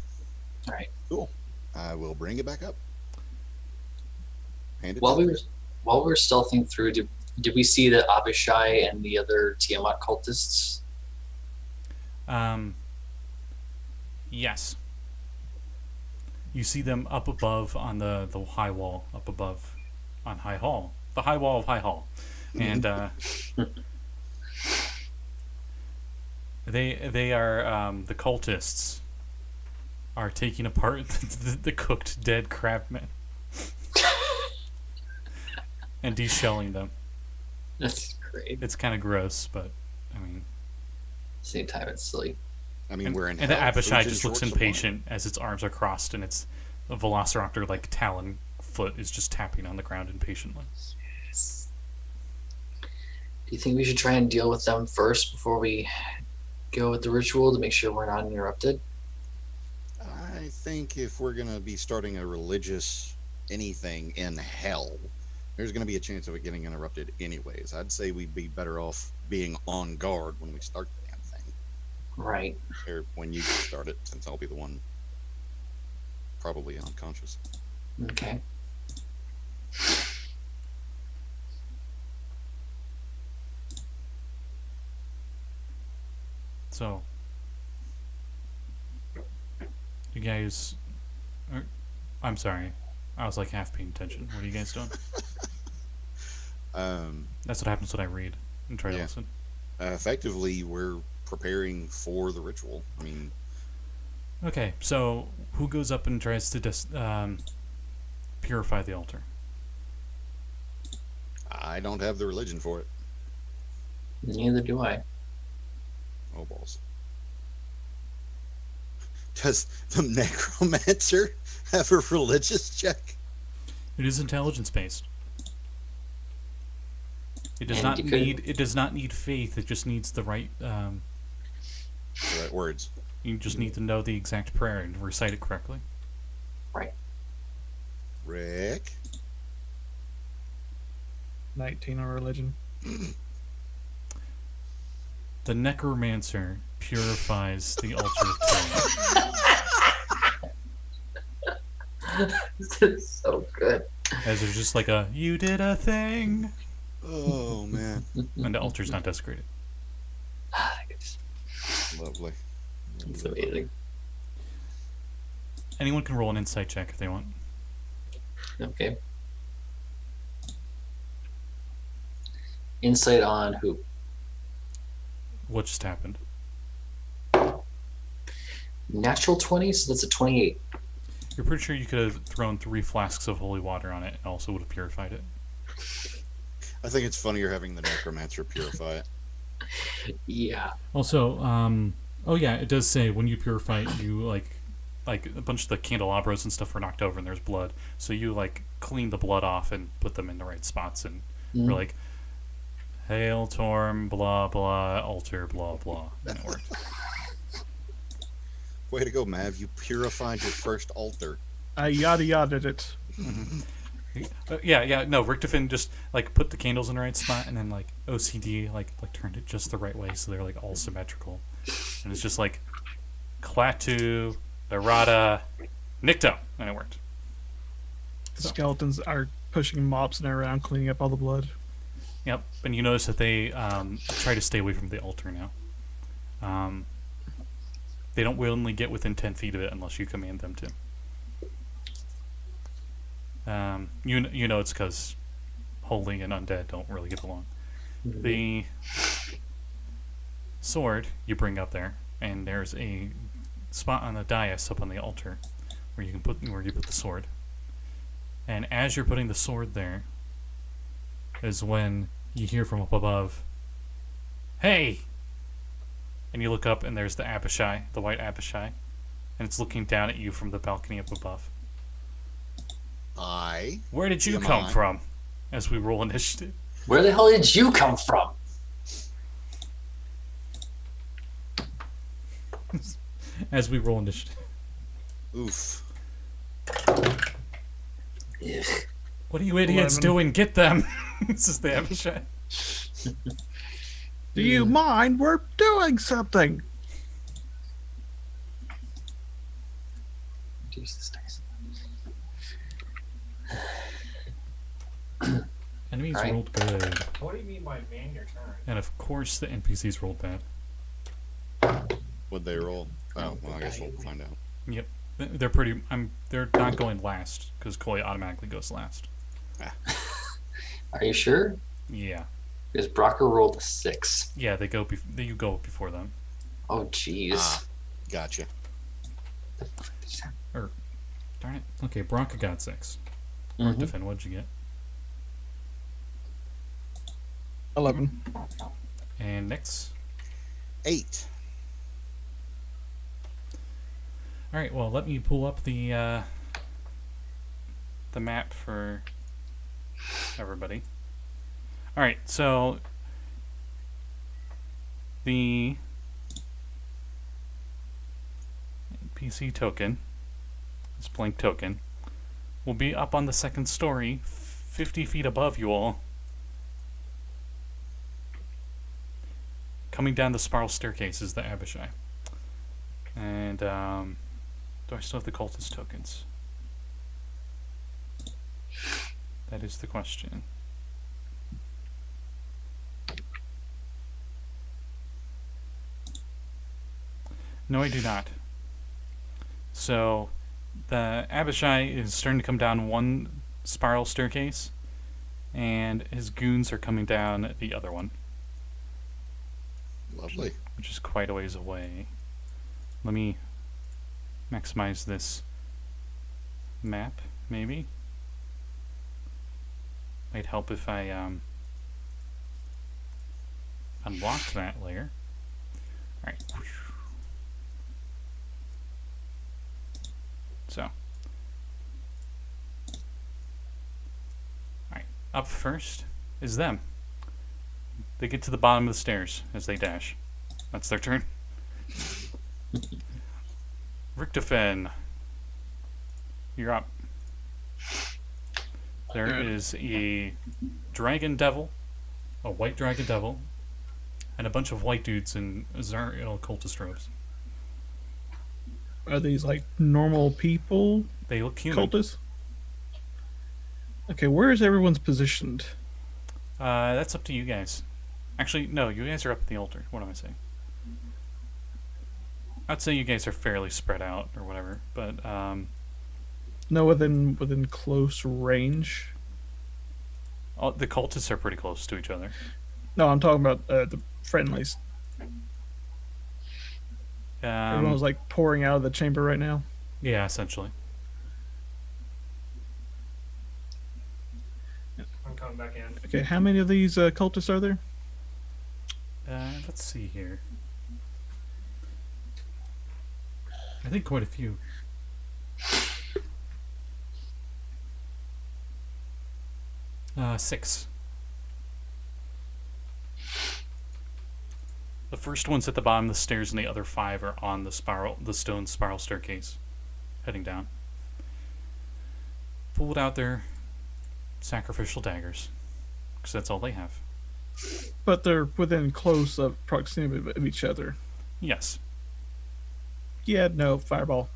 All right. Cool. I will bring it back up. Hand it While back. we were stealthing through, did we see the Abishai and the other Tiamat cultists? Yes. You see them up above on the high wall, up above on High Hall. The high wall of High Hall. And they are, the cultists are taking apart the cooked dead crabmen and deshelling them. That's great. It's kind of gross, but, I mean... Same time, it's silly. I mean, we're in And the hell. Abishai Food's in just looks short supply. impatient as its arms are crossed and its velociraptor-like talon foot is just tapping on the ground impatiently. Do you think we should try and deal with them first before we go with the ritual to make sure we're not interrupted? I think if we're going to be starting a religious anything in hell, there's going to be a chance of it getting interrupted anyways. I'd say we'd be better off being on guard when we start the damn thing. Right. Or when you start it, since I'll be the one probably unconscious. Okay. So, you guys... I'm sorry. I was like half paying attention. What are you guys doing? That's what happens when I read and try to Yeah. listen. Effectively, we're preparing for the ritual. I mean, Okay, so who goes up and tries to purify the altar? I don't have the religion for it. Neither do I. Oh, balls. Does the necromancer have a religious check? It is intelligence based. It does And not you could- need. It does not need faith. It just needs the right. The right words. You just need to know the exact prayer and recite it correctly. Rick? 19 on religion. The necromancer purifies the altar of Torm. This is so good. As there's just like a "you did a thing," Oh, man. and the altar's not desecrated. Lovely. It's amazing. Anyone can roll an insight check if they want. Okay. Insight on who? What just happened? Natural 20, so that's a 28. You're pretty sure you could have thrown 3 flasks of holy water on it and also would have purified it. I think it's funnier having the necromancer purify it. Yeah. Also, oh yeah, it does say when you purify it, you like a bunch of the candelabras and stuff are knocked over and there's blood. So you like clean the blood off and put them in the right spots, and we're like, Hail Torm, blah blah, altar, blah blah. And it worked. Way to go, Mav. You purified your first altar. I yada yada it. Yeah, no, Richtofen just like put the candles in the right spot, and then like OCD like turned it just the right way so they're like all symmetrical, and it's just like Klaatu, Narada, Nikto, and it worked. The skeletons are pushing mobs around, cleaning up all the blood. Yep, and you notice that they try to stay away from the altar now. They don't willingly get within 10 feet of it unless you command them to. You know it's because holy and undead don't really get along. The sword you bring up there, and there's a spot on the dais up on the altar where you put the sword. And as you're putting the sword there, is when you hear from up above, "Hey!" And you look up, and there's the Abishai, the white Abishai, and it's looking down at you from the balcony up above. Where did you come from? As we roll initiative. Where the hell did you come from? As we roll initiative. Oof. Ugh. What are you idiots 11. doing? Get them! This is the Abishai. Do you mind? We're doing something. Jesus Christ. Enemies Alright. rolled good. What do you mean by man your turn? And of course the NPCs rolled bad. What'd they roll? Oh, well, I guess we'll find out. Yep. They're pretty... they're not going last, because Koi automatically goes last. Are you sure? Yeah. Because Brakka rolled a 6. Yeah, you go before them. Oh, jeez. Gotcha. Darn it. Okay, Brakka got 6. Mhm. Defend, what'd you get? 11. And Nix? 8. Alright, well, let me pull up the map for everybody. Alright, so the NPC token, this blank token, will be up on the second story, 50 feet above you all. Coming down the spiral staircase is the Abishai. And, do I still have the cultist tokens? That is the question. No, I do not. So, the Abishai is starting to come down one spiral staircase, and his goons are coming down the other one, Lovely. which is quite a ways away. Let me maximize this map, maybe. Might help if I unblocked that layer. Alright. So. Alright. Up first is them. They get to the bottom of the stairs as they dash. That's their turn. Richtofen, you're up. There is a dragon devil, a white dragon devil, and a bunch of white dudes in Azariel cultist robes. Are these like normal people? They look human. Cultists? Okay, where is everyone's positioned? That's up to you guys. Actually, no, you guys are up at the altar. What am I saying? I'd say you guys are fairly spread out or whatever, but No, within close range. the cultists are pretty close to each other. No, I'm talking about the friendlies. Everyone's like pouring out of the chamber right now. Yeah, essentially. I'm coming back in. Okay, how many of these cultists are there? Let's see here. I think quite a few. Six. The first one's at the bottom of the stairs, and the other five are on the stone spiral staircase, heading down. Pulled out their sacrificial daggers, because that's all they have. But they're within close proximity of each other. Yes. Yeah, no, fireball.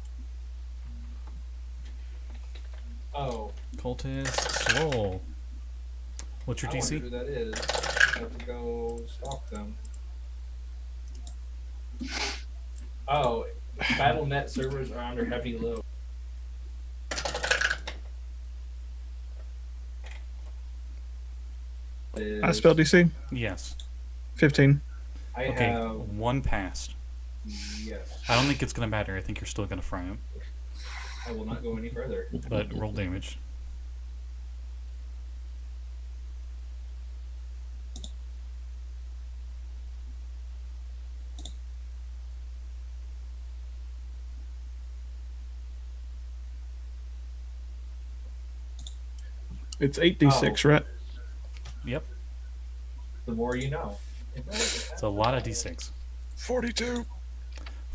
Oh, Cultists, roll. What's your I wonder DC? who that is. I have to go stalk them. Oh, BattleNet servers are under heavy load. I spell DC Yes. 15. I Okay, have one passed. yes. I don't think it's going to matter. I think you're still going to fry him. I will not go any further. But roll damage. It's 8d6, right? Yep. The more you know. It's a lot of d6. 42.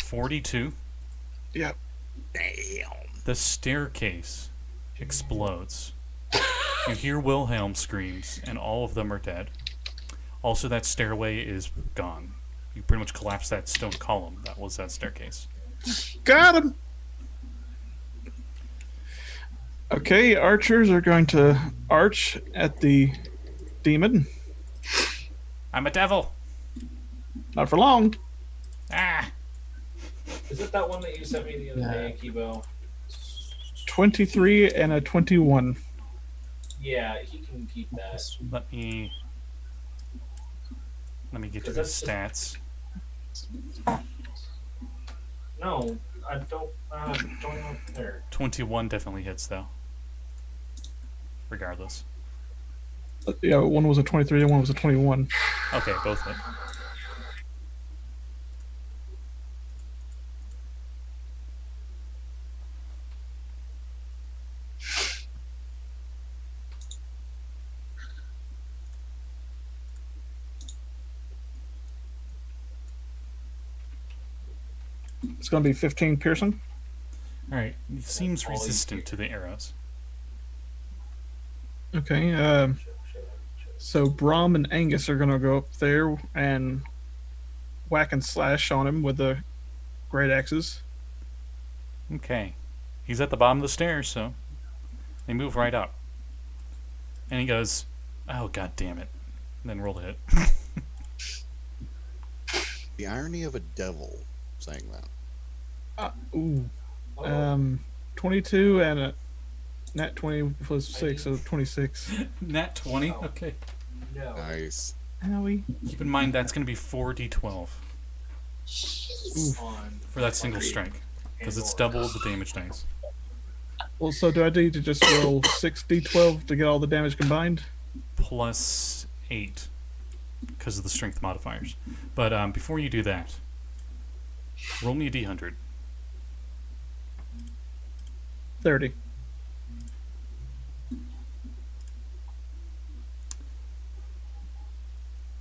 42. Yep. The staircase explodes. You hear Wilhelm screams, and all of them are dead. Also, that stairway is gone. You pretty much collapsed that stone column that was that staircase. Got him! Okay, archers are going to arch at the demon. I'm a devil! Not for long. Ah! Is it that one that you sent me the other day, Kibo? 23 and a 21. Yeah, he can keep that. Let me get to the That's just- stats. No, I don't know there. 21 definitely hits, though. Regardless. Yeah, one was a 23 and one was a 21. Okay, both hit. It's going to be 15 piercing. Alright, he seems all you resistant to the arrows. Okay, so Brahm and Angus are going to go up there and whack and slash on him with the great axes. Okay. He's at the bottom of the stairs, so they move right up. And he goes, oh, god damn it. And then roll to hit. The irony of a devil saying that. Ooh. Oh, 22 and a nat 20 plus 6, so 26. Nat 20? Okay. no. Nice. Howie. Keep in mind that's going to be 4d12 On for that single strike. Because it's double the damage dice. Well, so do I need to just roll 6d12 to get all the damage combined? Plus 8. Because of the strength modifiers. But before you do that, roll me a d100. 30.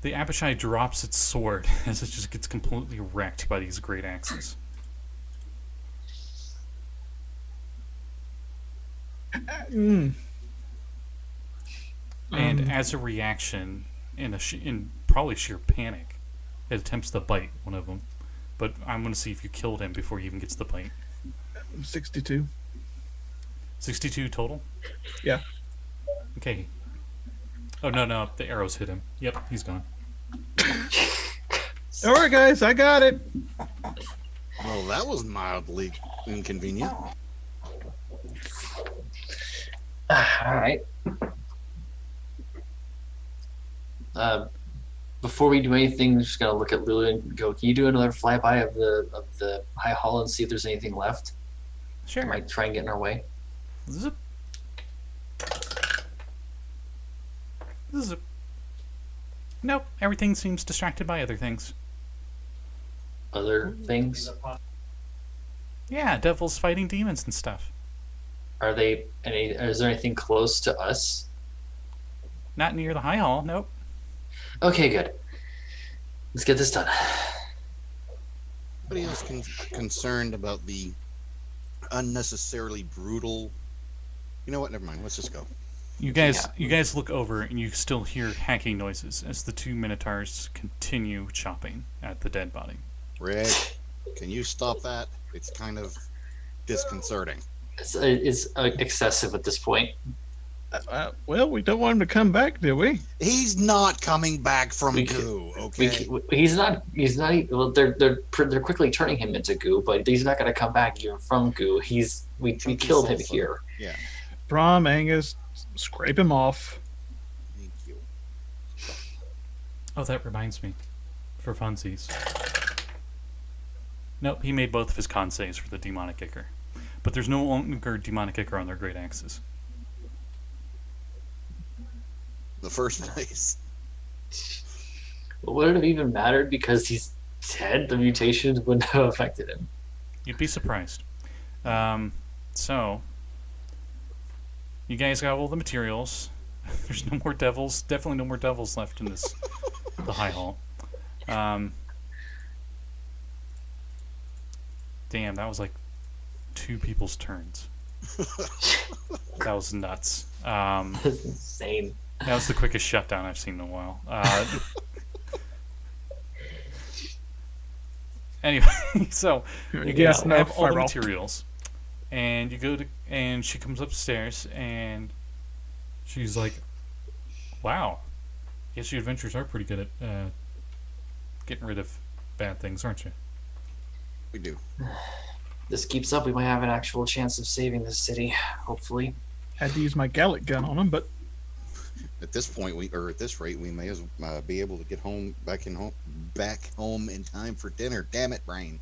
The Abishai drops its sword as it just gets completely wrecked by these great axes. Mm. And as a reaction, in probably sheer panic, it attempts to bite one of them. But I'm going to see if you killed him before he even gets the bite. 62. 62 total? Yeah. Okay. Oh, no, the arrows hit him. Yep, he's gone. All right, guys, I got it. Well, that was mildly inconvenient. All right. before we do anything, I'm just gonna look at Lulu and go. Can you do another flyby of the high hall and see if there's anything left? Sure. I might try and get in our way. Zip. Zip. Nope. Everything seems distracted by other things. Other things? Yeah, devils fighting demons and stuff. Are they any? Is there anything close to us? Not near the high hall. Nope. Okay, good. Let's get this done. Anybody else concerned about the unnecessarily brutal? You know what? Never mind. Let's just go. You guys look over and you still hear hacking noises as the two minotaurs continue chopping at the dead body. Red, can you stop that? It's kind of disconcerting. It's excessive at this point. Well, we don't want him to come back, do we? He's not coming back from goo. Okay. He's not. Well, they're quickly turning him into goo, but he's not going to come back even from goo. We killed him here. Yeah. Brom, Angus, scrape him off. Thank you. Oh, that reminds me. For funsies. Nope, he made both of his con saves for the demonic ichor. But there's no longer demonic ichor on their great axes. The first place. Well, would it have even mattered because he's dead? The mutations wouldn't have affected him. You'd be surprised. So, you guys got all the materials. There's no more devils. Definitely no more devils left in the high hall. Damn, that was like 2 people's turns. That was nuts. That's insane. That was the quickest shutdown I've seen in a while. Anyway, so you guys have all the materials, and you go to, and she comes upstairs, and she's like, "Wow, guess you adventurers are pretty good at getting rid of bad things, aren't you?" We do. This keeps up, we might have an actual chance of saving this city. Hopefully. Had to use my Gallic gun on him, but At this point, at this rate, we may as be able to get back home in time for dinner. Damn it, Brain.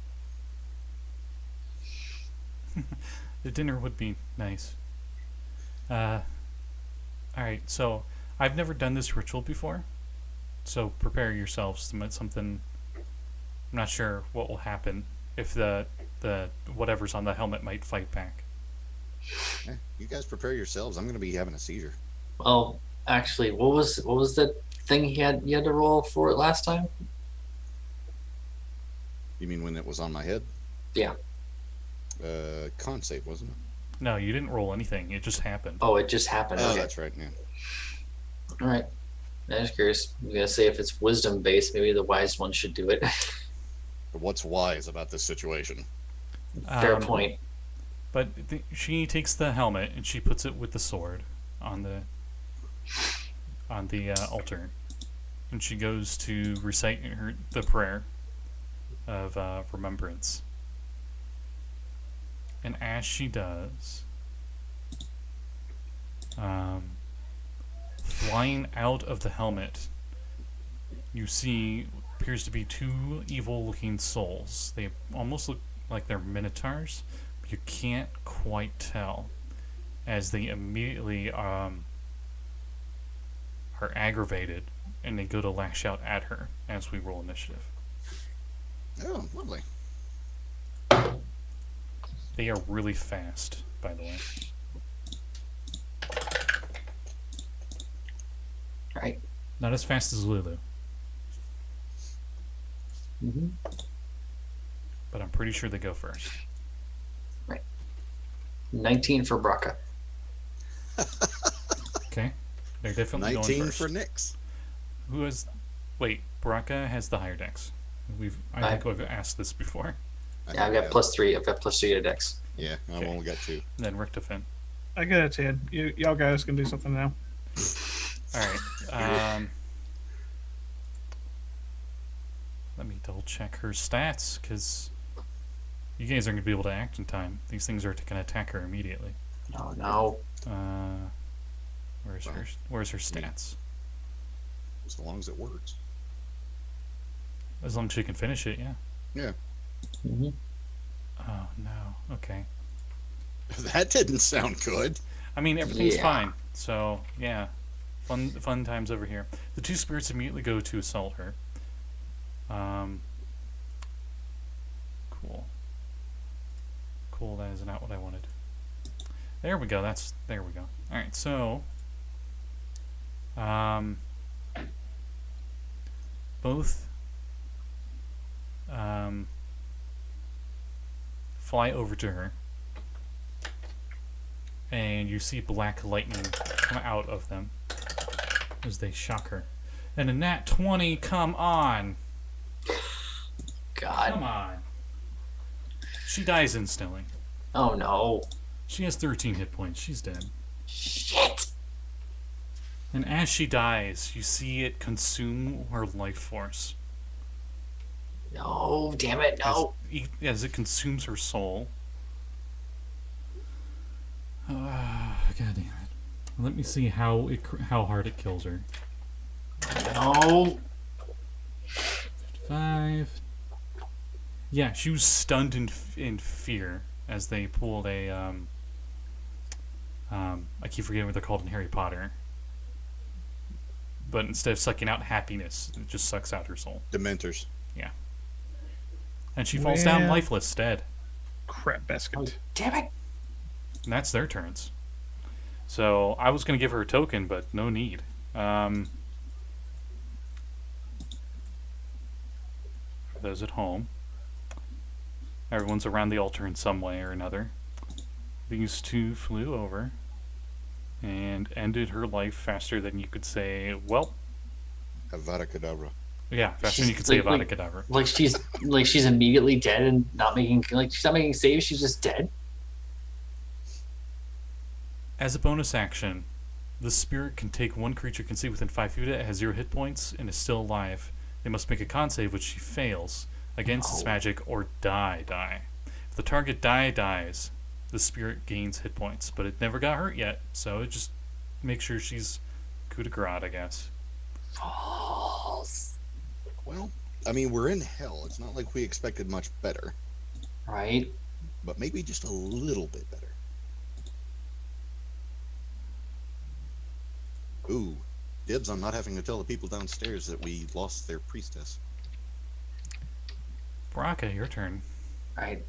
The dinner would be nice. Alright, so I've never done this ritual before, so prepare yourselves to something. I'm not sure what will happen if the whatever's on the helmet might fight back. Yeah, you guys prepare yourselves. I'm going to be having a seizure. Well, actually, what was the thing you had to roll for it last time? You mean when it was on my head? Yeah. Con save, wasn't it? No, you didn't roll anything. It just happened. Oh, it just happened. Oh, Okay. that's right. Yeah. All right. I'm just curious. I'm gonna say if it's wisdom based, maybe the wise one should do it. But what's wise about this situation? Fair point. But she takes the helmet and she puts it with the sword on the altar, and she goes to recite the prayer of remembrance. And as she does, flying out of the helmet, you see appears to be 2 evil-looking souls. They almost look like they're minotaurs, but you can't quite tell, as they immediately are aggravated, and they go to lash out at her as we roll initiative. Oh, lovely. They are really fast, by the way. Right. Not as fast as Lulu, Mm-hmm. but I'm pretty sure they go first. 19 for Brakka. Okay? They're definitely 19 going first. for Nix. Who has... Wait, Brakka has the higher dex. I think we've asked this before. Yeah, I've got +3. I've got +3 to Dex. Yeah, I've Okay. only got 2. And then Richtofen. I got a 10. Y'all guys can do something now. Alright. Let me double check her stats, because you guys aren't going to be able to act in time. These things are going to attack her immediately. Oh no. Where's her stats? As long as it works. As long as she can finish it, yeah. Yeah. Mhm. Oh, no. Okay. That didn't sound good. I mean, everything's Yeah. fine. So, yeah. Fun times over here. The two spirits immediately go to assault her. Cool. Cool, that is not what I wanted. There we go, there we go. Alright, so... both... fly over to her. And you see black lightning come out of them as they shock her. And a nat 20, come on! God. Come on. She dies instantly. Oh no. She has 13 hit points. She's dead. Shit. And as she dies, you see it consume her life force. No, damn it, no. As it consumes her soul. God damn it. Let me see how hard it kills her. No. 5. Yeah, she was stunned in fear as they pulled a I keep forgetting what they're called in Harry Potter. But instead of sucking out happiness, it just sucks out her soul. Dementors. Yeah. And she falls down Well. lifeless, dead. Crap basket. Damn it. And that's their turns. So I was going to give her a token, but no need. For those at home, everyone's around the altar in some way or another. These two flew over and ended her life faster than you could say, well, Avada Kedavra. yeah, faster than She's you could say like- Avada Kedavra. Like she's immediately dead and not making she's not making saves, she's just dead. As a bonus action, the spirit can take one creature can see within 5 feet of it, has 0 hit points, and is still alive. They must make a con save, which she fails, against its Oh. magic, or die. If the target dies, the spirit gains hit points, but it never got hurt yet, so it just makes sure she's coup de grace, I guess. False. Well, I mean, we're in hell. It's not like we expected much better, Right? but maybe just a little bit better. Ooh, dibs on not having to tell the people downstairs that we lost their priestess. Brakka, your turn. Right.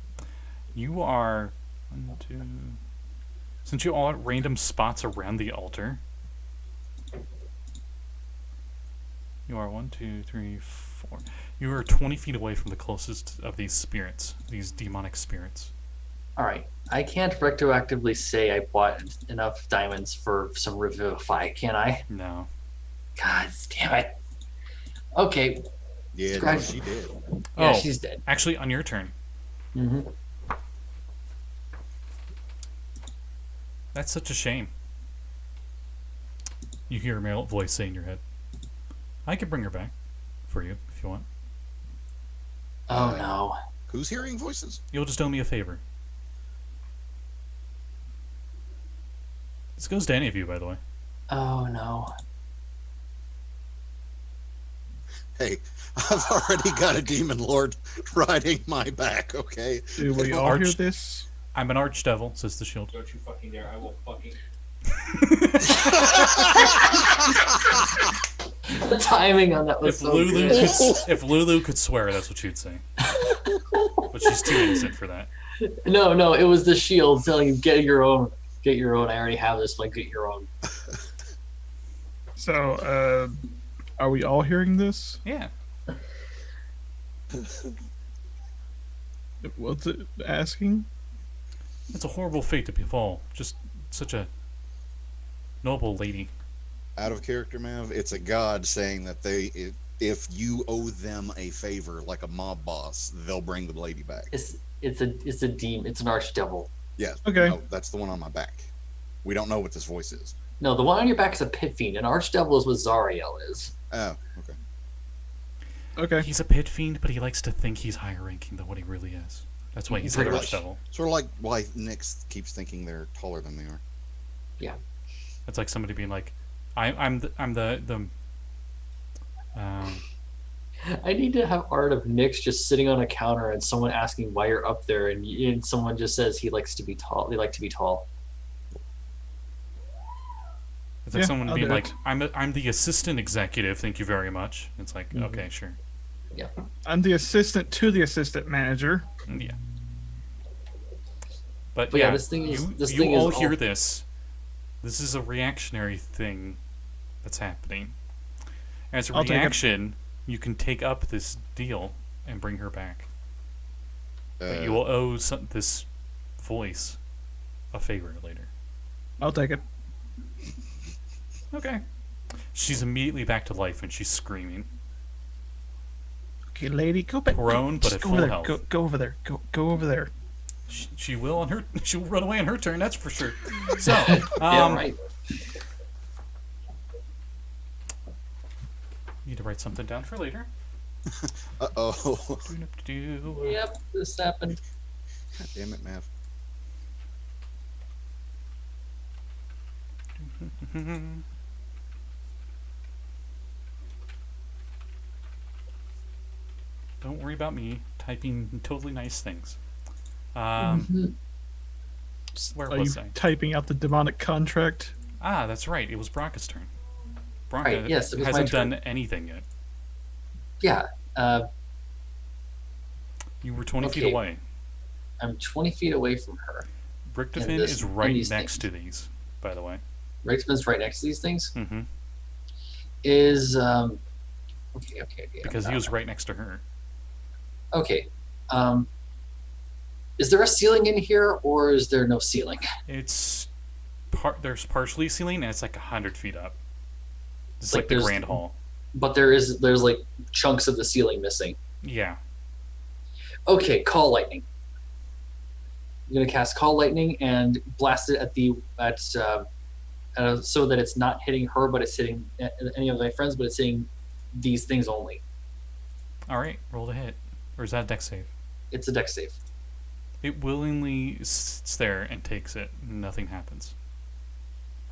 You are... 1, 2... Since you all at random spots around the altar, you are 1, 2, 3, 4. You are 20 feet away from the closest of these spirits, these demonic spirits. Alright. I can't retroactively say I bought enough diamonds for some Revivify, can I? No. God damn it. Okay. Yeah, no, Scratch. she did. Yeah, Oh. she's dead. Actually, on your turn. Mm-hmm. That's such a shame. You hear a male voice say in your head, I can bring her back for you if you want. Oh no. Who's hearing voices? You'll just owe me a favor. This goes to any of you, by the way. Oh no. Hey, I've already got a demon lord riding my back, okay? Do we all hear Arch- this? I'm an archdevil, says the shield. Don't you fucking dare. I will fucking. The timing on that was If so Lulu good. if Lulu could swear, that's what she'd say. But she's too innocent for that. No, it was the shield telling you get your own. Get your own. I already have this one. Get your own. So, are we all hearing this? Yeah. What's it asking? It's a horrible fate to befall. Just such a noble lady. Out of character, Mav, it's a god saying that if you owe them a favor, like a mob boss, they'll bring the lady back. It's a demon. It's an archdevil. Yes. Okay. No, that's the one on my back. We don't know what this voice is. No, the one on your back is a pit fiend. An archdevil is what Zariel is. Oh, okay. Okay. He's a pit fiend, but he likes to think he's higher ranking than what he really is. That's why he's an Pretty much. archdevil. Sort of like why Nix keeps thinking they're taller than they are. That's like somebody being like, I'm the I need to have art of Nyx just sitting on a counter and someone asking why you're up there, and someone just says he likes to be tall. They like to be tall. It's like Yeah, someone I'll being do like, it. I'm the assistant executive. Thank you very much. It's like, Mm-hmm. okay, sure. I'm the assistant to the assistant manager. Yeah. But But yeah, yeah, this thing is- you this you thing is all hear all- this. This is a reactionary thing that's happening. As a I'll take it. reaction, you can take up this deal and bring her back. But you Uh, will owe this voice a favor later. I'll take it. Okay. She's immediately back to life and she's screaming. Okay, lady, go back. Prone, but Just at go full over there. health. Go over there. Go over there. She will on her. She'll run away on her turn. That's for sure. So, Yeah, right. need to write something down for later. oh. Yep, this happened. God damn it, Mav. Don't worry about me typing totally nice things. Mhm. Where Are you was I? typing out the demonic contract? Ah, that's right. It was Brakka's turn. Brakka Right, yes, it was my hasn't turn. done anything yet. Yeah, You were 20 feet Okay. away. I'm 20 feet away from her. Richtofen And this- is and right these next things. to these, by the way. Richmond's right next to these things. Mm-hmm. Is okay. Because he was right next to her. Okay. Is there a ceiling in here, or is there no ceiling? It's there's partially ceiling, and it's like 100 feet up. It's Like like the there's- grand hall. But there's like chunks of the ceiling missing. Yeah. Okay, call lightning. I'm gonna cast call lightning and blast it so that it's not hitting her, but it's hitting any of my friends, but it's hitting these things only. All right. Roll the hit. Or is that a dex save? It's a dex save. It willingly sits there and takes it. Nothing happens.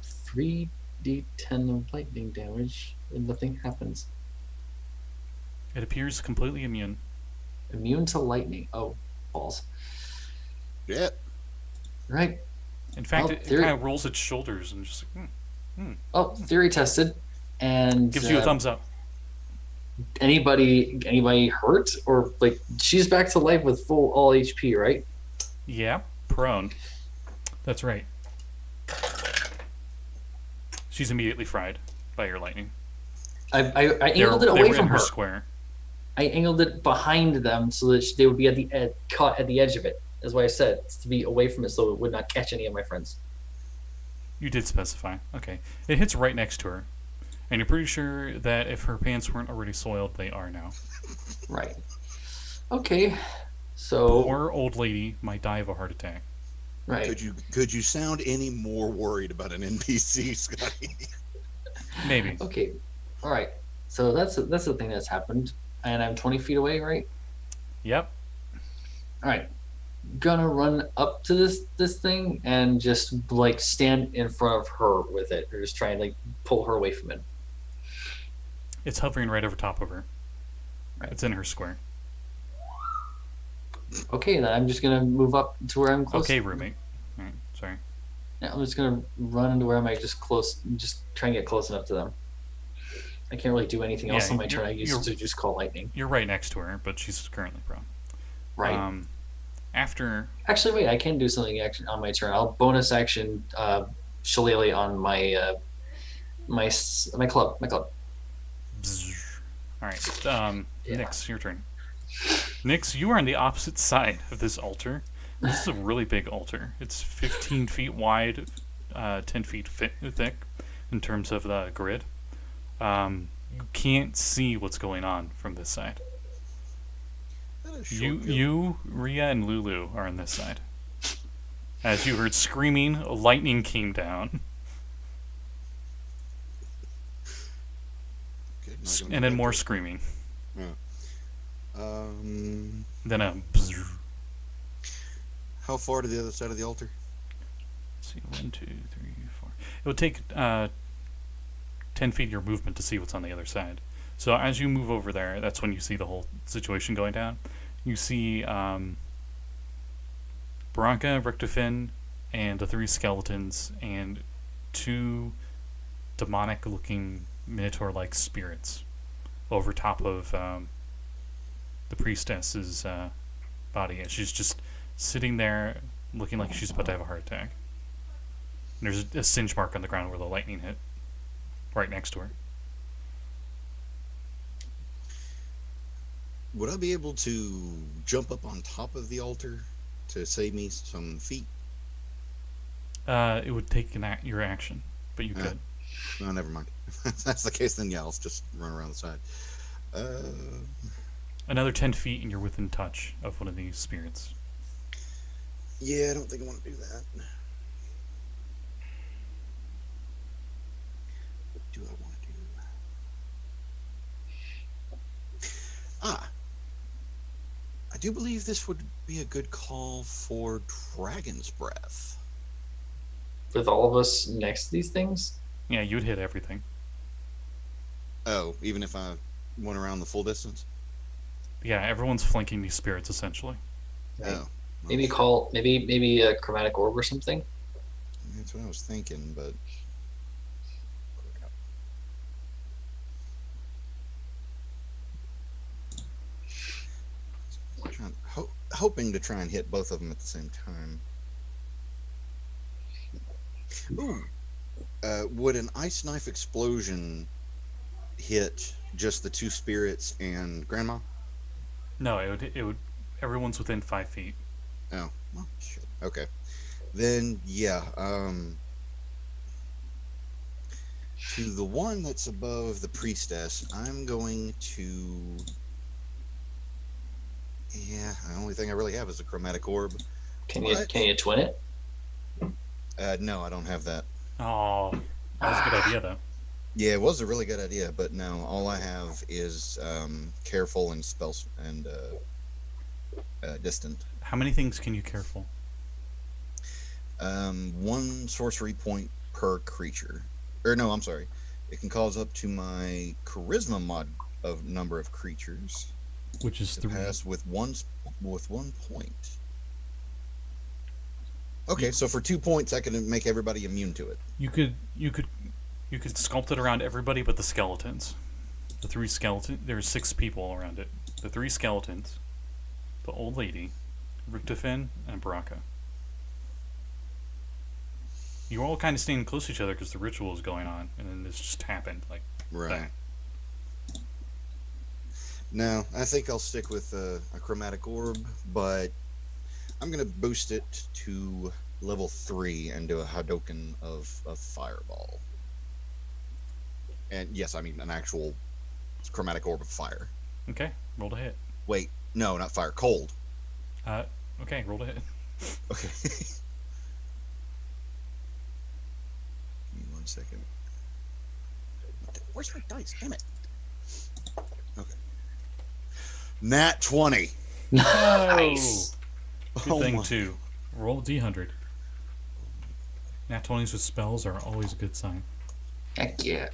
3d10 of lightning damage, and nothing happens. It appears completely immune. Immune to lightning. Oh, balls. Yeah. Right. In fact, Oh, it there- kind of rolls its shoulders and just Oh, theory tested, and gives you a thumbs up. Anybody hurt, or like she's back to life with full all HP, right? Yeah, prone. That's right. She's immediately fried by your lightning. I angled it They away were from in her her. square. I angled it behind them so that they would be at the caught at the edge of it. That's why I said it's to be away from it so it would not catch any of my friends. You did specify. Okay. It hits right next to her. And you're pretty sure that if her pants weren't already soiled, they are now. Right. Okay. So Poor old lady might die of a heart attack. right. Could you sound any more worried about an NPC, Scotty? Maybe. Okay. All right. So that's the thing that's happened, and I'm 20 feet away, right? Yep. All right. Gonna run up to this thing and just like stand in front of her with it, or just try and like pull her away from it. It's hovering right over top of her. Right. It's in her square. Okay, then I'm just gonna move up to where I'm close. Okay, roommate. All right. Sorry. Yeah, I'm just gonna run into where I'm like just close, just try and get close enough to them. I can't really do anything else Yeah, on my turn. I you're- used to just call lightning. You're right next to her, but she's currently prone. Right. After Actually, wait. I can do something actually on my turn. I'll bonus action shillelagh on my my club. All right. Yeah. Nix, your turn. Nix, you are on the opposite side of this altar. This is a really big altar. It's 15 feet wide, 10 feet thick in terms of the grid. You can't see what's going on from this side. That is short You, kill. you, Rhea, and Lulu are on this side. As you heard screaming, lightning came down, Okay, not gonna and do then that more to screaming. her. Then a. How far to the other side of the altar? Let's see, 1, 2, 3, 4. It would take 10 feet of your movement to see what's on the other side. So as you move over there, that's when you see the whole situation going down. You see Brakka, Richtofen, and the 3 skeletons, and 2 demonic-looking minotaur-like spirits over top of the priestess's body, and she's just sitting there looking like she's about to have a heart attack. And there's a singe mark on the ground where the lightning hit, right next to her. Would I be able to jump up on top of the altar to save me some feet? It would take your action, but you could. No, never mind. If that's the case, then yeah, I'll just run around the side. Another 10 feet and you're within touch of one of these spirits. Yeah, I don't think I want to do that. What do I want to do? I do believe this would be a good call for Dragon's Breath. With all of us next to these things? Yeah, you would hit everything. Oh, even if I went around the full distance? Yeah, everyone's flanking these spirits essentially. Oh. Maybe maybe a chromatic orb or something? That's what I was thinking, but... hoping to try and hit both of them at the same time. Ooh. Would an ice knife explosion hit just the 2 spirits and Grandma? No, it would. Everyone's within 5 feet. Oh, well, shit. Okay. Then, yeah. To the one that's above the priestess, I'm going to... Yeah, the only thing I really have is a chromatic orb. Can you twin it? No, I don't have that. Oh, that was a good idea though. Yeah, it was a really good idea, but no, all I have is careful and spells and distant. How many things can you careful? 1 sorcery point per creature. Or no, I'm sorry. It can cause up to my charisma mod of number of creatures. Which is 3. Pass with one point. Okay, so for 2 points, I can make everybody immune to it. You could sculpt it around everybody but the skeletons. The 3 skeletons. There's 6 people around it. The 3 skeletons, the old lady, Richtofen, and Brakka. You're all kind of staying close to each other because the ritual is going on, and then this just happened like Right. that. No, I think I'll stick with a chromatic orb, but I'm going to boost it to level 3 and do a Hadoken of Fireball. And yes, I mean an actual chromatic orb of fire. Okay, roll to hit. Wait, no, not fire, cold. Okay, roll to hit. Okay. Give me 1 second. Where's my dice? Damn it. Okay. Nat 20. Nice. Good Oh thing my. too. Roll D100. Nat 20s with spells are always a good sign. Heck yeah.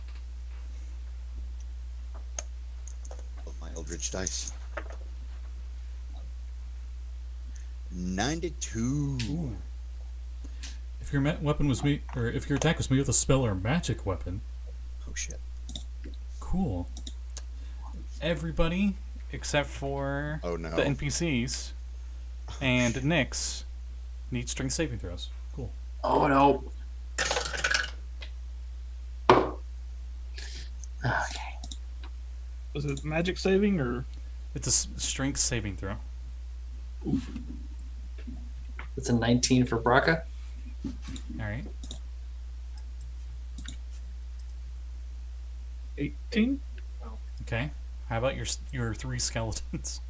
Oh, my Eldritch dice. 92. Ooh. If your weapon was made, or if your attack was made with a spell or magic weapon, Oh shit. cool. Everybody except for Oh no. the NPCs and Nyx need strength saving throws. Cool. Oh no. Okay. Was it magic saving or? It's a strength saving throw. It's a 19 for Brakka. All right. 18? Okay. How about your 3 skeletons?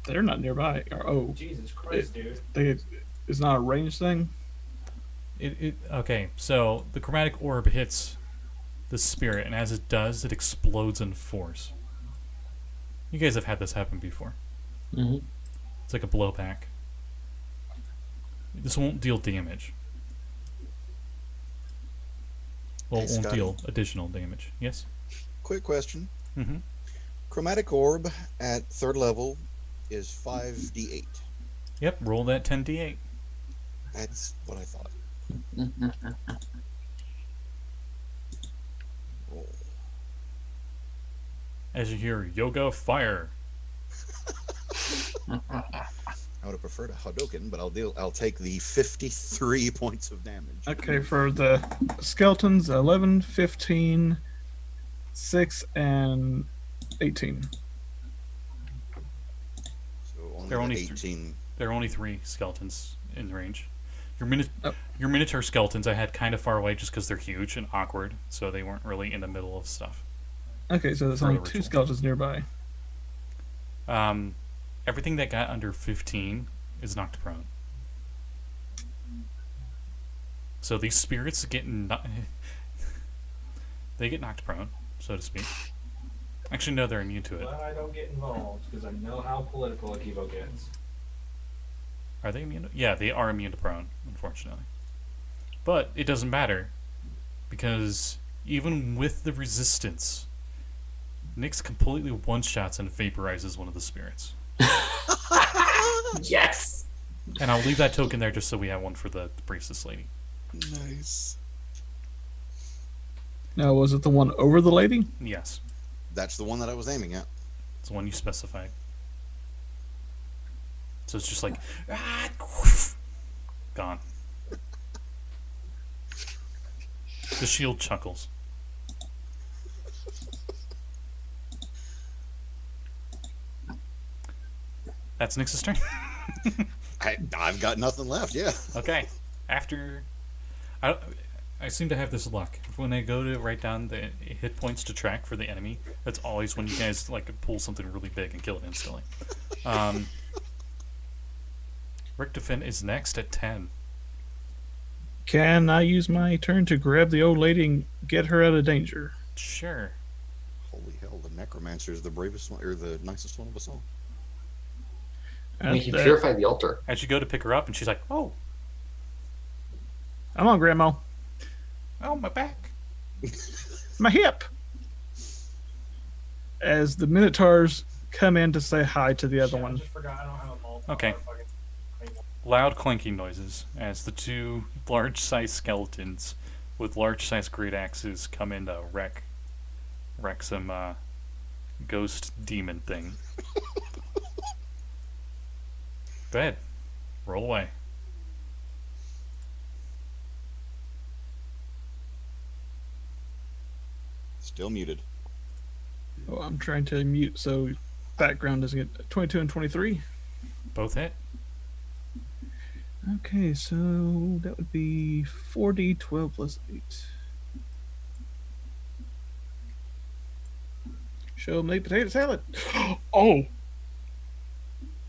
They're not nearby. Oh, Jesus Christ, dude. it's not a ranged thing? Okay, so the chromatic orb hits the spirit, and as it does, it explodes in force. You guys have had this happen before. Mm-hmm. It's like a blowback. This won't deal damage. Well, it Hey, won't Scotty. deal additional damage. Yes? quick question. Mm-hmm. Chromatic orb at 3rd level is 5d8. Yep, roll that 10d8. That's what I thought. Roll. As you hear, yoga fire. I would have preferred a Hadouken, but I'll take the 53 points of damage. Okay, for the skeletons, 11, 15, 6, and 18. So only They're the only 18. There are only 3 skeletons in range. Your Oh. your Minotaur skeletons I had kind of far away just because they're huge and awkward, so they weren't really in the middle of stuff. Okay, so there's For only the 2 ritual. skeletons nearby. Everything that got under 15 is knocked prone. So these spirits they get knocked prone, so to speak. Actually, no, they're immune to it. But I don't get involved because I know how political Akivo gets. Are they immune? Yeah, they are immune to prone, unfortunately. But it doesn't matter, because even with the resistance, Nyx completely one-shots and vaporizes one of the spirits. Yes. And I'll leave that token there just so we have one for the priestess lady. Nice. Now, was it the one over the lady? Yes, That's the one that I was aiming at. it's the one you specified. So it's just like, gone. The shield chuckles. That's Nyx's turn. I've got nothing left, yeah. Okay. After, I seem to have this luck. When I go to write down the hit points to track for the enemy, that's always when you guys like pull something really big and kill it instantly. Richtofen is next at 10. Can I use my turn to grab the old lady and get her out of danger? Sure. Holy hell, the necromancer is the bravest one, or the nicest one of us all. I mean, he That- purified the altar. As you go to pick her up, and she's like, "Oh, Come on, Grandma. oh, my back." My hip! As the Minotaurs come in to say hi to the other Shit, I one. just forgot I don't have a ball. Okay. Loud clanking noises as the 2 large-sized skeletons with large-sized great axes come in to wreck some ghost demon thing. Go ahead, roll away. Still muted. Oh, I'm trying to mute so background doesn't get 22 and 23. Both hit. Okay, so that would be 4d 12 plus 8. Show them the potato salad. Oh,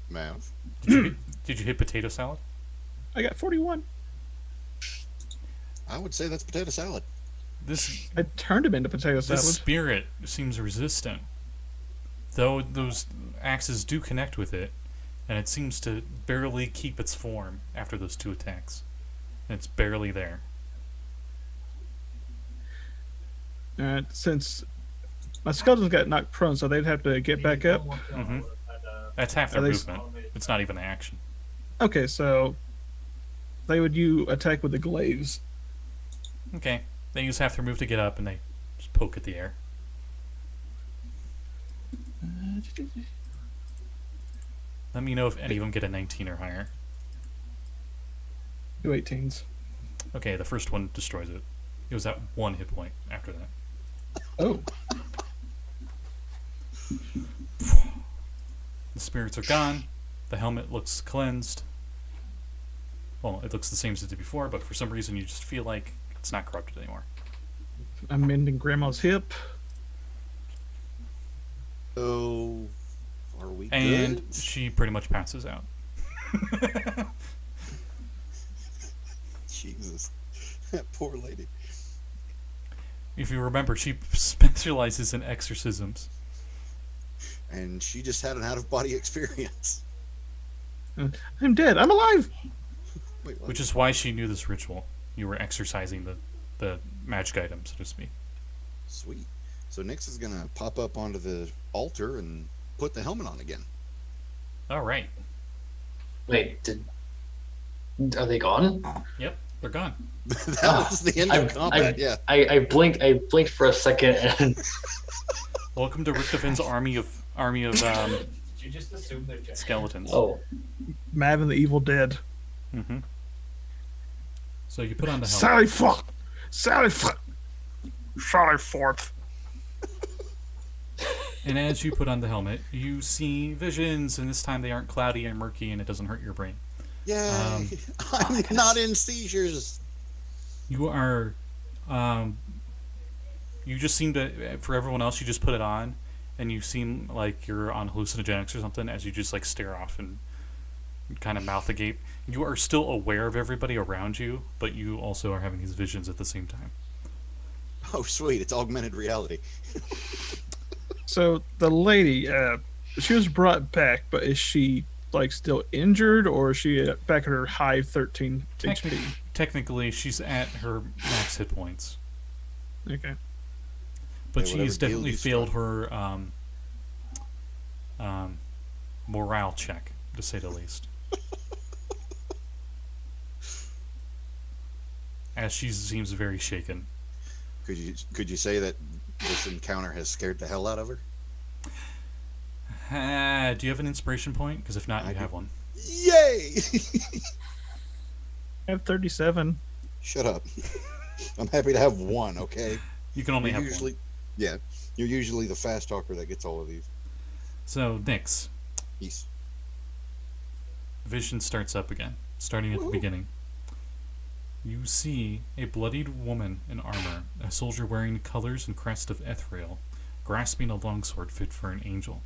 Mav. Did you hit potato salad? I got 41. I would say that's potato salad. This I turned him into potato This salad. spirit seems resistant, though those axes do connect with it, and it seems to barely keep its form after those 2 attacks. And it's barely there. Since my skeletons got knocked prone, so they'd have to get back up. Mhm. That's half their Are they- movement. It's not even an action. Okay, so they would attack with the glaives. Okay, they use half their move to get up, and they just poke at the air. Let me know if any of them get a 19 or higher. 2 18s. Okay, the first one destroys it. It was at 1 hit point after that. Oh, The spirits are gone. The helmet looks cleansed. Well, it looks the same as it did before, but for some reason you just feel like it's not corrupted anymore. I'm mending Grandma's hip. Oh, are we And good? she pretty much passes out. Jesus. That poor lady. If you remember, she specializes in exorcisms. And she just had an out-of-body experience. I'm dead. I'm alive. Wait, what? Which is why she knew this ritual. You were exercising the magic item, so to speak. Sweet. So Nix is gonna pop up onto the altar and put the helmet on again. All right. Wait, are they gone? Yep, they're gone. That was the end of combat. Yeah. I blinked for a second and Welcome to Richtofen's army of Did you just assume they're giant? skeletons. oh, Mav and the Evil Dead. Mm-hmm. So you put on the helmet. Sally fuck! Sally fuck! Sally forth. And as you put on the helmet, you see visions, and this time they aren't cloudy and murky, and it doesn't hurt your brain. Yay! I'm not in seizures. You are, you just seem to, for everyone else, you just put it on, and you seem like you're on hallucinogenics or something as you just like stare off and kind of mouth agape. You are still aware of everybody around you, but you also are having these visions at the same time. Oh, sweet! It's augmented reality. So the lady, she was brought back, but is she like still injured, or is she back at her high 13 HP? Technically, she's at her max hit points, Okay. but Yeah, whatever she's deal definitely you failed struck. her morale check, to say the least. As she seems very shaken. Could you say that this encounter has scared the hell out of her? Do you have an inspiration point? Because if not, I you do. have one. Yay! I have 37. Shut up. I'm happy to have one. Okay. You can only You're have usually, one. yeah. You're usually the fast talker that gets all of these. So, Nyx, Yes. vision starts up again, starting at the beginning. You see a bloodied woman in armor, a soldier wearing the colors and crest of Ethrael, grasping a longsword fit for an angel.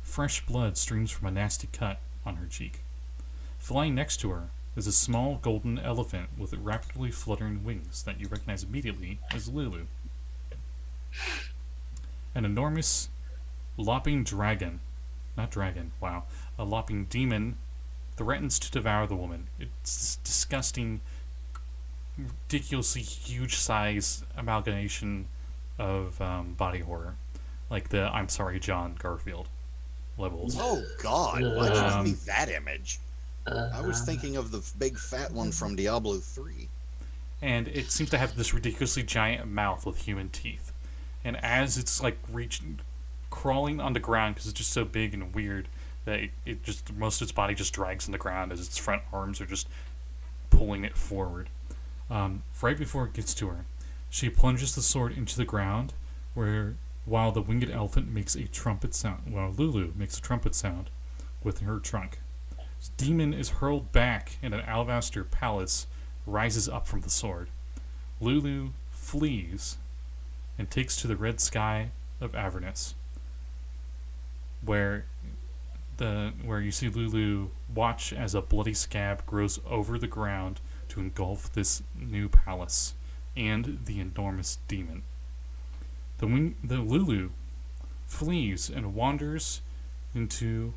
Fresh blood streams from a nasty cut on her cheek. Flying next to her is a small golden elephant with rapidly fluttering wings that you recognize immediately as Lulu. An enormous lopping dragon, a lopping demon threatens to devour the woman. It's this disgusting, ridiculously huge size amalgamation of body horror, like the I'm Sorry John Garfield levels. Oh God! Why'd you give me Um, that image? I was thinking of the big fat one from Diablo 3. And it seems to have this ridiculously giant mouth with human teeth. And as it's like crawling on the ground, because it's just so big and weird that it just, most of its body just drags on the ground as its front arms are just pulling it forward. Right before it gets to her, she plunges the sword into the ground, while the winged elephant makes a trumpet sound, while Lulu makes a trumpet sound with her trunk. This demon is hurled back, and an alabaster palace rises up from the sword. Lulu flees and takes to the red sky of Avernus, where you see Lulu watch as a bloody scab grows over the ground to engulf this new palace and the enormous demon. The Lulu flees and wanders into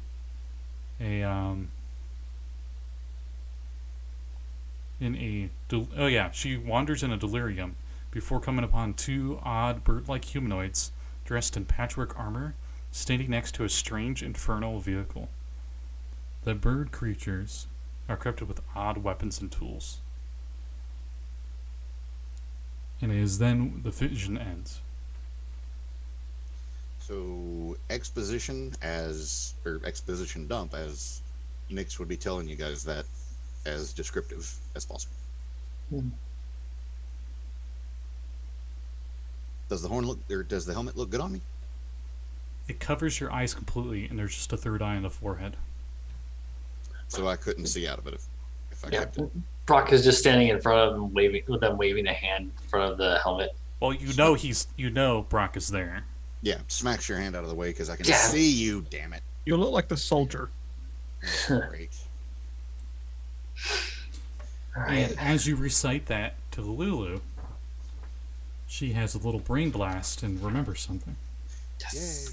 she wanders in a delirium before coming upon two odd bird-like humanoids dressed in patchwork armor standing next to a strange infernal vehicle. The bird creatures are equipped with odd weapons and tools. And it is then the vision ends. So exposition dump, as Nix would be telling you guys that as descriptive as possible. Does the helmet look good on me? It covers your eyes completely, and there's just a third eye on the forehead. So I couldn't see out of it if I kept it. Brock is just standing in front of them, waving a hand in front of the helmet. Well, you know Brock is there. Yeah, smacks your hand out of the way because I can Yeah. see you. Damn it! You look like the soldier. Great. And as you recite that to Lulu, she has a little brain blast and remembers something. Yay!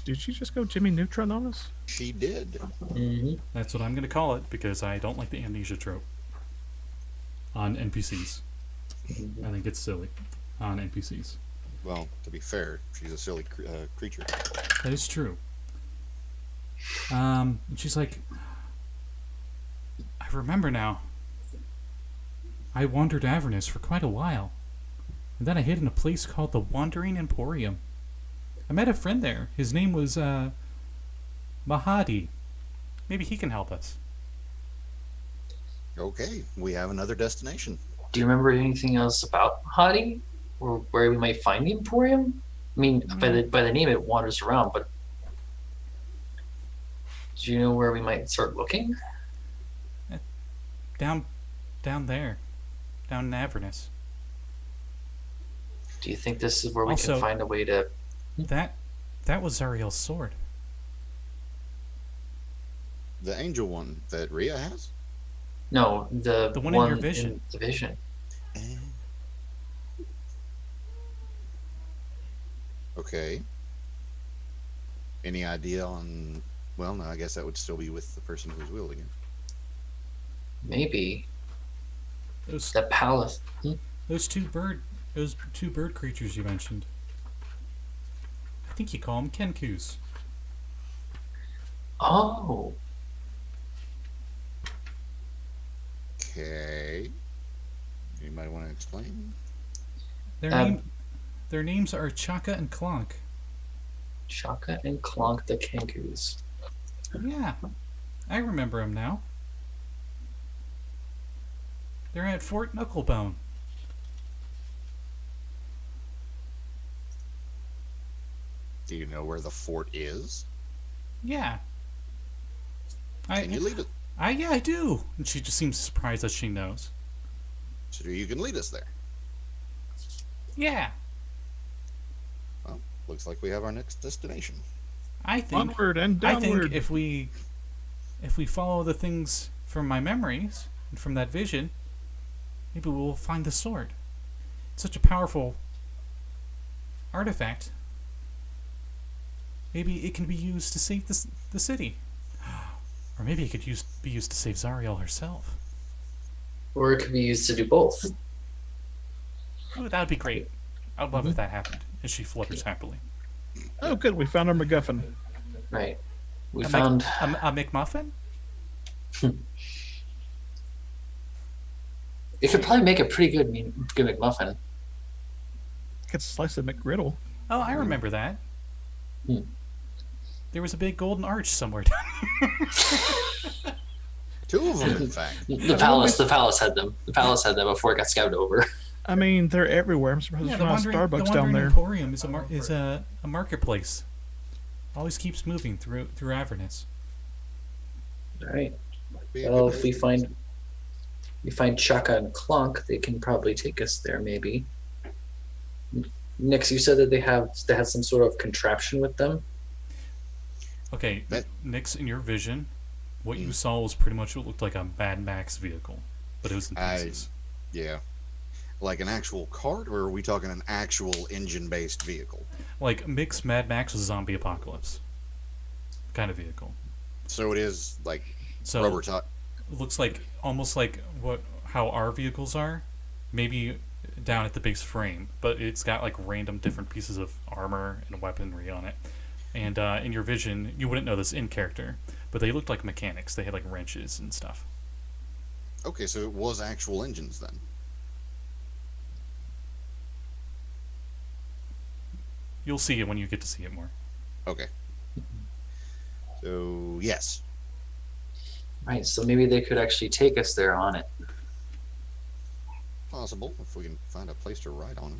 Did she just go Jimmy Neutron on us? She did. Mm-hmm. That's what I'm going to call it, because I don't like the amnesia trope on NPCs. I think it's silly on NPCs. Well, to be fair, she's a silly creature. That is true. And she's like, I remember now. I wandered Avernus for quite a while. And then I hid in a place called the Wandering Emporium. I met a friend there. His name was, Mahadi. Maybe he can help us. Okay, we have another destination. Do you remember anything else about Hadi, or where we might find the Emporium? I mean, by the name, it wanders around, but do you know where we might start looking? Down there. Down in Avernus. Do you think this is where we Also, can find a way to? That was Zariel's sword. The angel one that Rhea has? No, the one in your vision. In the vision. Okay. Any idea on... Well, no, I guess that would still be with the person who's wielding it. Maybe Those the palace. those two bird creatures you mentioned. I think you call them kenkus. Oh, Okay. Anybody want to explain? Their names are Chaka and Clonk. Shaka and Clonk the Kangaroos. Yeah, I remember them now. They're at Fort Knucklebone. Do you know where the fort is? Yeah. Can you lead it? Yeah, I do. And she just seems surprised that she knows. So you can lead us there. Yeah, Well, looks like we have our next destination. I think. Onward and I downward. think if we follow the things from my memories and from that vision, maybe we'll find the sword. It's such a powerful artifact. Maybe it can be used to save the city. Or maybe it could be used to save Zariel herself. Or it could be used to do both. Oh, that would be great. I'd love if that happened. And she flutters happily. Oh, good. We found our MacGuffin. Right. We A found. a McMuffin? It could probably make a pretty good McMuffin. Get a slice of McGriddle. Oh, I remember that. Hmm. There was a big golden arch somewhere down here. Two of them, in fact. The palace had them. The palace had them before it got scouted over. I mean, they're everywhere. I'm surprised Yeah, there's not a Starbucks the down Wandering there. Emporium is a marketplace. Always keeps moving through Avernus. All right. Be a Well, good if we destination. find Chaka and Clonk, they can probably take us there. Maybe. Nix, you said that they had some sort of contraption with them. Okay, That- Nix, in your vision, what you saw was pretty much what looked like a Mad Max vehicle, but it was in pieces. Yeah. Like an actual cart, or are we talking an actual engine-based vehicle? Like mix Mad Max with Zombie Apocalypse kind of vehicle. So it is like So rubber top. looks like almost like how our vehicles are, maybe down at the base frame, but it's got like random different pieces of armor and weaponry on it. And in your vision, you wouldn't know this in character, but they looked like mechanics. They had like wrenches and stuff. Okay, so it was actual engines then. You'll see it when you get to see it more. Okay. So yes, Right. So maybe they could actually take us there on it. possible if we can find a place to ride on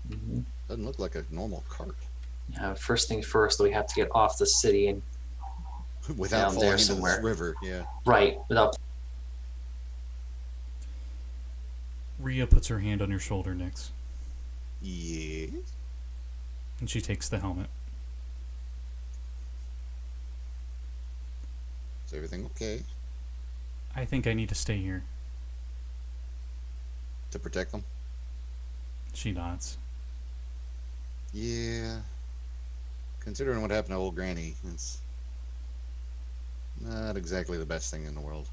it. Mm-hmm. Doesn't look like a normal cart. First things first, we have to get off the city and Without Down falling there into somewhere. this river. Yeah. right without. Rhea puts her hand on your shoulder, Nix, Yes. and she takes the helmet. Is everything okay I think I need to stay here. to protect them? She nods. Yeah. Considering what happened to old Granny, it's not exactly the best thing in the world.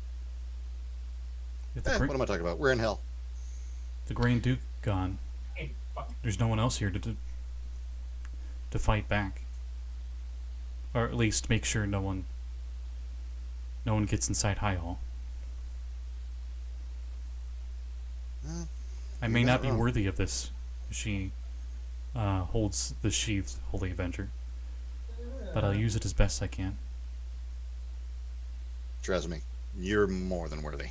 With What am I talking about? We're in hell. the Grand Duke gone, Hey, fuck. there's no one else here to to fight back, or at least make sure no one gets inside High Hall. Well, I you're may not not be wrong. worthy of this. She holds the sheathed Holy Avenger, but I'll use it as best I can. Trust me, you're more than worthy.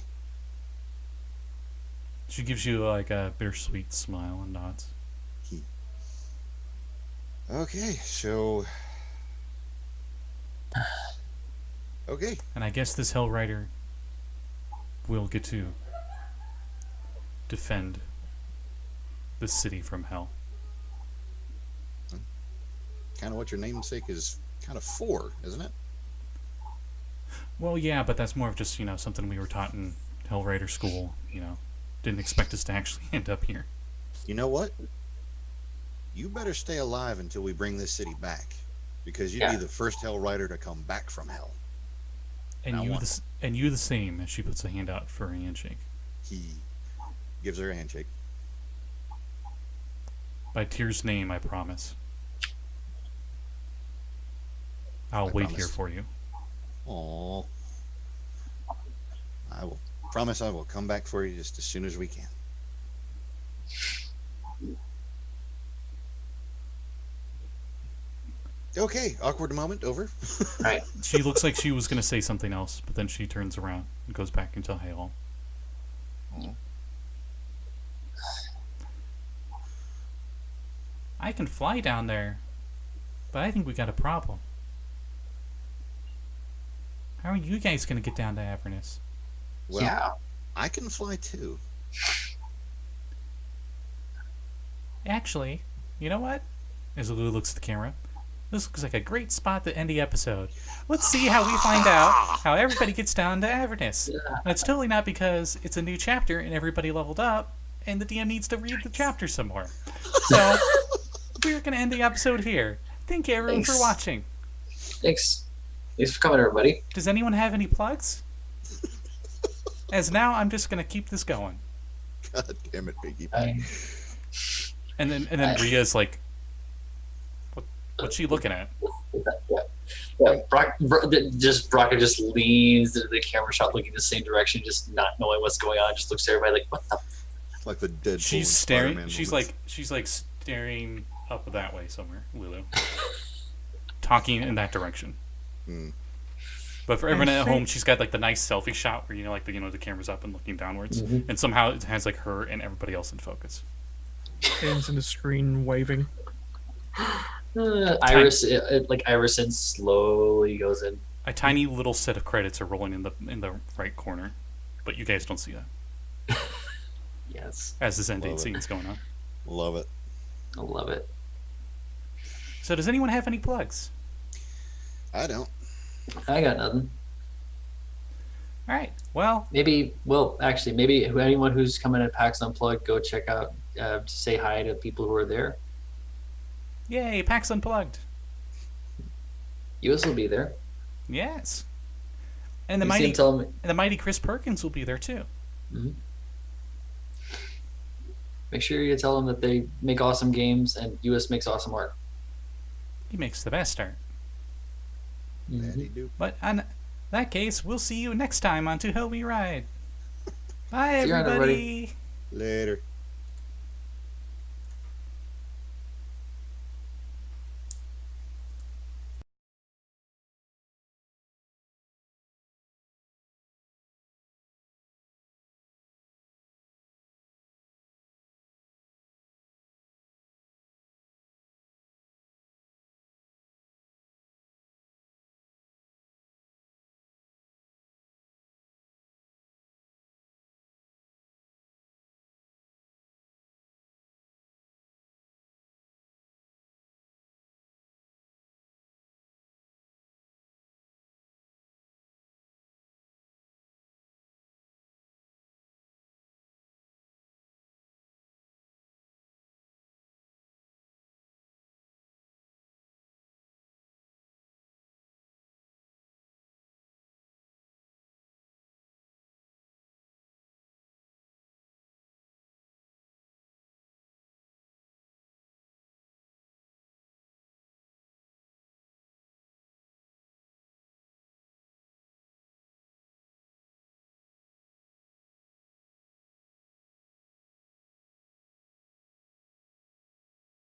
She gives you like a bittersweet smile and nods. Okay, so. Okay. And I guess this Hell Rider will get to defend the city from hell. Kind of what your namesake is kind of for, isn't it? Well, yeah, but that's more of just, something we were taught in Hell Rider school, Didn't expect us to actually end up here. You know what? You better stay alive until we bring this city back, because you'd be the first Hell Rider to come back from hell. And you the same, as she puts a hand out for a handshake. He gives her a handshake. By Tyr's name, I promise. I'll wait here for you. Aww. I will promise I will come back for you just as soon as we can. Okay, awkward moment over. Right. She looks like she was going to say something else, but then she turns around and goes back into High Hall. I can fly down there, but I think we got a problem. How are you guys going to get down to Avernus? Well, Yeah. I can fly too. Actually, you know what? As Lulu looks at the camera, this looks like a great spot to end the episode. Let's see how we find out how everybody gets down to Avernus. And it's totally not because it's a new chapter and everybody leveled up and the DM needs to read the chapter some more. So, we're going to end the episode here. Thank you everyone for Thanks. watching. Thanks for coming, everybody. Does anyone have any plugs? As now, I'm just going to keep this going. God damn it, Piggy. And then Rhea's like, what's she looking at? Yeah, Brakka just leans into the camera shot, looking the same direction, just not knowing what's going on. Just looks at everybody like, "What the?" Like the Deadpool. She's and staring. Spider-Man She's moments. like staring up that way somewhere, Lulu. Talking in that direction. Hmm. But for everyone at home, she's got like the nice selfie shot where the camera's up and looking downwards, and somehow it has like her and everybody else in focus. Hands in the screen waving. Iverson slowly goes in. A tiny little set of credits are rolling in the right corner, but you guys don't see that Yes, as this ending Love it. scene's going on. Love it. I love it. So does anyone have any plugs? I don't. I got nothing. All right. Well, Maybe anyone who's coming at PAX Unplugged, go check out, say hi to people who are there. yay, PAX Unplugged. Lluis will be there. Yes. And the You see him mighty tell him- and the mighty Chris Perkins will be there too. Make sure you tell them that they make awesome games and Lluis makes awesome art. He makes the best art. Daddy do. But in that case, we'll see you next time on To Hell We Ride. Bye, See you around, everybody. Later.